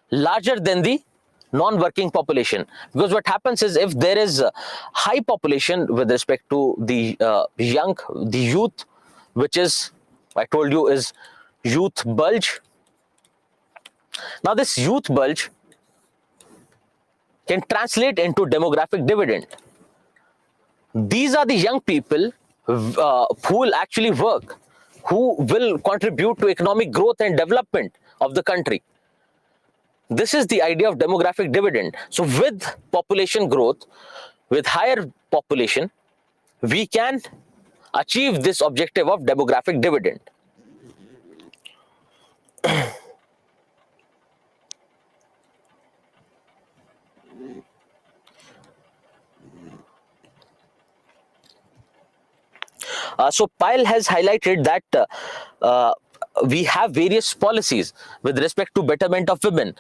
larger than the non-working population. Because what happens is, if there is a high population with respect to the the youth, which is, I told you, is youth bulge. Now this youth bulge can translate into demographic dividend. These are the young people who will actually work, who will contribute to economic growth and development of the country. This is the idea of demographic dividend. So with population growth, with higher population, we can achieve this objective of demographic dividend. So Pyle has highlighted that we have various policies with respect to betterment of women.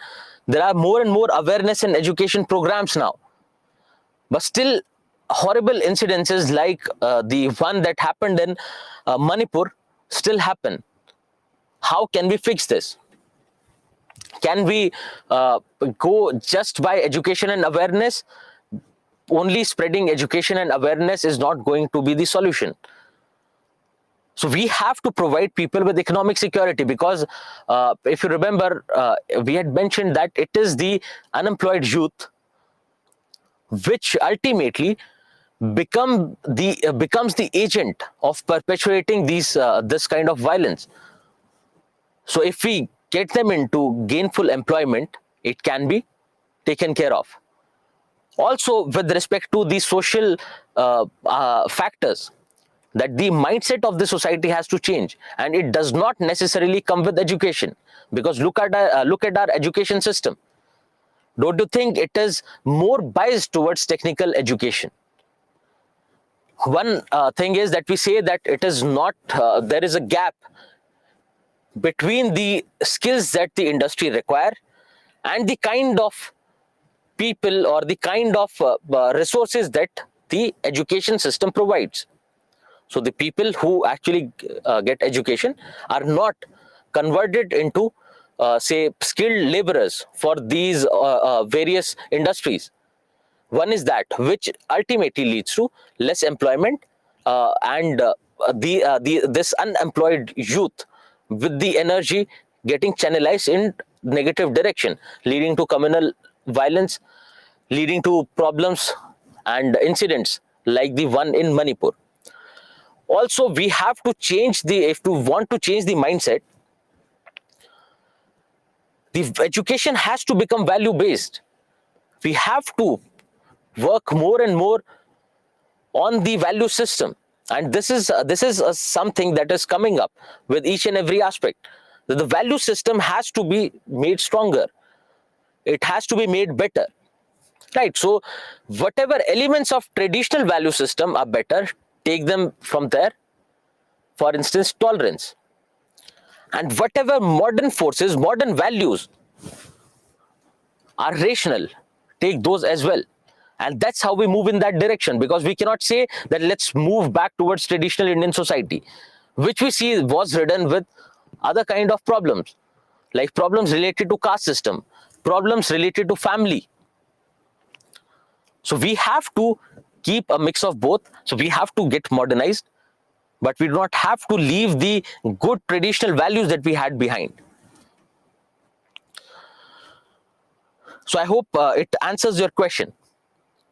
There are more and more awareness and education programs now, but still horrible incidences like the one that happened in Manipur still happen. How can we fix this? Can we go just by education and awareness? Only spreading education and awareness is not going to be the solution. So we have to provide people with economic security, because if you remember, we had mentioned that it is the unemployed youth which ultimately becomes the agent of perpetuating this kind of violence. So if we get them into gainful employment, it can be taken care of. Also, with respect to the social factors, that the mindset of the society has to change, and it does not necessarily come with education, because look at our education system. Don't you think it is more biased towards technical education? One thing is that we say that it is not, there is a gap between the skills that the industry require and the kind of people or the kind of resources that the education system provides. So the people who actually get education are not converted into, say, skilled laborers for these various industries. One is that, which ultimately leads to less employment, and this unemployed youth with the energy getting channelized in negative direction, leading to communal violence, leading to problems and incidents like the one in Manipur. Also, we have to change the, if we want to change the mindset, the education has to become value based. We have to work more and more on the value system, and this is something that is coming up with each and every aspect, that the value system has to be made stronger, it has to be made better, right? So whatever elements of traditional value system are better, take them from there. For instance, tolerance, and whatever modern forces, modern values are rational, take those as well. And that's how we move in that direction, because we cannot say that let's move back towards traditional Indian society, which we see was ridden with other kind of problems, like problems related to caste system, problems related to family. So we have to keep a mix of both. So we have to get modernized, but we do not have to leave the good traditional values that we had behind. So I hope it answers your question,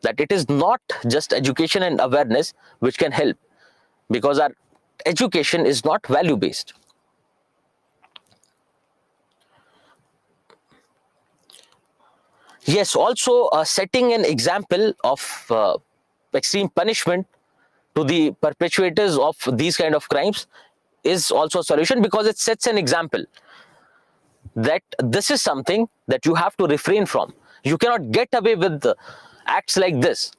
that it is not just education and awareness which can help, because our education is not value based. Yes, also setting an example of extreme punishment to the perpetrators of these kind of crimes is also a solution, because it sets an example that this is something that you have to refrain from. You cannot get away with acts like this.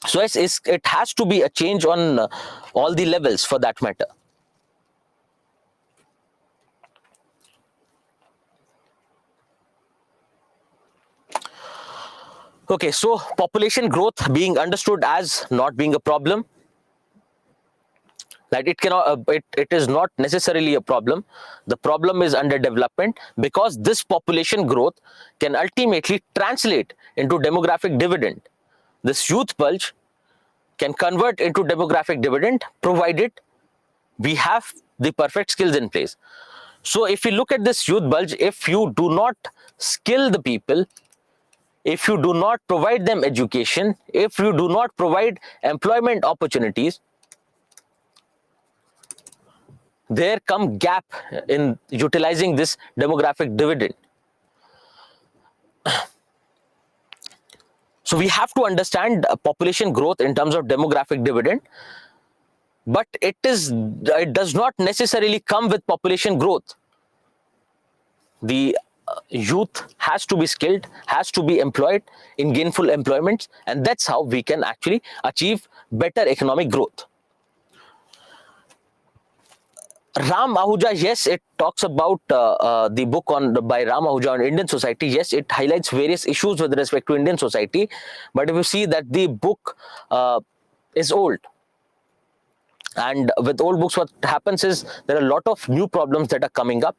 So it has to be a change on all the levels for that matter. Okay, so population growth being understood as not being a problem, that it cannot, it is not necessarily a problem. The problem is underdevelopment, because this population growth can ultimately translate into demographic dividend. This youth bulge can convert into demographic dividend, provided we have the perfect skills in place. So if we look at this youth bulge, if you do not skill the people, if you do not provide them education, if you do not provide employment opportunities, there come gap in utilizing this demographic dividend. So we have to understand population growth in terms of demographic dividend, but it does not necessarily come with population growth. The youth has to be skilled, has to be employed in gainful employments, and that's how we can actually achieve better economic growth. Ram Ahuja, yes, it talks about the book by Ram Ahuja on Indian society. Yes, it highlights various issues with respect to Indian society. But if you see that the book is old, and with old books, what happens is there are a lot of new problems that are coming up,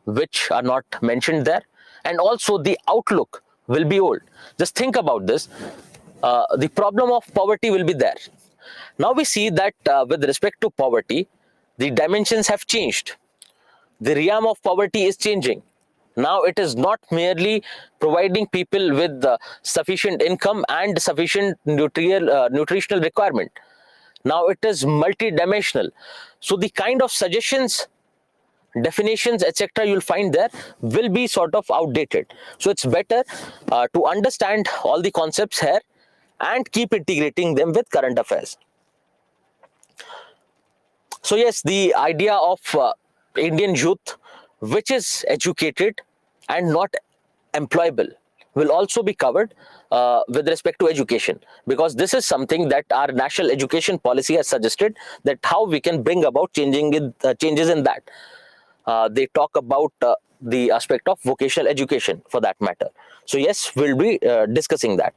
which are not mentioned there. And also the outlook will be old. Just think about this. The problem of poverty will be there. Now we see that with respect to poverty, the dimensions have changed. The realm of poverty is changing. Now it is not merely providing people with sufficient income and sufficient nutritional requirement. Now it is multidimensional. So the kind of suggestions definitions, etc., you'll find there will be sort of outdated. So it's better to understand all the concepts here and keep integrating them with current affairs. So yes, the idea of Indian youth which is educated and not employable will also be covered with respect to education, because this is something that our national education policy has suggested, that how we can bring about changes in that. They talk about the aspect of vocational education for that matter. So yes, we'll be discussing that.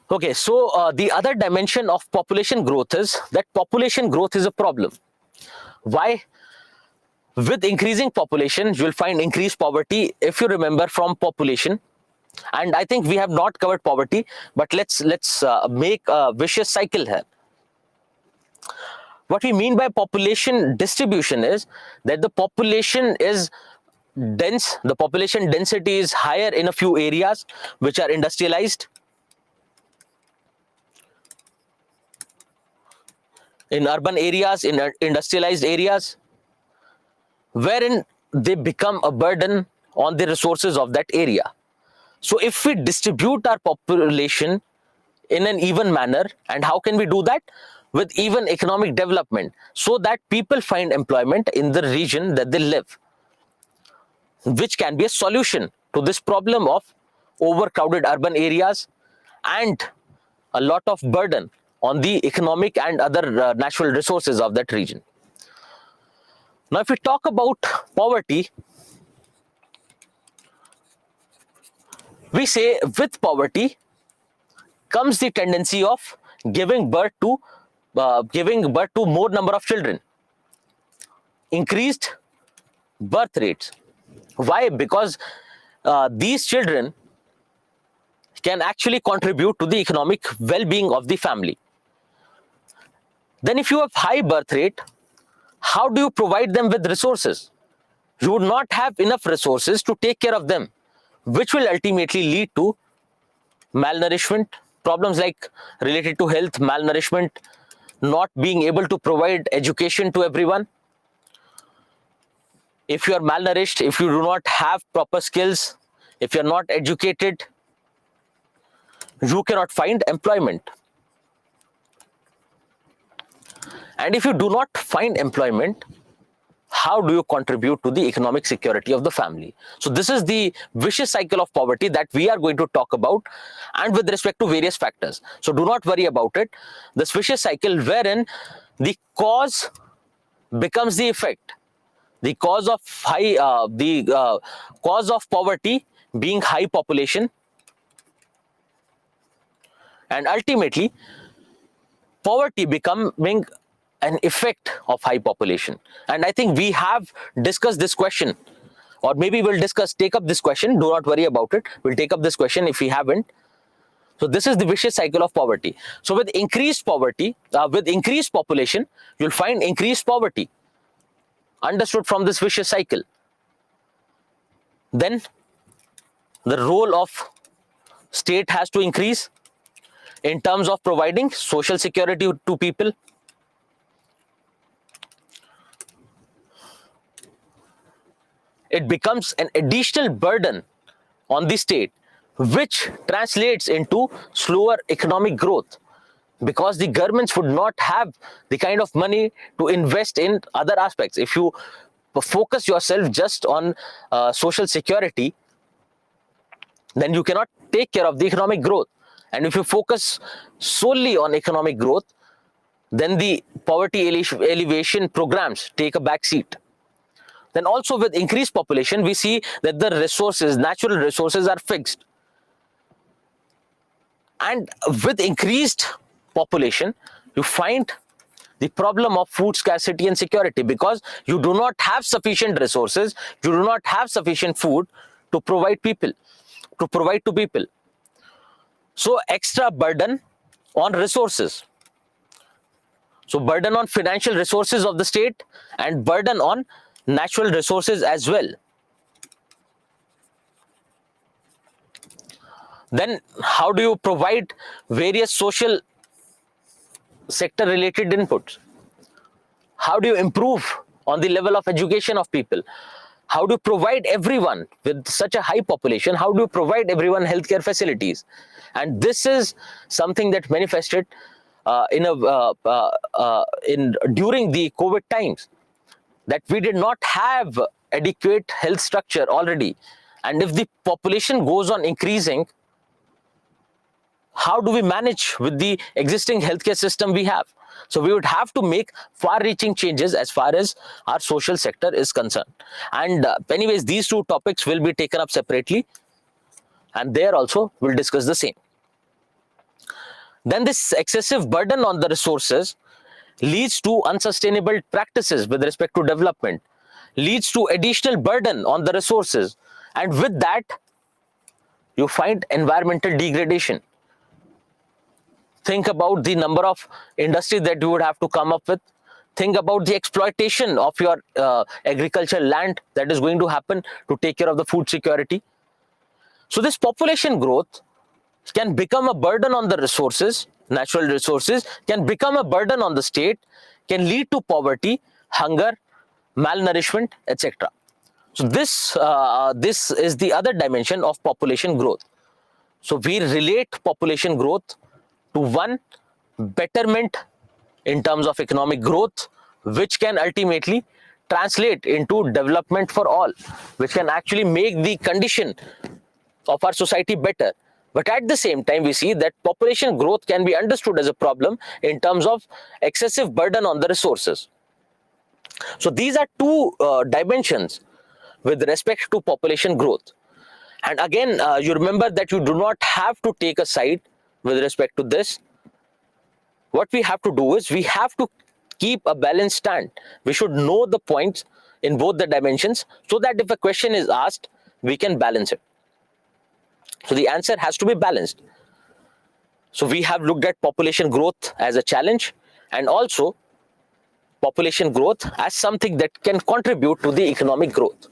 Okay, so the other dimension of population growth is that population growth is a problem. Why? With increasing population, you'll find increased poverty, if you remember from population. And I think we have not covered poverty, but let's make a vicious cycle here. What we mean by population distribution is that the population is dense, the population density is higher in a few areas which are industrialized. In urban areas, in industrialized areas, wherein they become a burden on the resources of that area. So if we distribute our population in an even manner, and how can we do that? With even economic development, so that people find employment in the region that they live, which can be a solution to this problem of overcrowded urban areas and a lot of burden on the economic and other natural resources of that region. Now, if we talk about poverty, we say with poverty comes the tendency of giving birth to more number of children, increased birth rates. Why? Because these children can actually contribute to the economic well-being of the family. Then if you have high birth rate, how do you provide them with resources? You would not have enough resources to take care of them, which will ultimately lead to malnourishment, problems like related to health, malnourishment, not being able to provide education to everyone. If you are malnourished, if you do not have proper skills, if you are not educated, you cannot find employment. And if you do not find employment, how do you contribute to the economic security of the family? So this is the vicious cycle of poverty that we are going to talk about, and with respect to various factors. So do not worry about it. This vicious cycle wherein the cause becomes the effect. The cause of cause of poverty being high population, and ultimately poverty becoming an effect of high population. And I think we have discussed this question, or maybe we'll take up this question. Do not worry about it. We'll take up this question if we haven't. So this is the vicious cycle of poverty. So with increased poverty, with increased population, you'll find increased poverty. Understood from this vicious cycle. Then the role of state has to increase in terms of providing social security to people. It becomes an additional burden on the state, which translates into slower economic growth, because the governments would not have the kind of money to invest in other aspects. If you focus yourself just on social security, then you cannot take care of the economic growth. And if you focus solely on economic growth, then the poverty alleviation programs take a back seat. Then also with increased population, we see that the resources, natural resources, are fixed. And with increased population, you find the problem of food scarcity and security, because you do not have sufficient resources, you do not have sufficient food to provide to people. So extra burden on resources. So burden on financial resources of the state and burden on natural resources as well. Then how do you provide various social sector related inputs? How do you improve on the level of education of people? How do you provide everyone with such a high population? How do you provide everyone healthcare facilities? And this is something that manifested in during the COVID times, that we did not have adequate health structure already. And if the population goes on increasing, how do we manage with the existing healthcare system we have? So we would have to make far-reaching changes as far as our social sector is concerned. And anyways, these two topics will be taken up separately, and there also we'll discuss the same. Then this excessive burden on the resources leads to unsustainable practices with respect to development, leads to additional burden on the resources, and with that you find environmental degradation. Think about the number of industries that you would have to come up with. Think about the exploitation of your agricultural land that is going to happen to take care of the food security. So this population growth can become a burden on the resources, natural resources, can become a burden on the state, can lead to poverty, hunger, malnourishment, etc. So this is the other dimension of population growth. So we relate population growth to one, betterment in terms of economic growth, which can ultimately translate into development for all, which can actually make the condition of our society better. But at the same time, we see that population growth can be understood as a problem in terms of excessive burden on the resources. So these are two dimensions with respect to population growth. And again, you remember that you do not have to take a side with respect to this. What we have to do is we have to keep a balanced stand. We should know the points in both the dimensions so that if a question is asked, we can balance it. So the answer has to be balanced. So we have looked at population growth as a challenge, and also population growth as something that can contribute to the economic growth.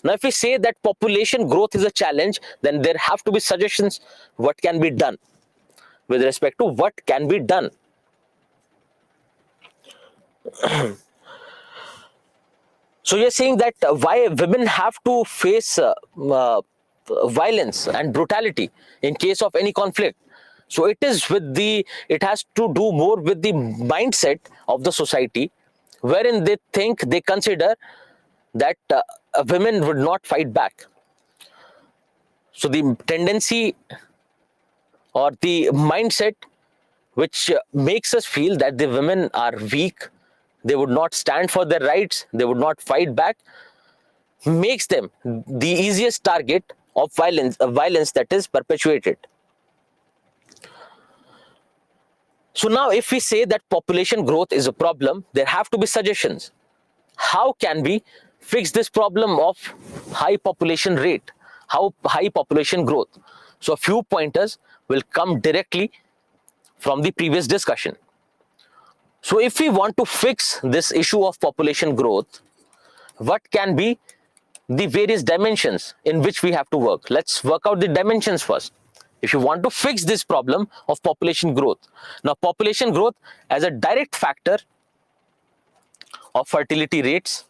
Now, if we say that population growth is a challenge, then there have to be suggestions what can be done with respect to what can be done. So you're saying that why women have to face violence and brutality in case of any conflict. So it has to do more with the mindset of the society, wherein they consider that women would not fight back. So the tendency or the mindset which makes us feel that the women are weak, they would not stand for their rights, they would not fight back, makes them the easiest target of violence that is perpetuated. So now if we say that population growth is a problem, there have to be suggestions. How can we fix this problem of high population rate, how high population growth? So a few pointers will come directly from the previous discussion. So if we want to fix this issue of population growth, what can be the various dimensions in which we have to work? Let's work out the dimensions first. If you want to fix this problem of population growth, now population growth as a direct factor of fertility rates,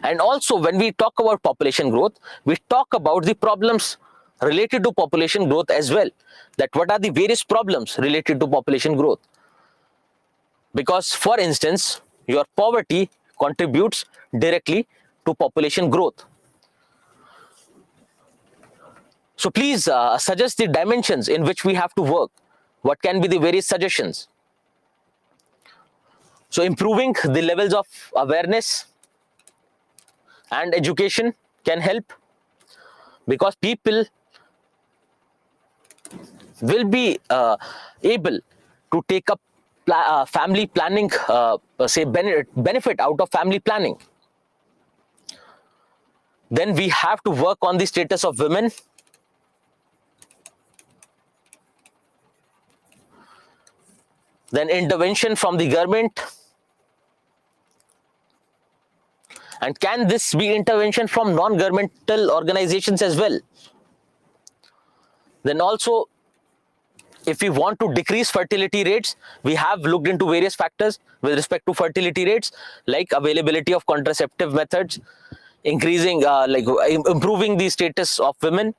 and also when we talk about population growth, we talk about the problems related to population growth as well, that what are the various problems related to population growth. Because for instance, your poverty contributes directly to population growth. So please suggest the dimensions in which we have to work. What can be the various suggestions? So improving the levels of awareness and education can help, because people will be able to take up family planning, say benefit out of family planning. Then we have to work on the status of women. Then intervention from the government. And can this be intervention from non-governmental organizations as well? Then also, if we want to decrease fertility rates, we have looked into various factors with respect to fertility rates, like availability of contraceptive methods, increasing improving the status of women,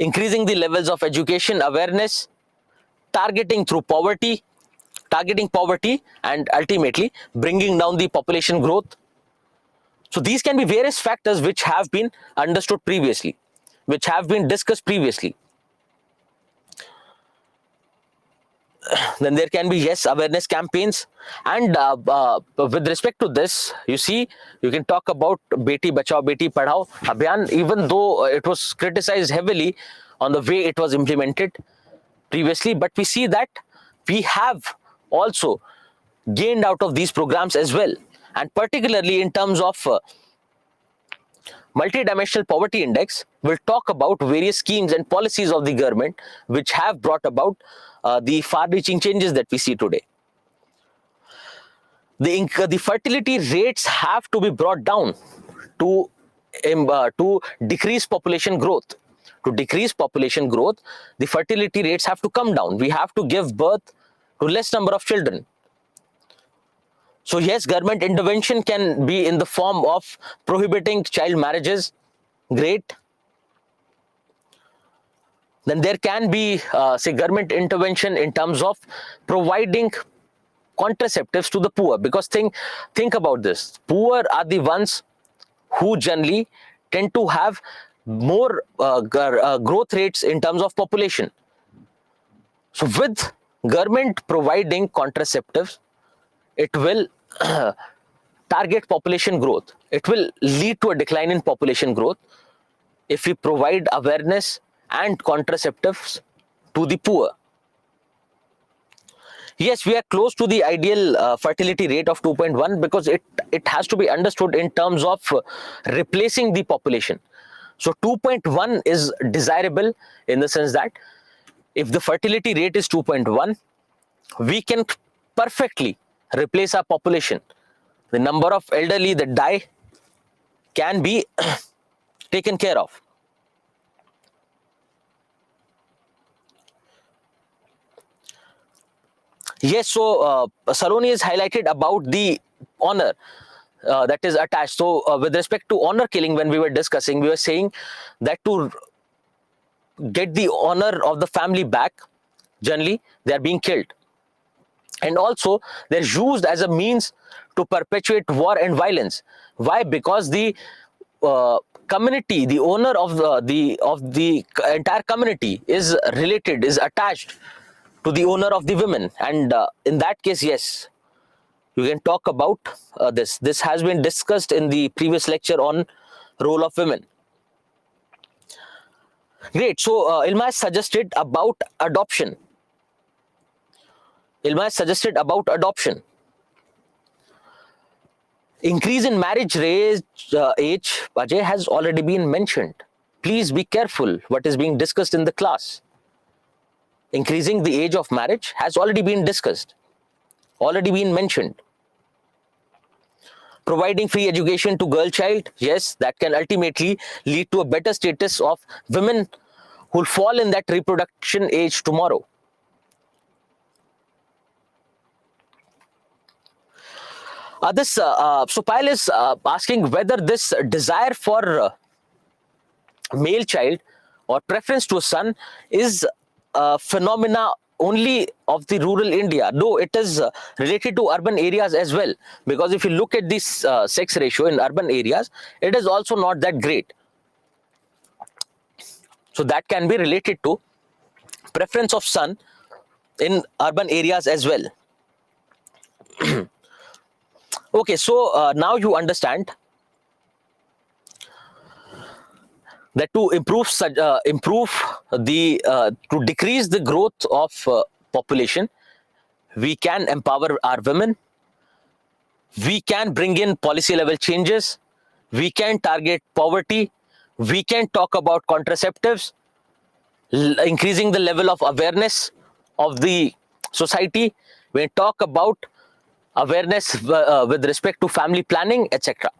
increasing the levels of education awareness, targeting poverty, and ultimately bringing down the population growth. So these can be various factors which have been understood previously, which have been discussed previously. Then there can be, yes, awareness campaigns. And with respect to this, you see, you can talk about Beti Bachao Beti Padhao Abhiyan, even though it was criticized heavily on the way it was implemented previously, but we see that we have also gained out of these programs as well. And particularly in terms of multidimensional poverty index, will talk about various schemes and policies of the government which have brought about the far-reaching changes that we see today. The fertility rates have to be brought down to decrease population growth. To decrease population growth, the fertility rates have to come down. We have to give birth to less number of children. So yes, government intervention can be in the form of prohibiting child marriages. Great. Then there can be, say, government intervention in terms of providing contraceptives to the poor, because think about this. Poor are the ones who generally tend to have more growth rates in terms of population. So with government providing contraceptives, it will target population growth. It will lead to a decline in population growth if we provide awareness and contraceptives to the poor. Yes, we are close to the ideal fertility rate of 2.1, because it has to be understood in terms of replacing the population. So 2.1 is desirable in the sense that if the fertility rate is 2.1, we can perfectly replace our population. The number of elderly that die can be taken care of. Yes, so Saloni has highlighted about the honor that is attached. So with respect to honor killing, when we were discussing, we were saying that to get the honor of the family back, generally they are being killed. And also they're used as a means to perpetuate war and violence. Why? Because the community, the owner of the entire community is related, is attached to the owner of the women. And in that case, yes, you can talk about this. This has been discussed in the previous lecture on role of women. Great. So Ilma has suggested about adoption. Increase in marriage age, Ajay, has already been mentioned. Please be careful what is being discussed in the class. Increasing the age of marriage has already been discussed, already been mentioned. Providing free education to girl child, yes, that can ultimately lead to a better status of women who will fall in that reproduction age tomorrow. So Payal is asking whether this desire for male child or preference to a son is a phenomena only of the rural India. No, it is related to urban areas as well. Because if you look at this sex ratio in urban areas, it is also not that great. So that can be related to preference of son in urban areas as well. Okay, so now you understand that to to decrease the growth of population, we can empower our women, we can bring in policy level changes, we can target poverty, we can talk about contraceptives, increasing the level of awareness of the society. We talk about awareness with respect to family planning, etc.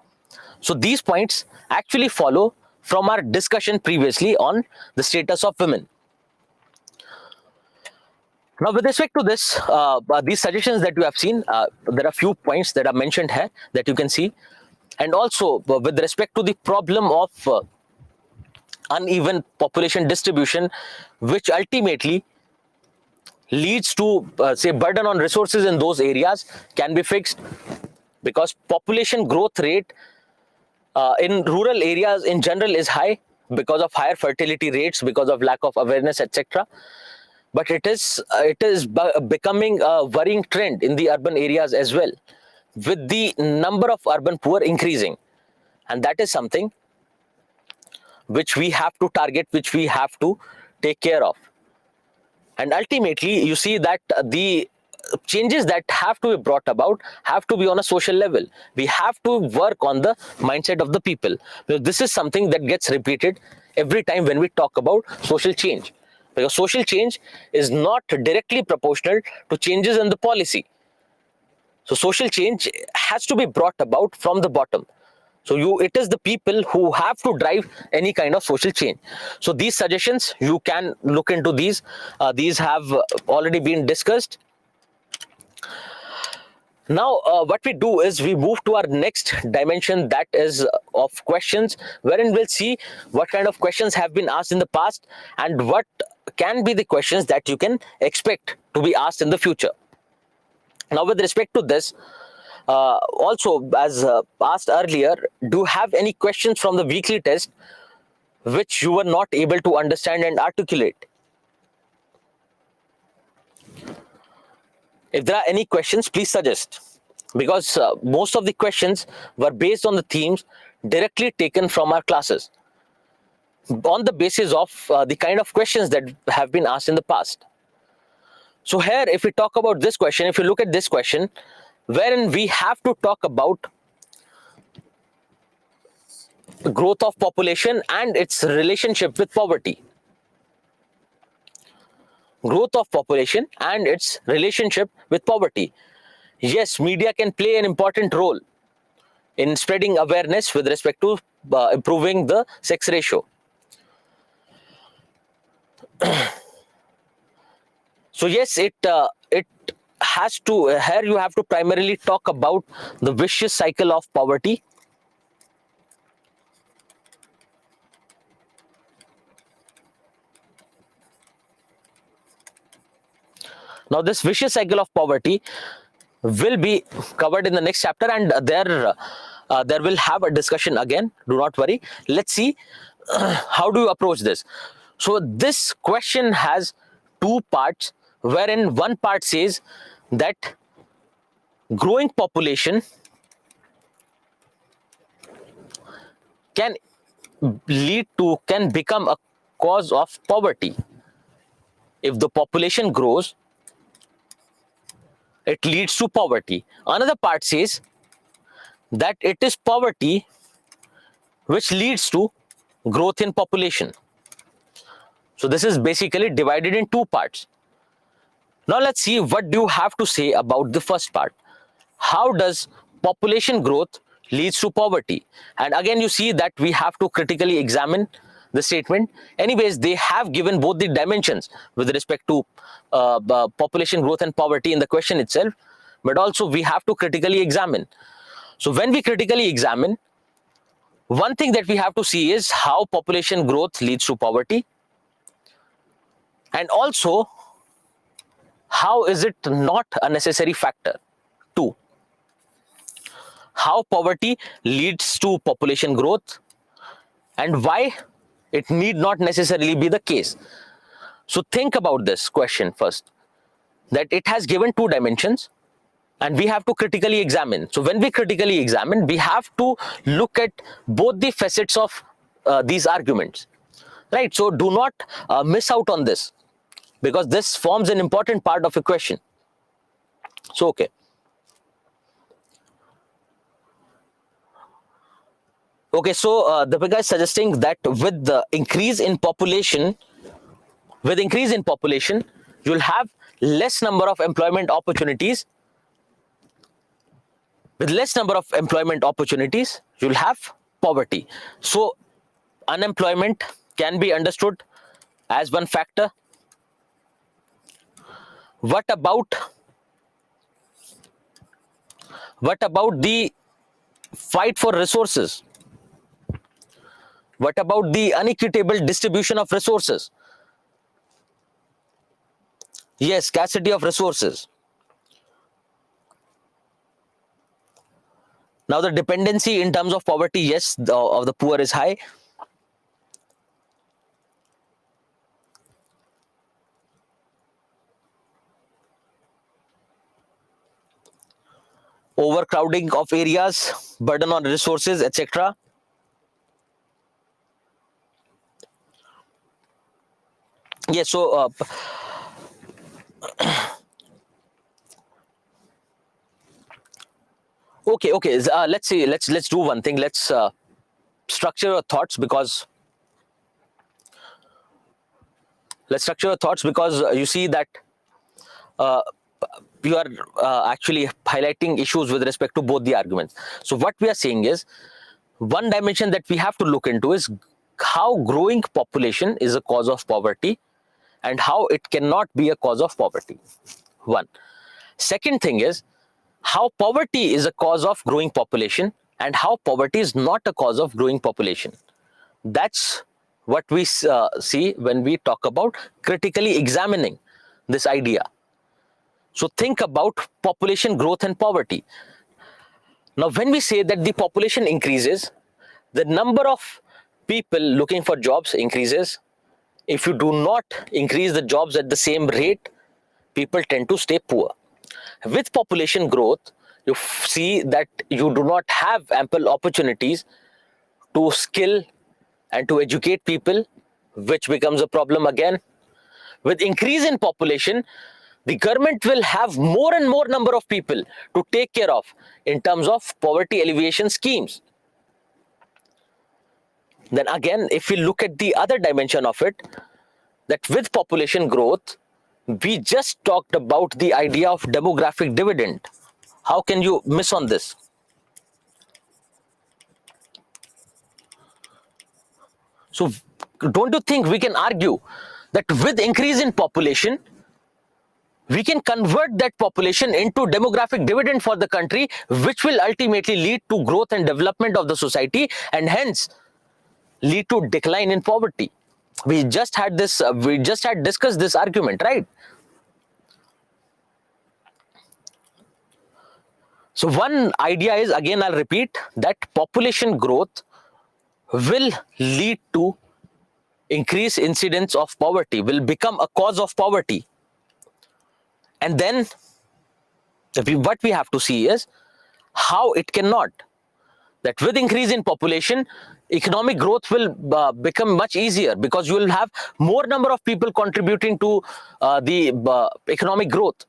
So these points actually follow from our discussion previously on the status of women. Now, with respect to this, these suggestions that you have seen, there are few points that are mentioned here that you can see. And also, with respect to the problem of uneven population distribution, which ultimately leads to, say, burden on resources in those areas, can be fixed, because population growth rate in rural areas in general is high because of higher fertility rates, because of lack of awareness, etc. But it is becoming a worrying trend in the urban areas as well, with the number of urban poor increasing. And that is something which we have to target, which we have to take care of. And ultimately, you see that the changes that have to be brought about have to be on a social level. We have to work on the mindset of the people. This is something that gets repeated every time when we talk about social change, because social change is not directly proportional to changes in the policy. So social change has to be brought about from the bottom. So it is the people who have to drive any kind of social change. So these suggestions, you can look into these. These have already been discussed. Now, what we do is we move to our next dimension, that is of questions, wherein we'll see what kind of questions have been asked in the past and what can be the questions that you can expect to be asked in the future. Now, with respect to this, also, as asked earlier, do you have any questions from the weekly test which you were not able to understand and articulate? If there are any questions, please suggest, because most of the questions were based on the themes directly taken from our classes, on the basis of the kind of questions that have been asked in the past. So here, if we talk about this question, if you look at this question, wherein we have to talk about growth of population and its relationship with poverty. Growth of population and its relationship with poverty. Yes, media can play an important role in spreading awareness with respect to improving the sex ratio. So yes, it has to, here you have to primarily talk about the vicious cycle of poverty. Now, this vicious cycle of poverty will be covered in the next chapter, and there will have a discussion again. Do not worry. Let's see how do you approach this. So this question has two parts, wherein one part says that growing population can become a cause of poverty. If the population grows, it leads to poverty. Another part says that it is poverty which leads to growth in population. So this is basically divided in two parts. Now let's see what do you have to say about the first part. How does population growth leads to poverty? And again, you see that we have to critically examine the statement. Anyways, they have given both the dimensions with respect to population growth and poverty in the question itself, but also we have to critically examine. So when we critically examine, one thing that we have to see is how population growth leads to poverty, and also how is it not a necessary factor. Two, how poverty leads to population growth and why it need not necessarily be the case. So think about this question first, that it has given two dimensions and we have to critically examine. So when we critically examine, we have to look at both the facets of these arguments, right? So do not miss out on this, because this forms an important part of a question. So, okay. Okay, so Deepika is suggesting that with the increase in population, you'll have less number of employment opportunities With less number of employment opportunities, you'll have poverty. So unemployment can be understood as one factor. What about the fight for resources? What about the unequitable distribution of resources? Yes, scarcity of resources. Now the dependency in terms of poverty, yes, of the poor is high. Overcrowding of areas, burden on resources, etc. Yes, so okay. Let's see. Let's do one thing. Let's structure your thoughts because you see that you are actually highlighting issues with respect to both the arguments. So what we are saying is, one dimension that we have to look into is how growing population is a cause of poverty and how it cannot be a cause of poverty. One. Second thing is how poverty is a cause of growing population and how poverty is not a cause of growing population. That's what we see when we talk about critically examining this idea. So think about population growth and poverty. Now, when we say that the population increases, the number of people looking for jobs increases. If you do not increase the jobs at the same rate, people tend to stay poor. With population growth, you see that you do not have ample opportunities to skill and to educate people, which becomes a problem again. With increase in population, the government will have more and more number of people to take care of in terms of poverty alleviation schemes. Then again, if we look at the other dimension of it, that with population growth, we just talked about the idea of demographic dividend. How can you miss on this? So don't you think we can argue that with increase in population, we can convert that population into demographic dividend for the country, which will ultimately lead to growth and development of the society and hence lead to decline in poverty. We just had discussed this argument, right? So one idea is, again I'll repeat, that population growth will lead to increased incidence of poverty, will become a cause of poverty. And then what we have to see is how it cannot. That with increase in population, economic growth will become much easier because you will have more number of people contributing to the economic growth,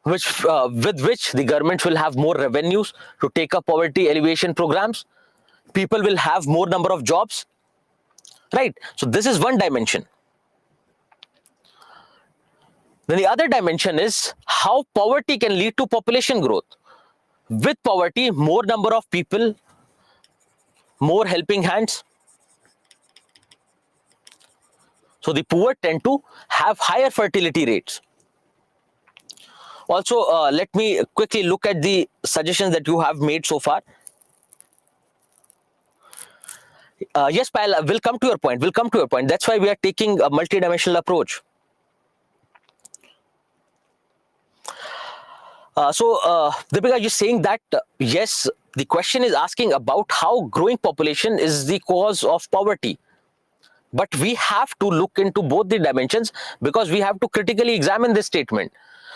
with which the government will have more revenues to take up poverty alleviation programs. People will have more number of jobs, right? So this is one dimension. Then the other dimension is how poverty can lead to population growth. With poverty, more number of people, more helping hands. So the poor tend to have higher fertility rates. Also, let me quickly look at the suggestions that you have made so far. Yes, Payal, we'll come to your point. That's why we are taking a multidimensional approach. Deepika, you're saying that, yes, the question is asking about how growing population is the cause of poverty. But we have to look into both the dimensions because we have to critically examine this statement.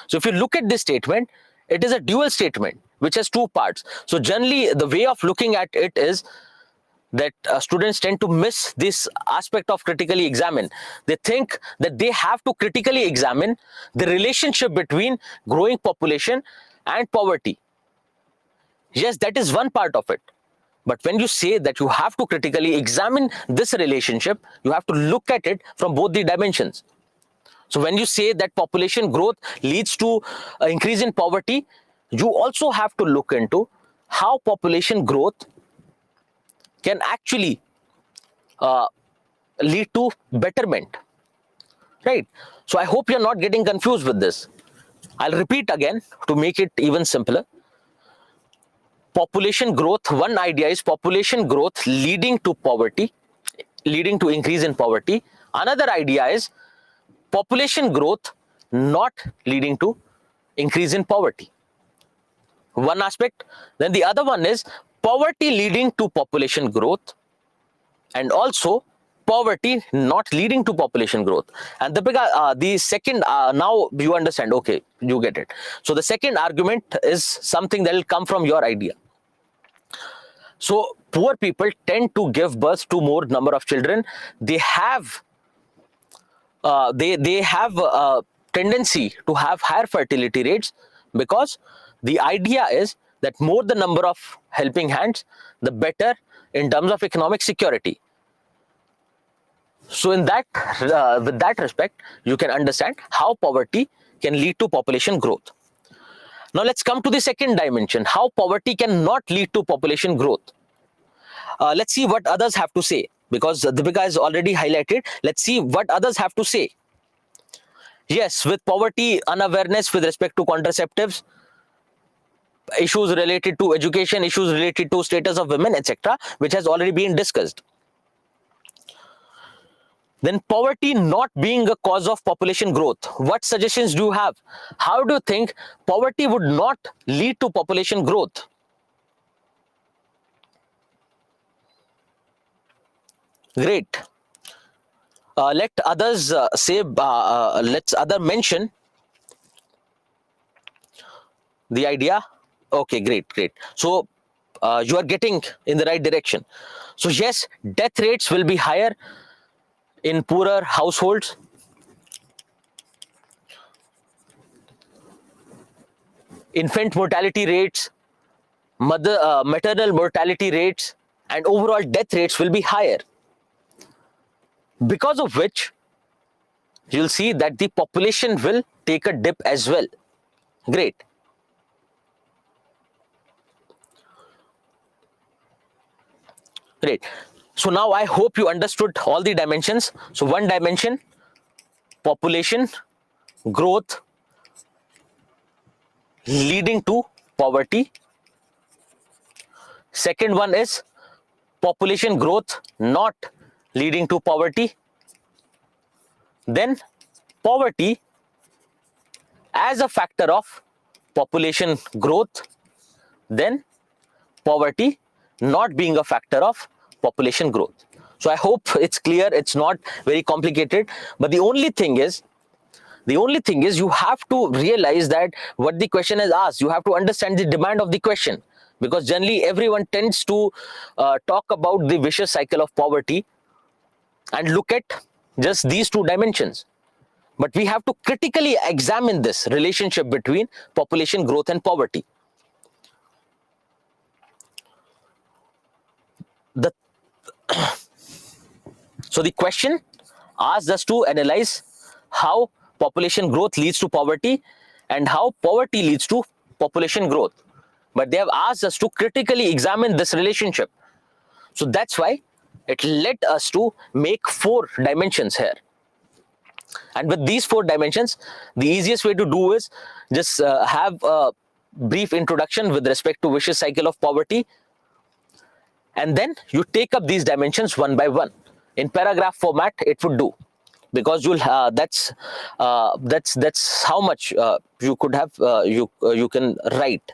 So if you look at this statement, it is a dual statement which has two parts. So generally, the way of looking at it is that students tend to miss this aspect of critically examine. They think that they have to critically examine the relationship between growing population and poverty. Yes, that is one part of it. But when you say that you have to critically examine this relationship, you have to look at it from both the dimensions. So when you say that population growth leads to an increase in poverty, you also have to look into how population growth can actually lead to betterment, right? So I hope you're not getting confused with this. I'll repeat again to make it even simpler. Population growth, one idea is population growth leading to poverty, leading to increase in poverty. Another idea is population growth not leading to increase in poverty. One aspect. Then the other one is poverty leading to population growth, and also poverty not leading to population growth. And the second, now you understand, okay, you get it. So the second argument is something that will come from your idea. So poor people tend to give birth to more number of children. They have they have a tendency to have higher fertility rates, because the idea is that more the number of helping hands, the better in terms of economic security. So in that with that respect, you can understand how poverty can lead to population growth. Now let's come to the second dimension, how poverty cannot lead to population growth. Let's see what others have to say, because Deepika has already highlighted. Let's see what others have to say. Yes, with poverty, unawareness with respect to contraceptives, issues related to education, issues related to status of women, etc., which has already been discussed. Then poverty not being a cause of population growth. What suggestions do you have? How do you think poverty would not lead to population growth? Great. Let others say, let's other mention the idea. Okay, great. So you are getting in the right direction. So yes, death rates will be higher in poorer households. Infant mortality rates, maternal mortality rates, and overall death rates will be higher, because of which you'll see that the population will take a dip as well. Great. So now I hope you understood all the dimensions. So one dimension, population growth leading to poverty. Second one is population growth not leading to poverty. Then poverty as a factor of population growth. Then poverty not being a factor of population growth. So I hope it's clear, it's not very complicated. But the only thing is you have to realize that what the question is asked, you have to understand the demand of the question, because generally everyone tends to talk about the vicious cycle of poverty and look at just these two dimensions. But we have to critically examine this relationship between population growth and poverty. So the question asks us to analyze how population growth leads to poverty and how poverty leads to population growth. But they have asked us to critically examine this relationship. So that's why it led us to make 4 dimensions here. And with these 4 dimensions, the easiest way to do is just have a brief introduction with respect to vicious cycle of poverty, and then you take up these dimensions one by one. In paragraph format, it would do, because you'll that's how much you could have you can write.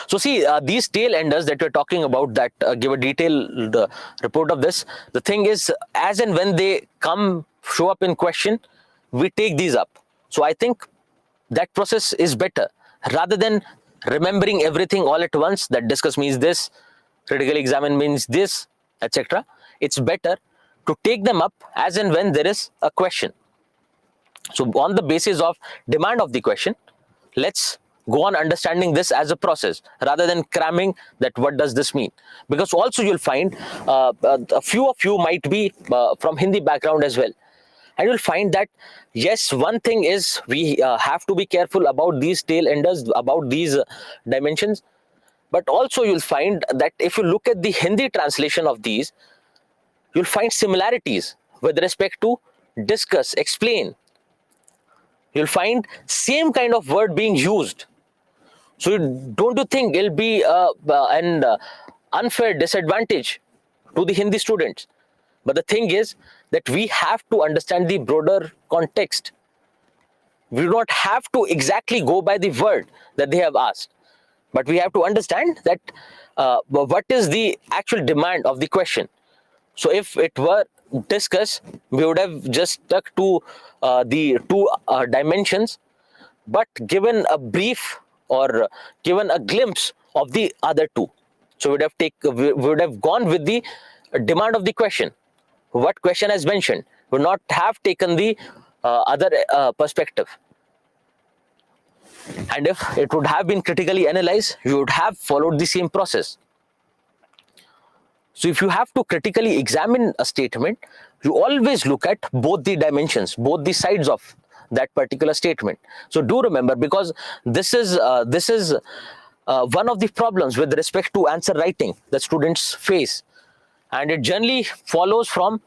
So see, these tail enders that we're talking about, that give a detailed report of this. The thing is, as and when they show up in question, we take these up. So I think that process is better, rather than remembering everything all at once, that discuss means this, critically examine means this, etc. It's better to take them up as and when there is a question. So on the basis of demand of the question, let's go on understanding this as a process, rather than cramming that what does this mean. Because also you'll find a few of you might be from Hindi background as well. And you'll find that, yes, one thing is we have to be careful about these tail enders, about these dimensions. But also you'll find that if you look at the Hindi translation of these, you'll find similarities with respect to discuss, explain. You'll find same kind of word being used. So don't you think it'll be an unfair disadvantage to the Hindi students? But the thing is that we have to understand the broader context. We do not have to exactly go by the word that they have asked, but we have to understand that what is the actual demand of the question. So if it were discuss, we would have just stuck to the two dimensions, but given a brief or given a glimpse of the other two. So we would have gone with the demand of the question. What question has mentioned, would not have taken the other perspective. And if it would have been critically analyzed, you would have followed the same process. So if you have to critically examine a statement, you always look at both the dimensions, both the sides of that particular statement. So do remember, because this is one of the problems with respect to answer writing that students face, and it generally follows from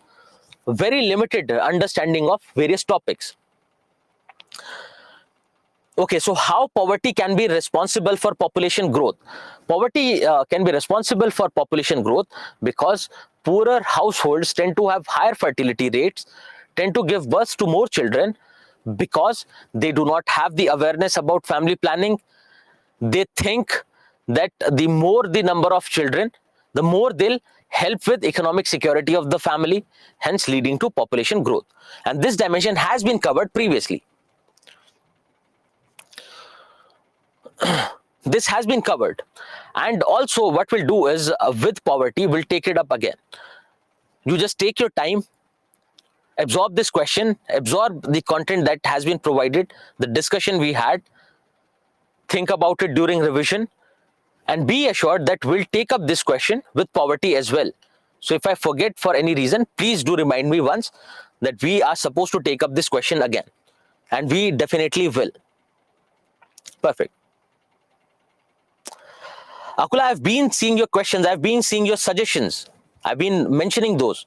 very limited understanding of various topics. Okay, so how poverty can be responsible for population growth? Poverty can be responsible for population growth because poorer households tend to have higher fertility rates, tend to give birth to more children because they do not have the awareness about family planning. They think that the more the number of children, the more they'll help with economic security of the family, hence leading to population growth. And this dimension has been covered previously. This has been covered. And also what we'll do is with poverty, we'll take it up again. You just take your time, absorb this question, absorb the content that has been provided, the discussion we had, think about it during revision, and be assured that we'll take up this question with poverty as well. So if I forget for any reason, please do remind me once that we are supposed to take up this question again. And we definitely will. Perfect. Akula, I've been seeing your questions, I've been seeing your suggestions, I've been mentioning those.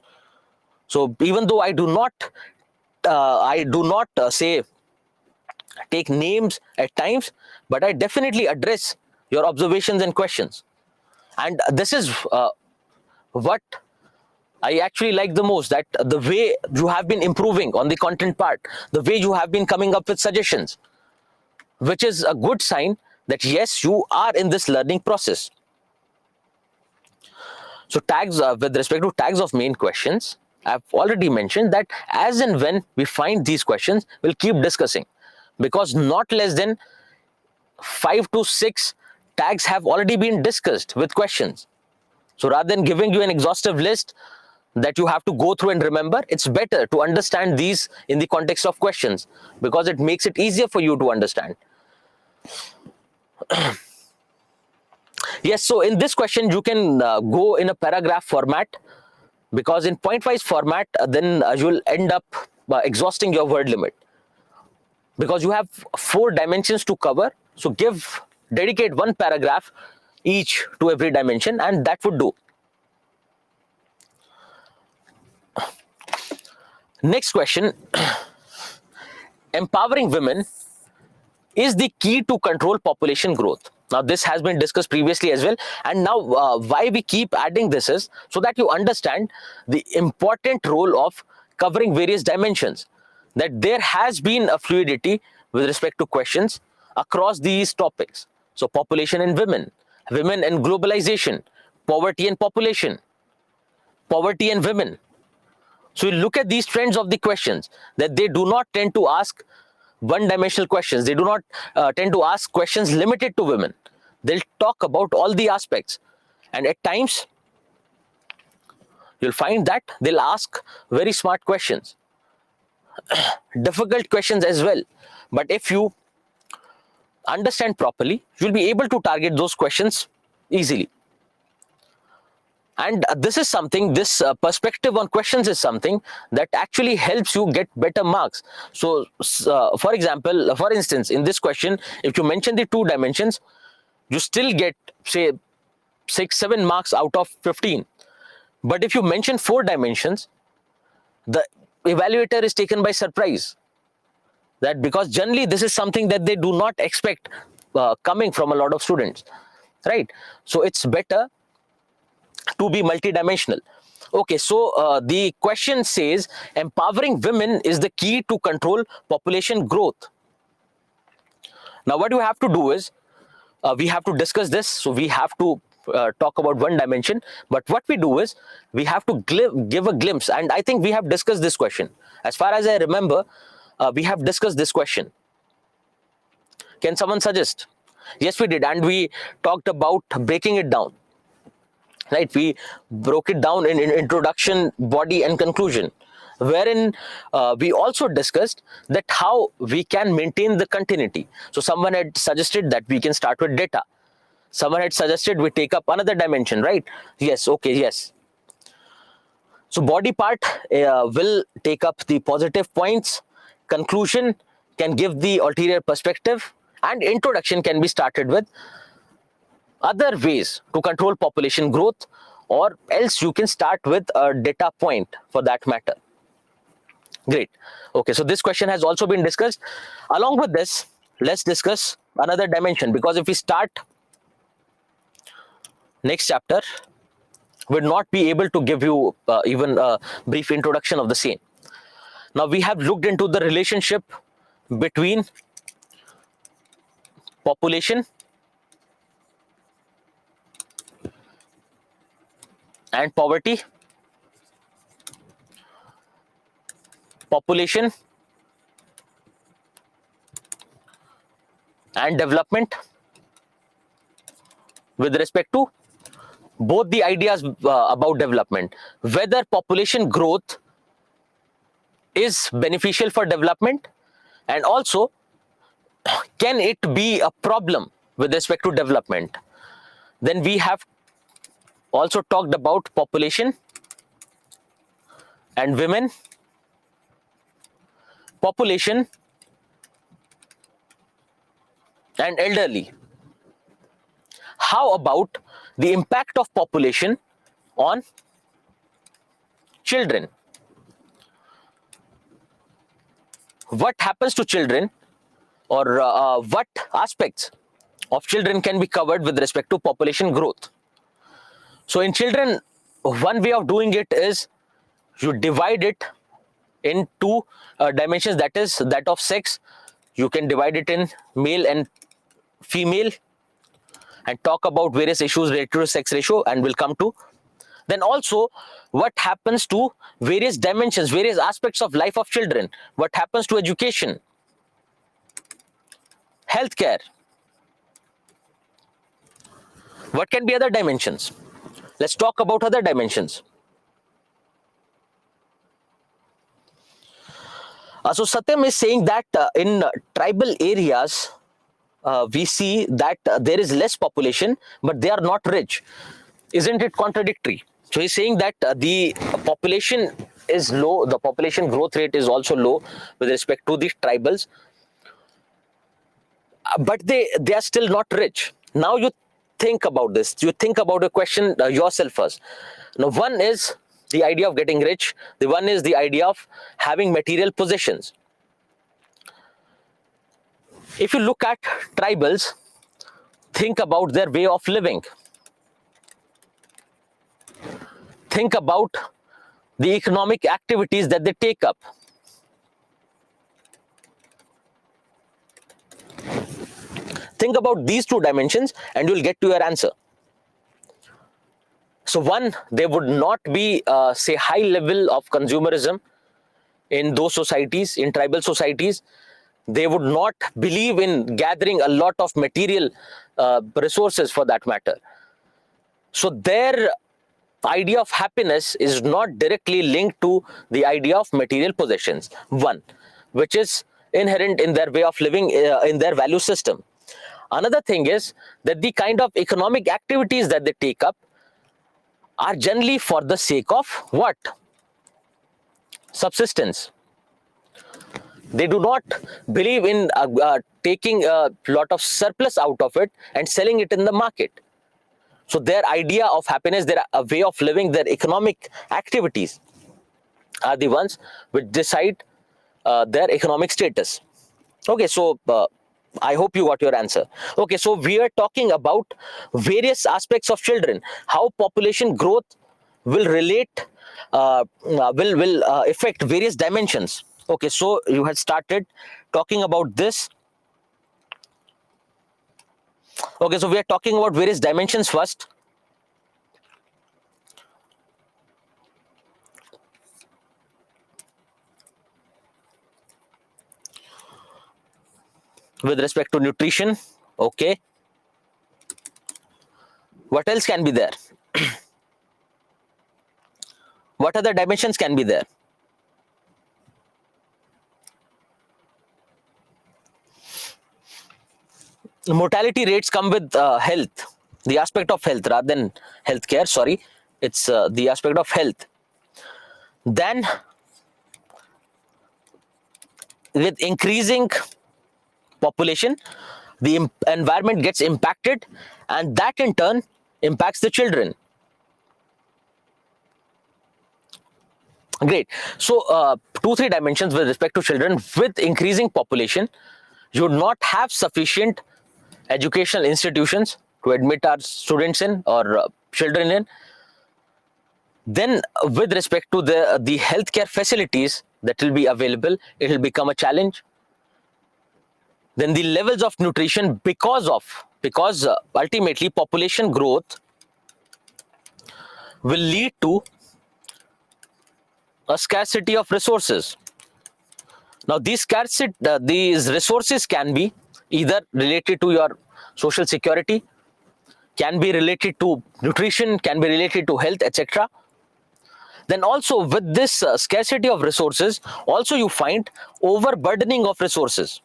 So even though I do not say take names at times, but I definitely address your observations and questions. And this is what I actually like the most, that the way you have been improving on the content part, the way you have been coming up with suggestions, which is a good sign that yes, you are in this learning process. So tags, with respect to tags of main questions, I've already mentioned that as and when we find these questions, we'll keep discussing, because not less than 5 to 6 tags have already been discussed with questions. So rather than giving you an exhaustive list that you have to go through and remember, it's better to understand these in the context of questions, because it makes it easier for you to understand. Yes, so in this question, you can go in a paragraph format, because in point-wise format, then you'll end up exhausting your word limit, because you have 4 dimensions to cover. So dedicate 1 paragraph each to every dimension, and that would do. Next question. Empowering women is the key to control population growth. Now, this has been discussed previously as well. And now why we keep adding this is so that you understand the important role of covering various dimensions, that there has been a fluidity with respect to questions across these topics. So population and women, women and globalization, poverty and population, poverty and women. So you look at these trends of the questions, that they do not tend to ask one-dimensional questions. They do not tend to ask questions limited to women. They'll talk about all the aspects. And at times, you'll find that they'll ask very smart questions, difficult questions as well. But if you understand properly, you'll be able to target those questions easily. And this is something, this perspective on questions is something that actually helps you get better marks. So for example, for instance, in this question, if you mention the 2 dimensions, you still get, say, 6-7 marks out of 15. But if you mention 4 dimensions, the evaluator is taken by surprise, that because generally this is something that they do not expect coming from a lot of students, right? So it's better to be multidimensional. Okay, so the question says empowering women is the key to control population growth. Now what you have to do is, we have to discuss this. So we have to talk about one dimension, but what we do is we have to give a glimpse, and I think we have discussed this question. As far as I remember, we have discussed this question. Can someone suggest? Yes, we did, and we talked about breaking it down. Right, we broke it down in introduction, body, and conclusion, wherein we also discussed that how we can maintain the continuity. So someone had suggested that we can start with data. Someone had suggested we take up another dimension, right? Yes, okay, yes. So body part will take up the positive points, conclusion can give the ulterior perspective, and introduction can be started with other ways to control population growth, or else you can start with a data point for that matter. Great. Okay, so this question has also been discussed. Along with this, let's discuss another dimension, because if we start next chapter, we'll not be able to give you even a brief introduction of the same. Now we have looked into the relationship between population and poverty, population and development, with respect to both the ideas about development, whether population growth is beneficial for development, and also can it be a problem with respect to development. Then we have also talked about population and women, population and elderly. How about the impact of population on children? What happens to children, or what aspects of children can be covered with respect to population growth? So in children, one way of doing it is you divide it in 2 dimensions, that is that of sex. You can divide it in male and female and talk about various issues related to sex ratio, and we'll come to. Then also what happens to various dimensions, various aspects of life of children, what happens to education, healthcare, what can be other dimensions. Let's talk about other dimensions. So Satyam is saying that in tribal areas, we see that there is less population, but they are not rich. Isn't it contradictory? So he's saying that the population is low, the population growth rate is also low with respect to the tribals, but they are still not rich. Now you think about this. You think about a question yourself first. Now one is the idea of getting rich. The one is the idea of having material possessions. If you look at tribals, think about their way of living. Think about the economic activities that they take up. Think about these 2 dimensions and you'll get to your answer. So one, there would not be, say, high level of consumerism in those societies, in tribal societies. They would not believe in gathering a lot of material resources for that matter. So their idea of happiness is not directly linked to the idea of material possessions, one, which is inherent in their way of living, in their value system. Another thing is that the kind of economic activities that they take up are generally for the sake of what? Subsistence. They do not believe in taking a lot of surplus out of it and selling it in the market. So their idea of happiness, their way of living, their economic activities are the ones which decide their economic status. Okay, so I hope you got your answer. Okay, so we are talking about various aspects of children, how population growth will relate, will affect various dimensions. Okay, so you had started talking about this. Okay, so we are talking about various dimensions first. With respect to nutrition, okay. What else can be there? What other dimensions can be there? Mortality rates come with health, the aspect of health rather than healthcare. Sorry, it's the aspect of health. Then, with increasing population, the environment gets impacted, and that in turn impacts the children. Great. So, 2-3 dimensions with respect to children. With increasing population, you would not have sufficient educational institutions to admit our students in or children in. Then, with respect to the healthcare facilities that will be available, it will become a challenge. Then the levels of nutrition, because ultimately population growth will lead to a scarcity of resources. Now, these resources can be either related to your social security, can be related to nutrition, can be related to health, etc. Then also with this scarcity of resources, also you find overburdening of resources.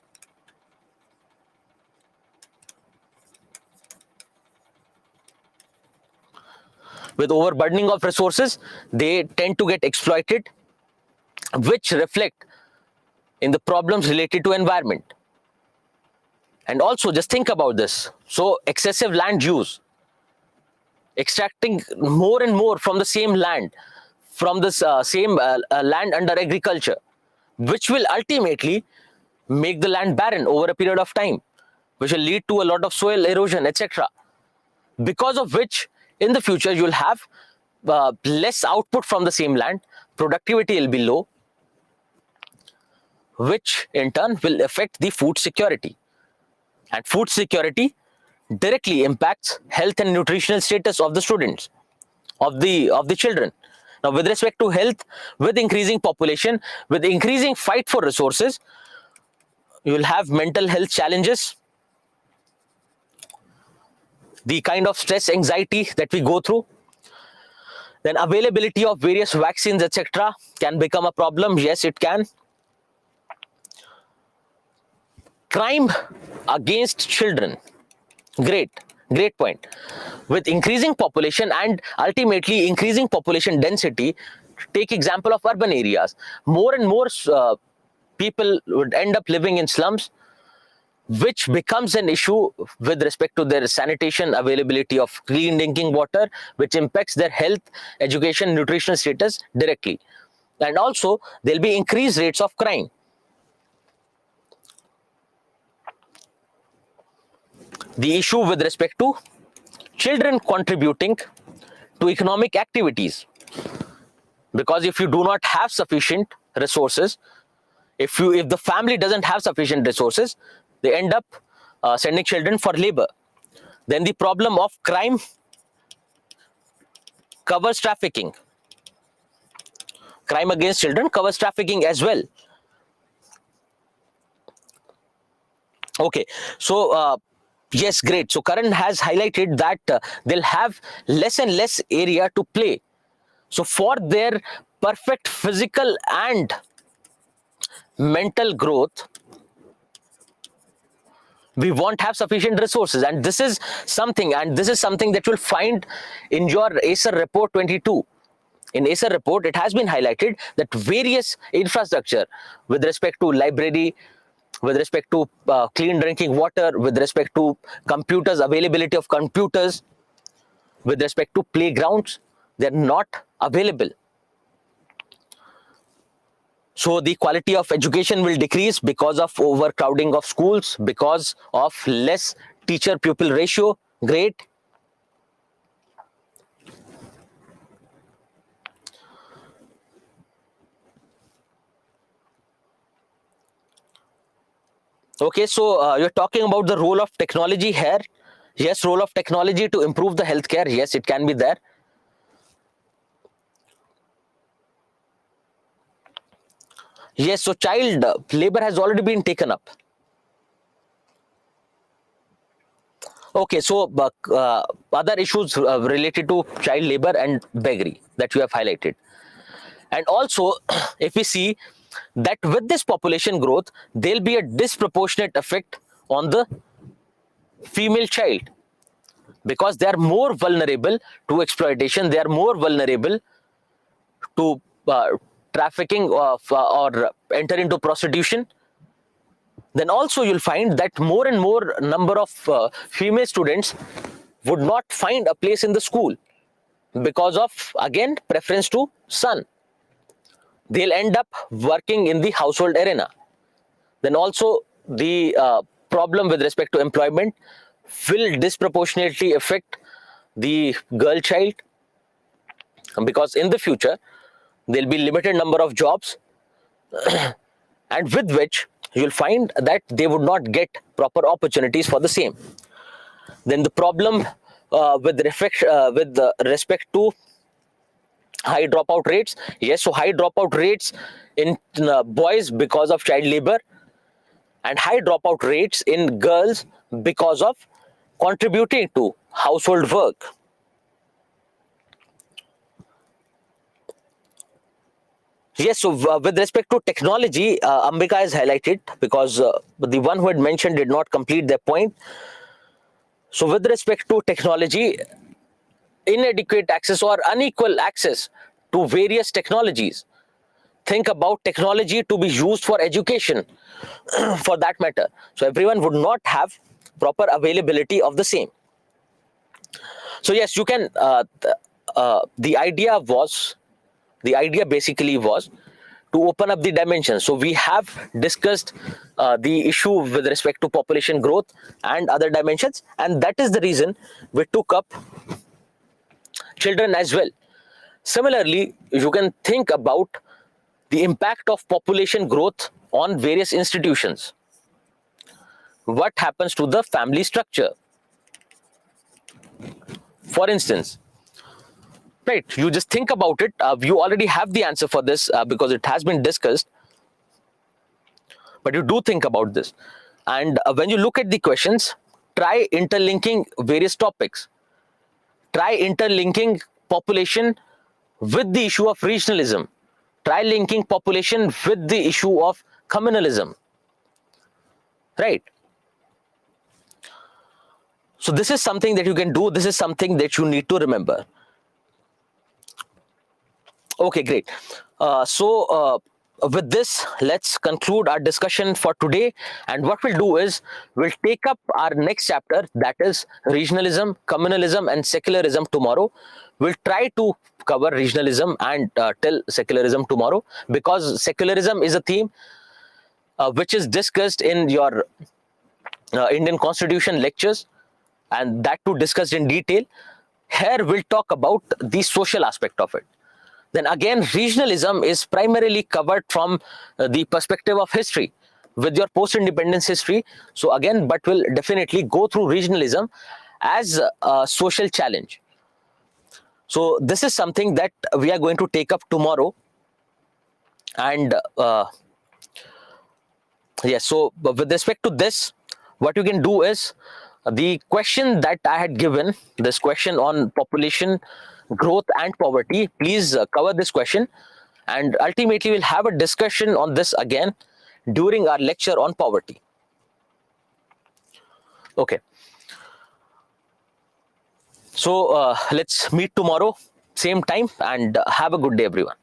With overburdening of resources, they tend to get exploited, which reflect in the problems related to environment. And also just think about this. So excessive land use, extracting more and more from the same land, from this same land under agriculture, which will ultimately make the land barren over a period of time, which will lead to a lot of soil erosion, etc. Because of which, in the future, you will have less output from the same land, productivity will be low, which in turn will affect the food security. And food security directly impacts health and nutritional status of the students, of the children. Now, with respect to health, with increasing population, with increasing fight for resources, you will have mental health challenges, the kind of stress, anxiety that we go through. Then availability of various vaccines, etc., can become a problem. Yes, it can. Crime against children. Great point. With increasing population and ultimately increasing population density, take example of urban areas. More and more people would end up living in slums, which becomes an issue with respect to their sanitation, availability of clean drinking water, which impacts their health, education, nutritional status directly. And also, there'll be increased rates of crime. The issue with respect to children contributing to economic activities. Because if you do not have sufficient resources, if the family doesn't have sufficient resources, they end up sending children for labor. Then the problem of crime covers trafficking. Crime against children covers trafficking as well. Okay, so yes, great. So Karan has highlighted that they'll have less and less area to play. So for their perfect physical and mental growth, we won't have sufficient resources. And this is something that you'll find in your ACER report 22. In ACER report, it has been highlighted that various infrastructure with respect to library, with respect to clean drinking water, with respect to computers, availability of computers, with respect to playgrounds, they're not available. So the quality of education will decrease because of overcrowding of schools, because of less teacher-pupil ratio. Great. Okay, so you're talking about the role of technology here. Yes, role of technology to improve the healthcare. Yes, it can be there. Yes, so child labor has already been taken up. Okay, so other issues related to child labor and beggary that you have highlighted. And also, if we see that with this population growth, there'll be a disproportionate effect on the female child because they are more vulnerable to exploitation, they are more vulnerable to trafficking of, or enter into prostitution. Then also you'll find that more and more number of female students would not find a place in the school because of, again, preference to son. They'll end up working in the household arena. Then also the problem with respect to employment will disproportionately affect the girl child because in the future there'll be limited number of jobs and with which you'll find that they would not get proper opportunities for the same. Then the problem with respect to high dropout rates. Yes, so high dropout rates in boys because of child labor and high dropout rates in girls because of contributing to household work. Yes, so with respect to technology, Ambika has highlighted because the one who had mentioned did not complete their point. So with respect to technology, inadequate access or unequal access to various technologies. Think about technology to be used for education for that matter. So everyone would not have proper availability of the same. So yes, you can, the idea basically was to open up the dimensions. So we have discussed the issue with respect to population growth and other dimensions, and that is the reason we took up children as well. Similarly, you can think about the impact of population growth on various institutions. What happens to the family structure? For instance, right, you just think about it. You already have the answer for this because it has been discussed. But you do think about this. And when you look at the questions, try interlinking various topics. Try interlinking population with the issue of regionalism. Try linking population with the issue of communalism. Right? So this is something that you can do. This is something that you need to remember. Okay, great. With this, let's conclude our discussion for today. And what we'll do is we'll take up our next chapter, that is regionalism, communalism, and secularism tomorrow. We'll try to cover regionalism and till secularism tomorrow because secularism is a theme which is discussed in your Indian Constitution lectures, and that too discussed in detail. Here we'll talk about the social aspect of it. Then again, regionalism is primarily covered from the perspective of history with your post-independence history. So again, but we'll definitely go through regionalism as a social challenge. So this is something that we are going to take up tomorrow. And yes, so with respect to this, what you can do is the question that I had given, this question on population growth and poverty, please cover this question, and ultimately we'll have a discussion on this again during our lecture on poverty. Okay. So let's meet tomorrow, same time, and have a good day, everyone.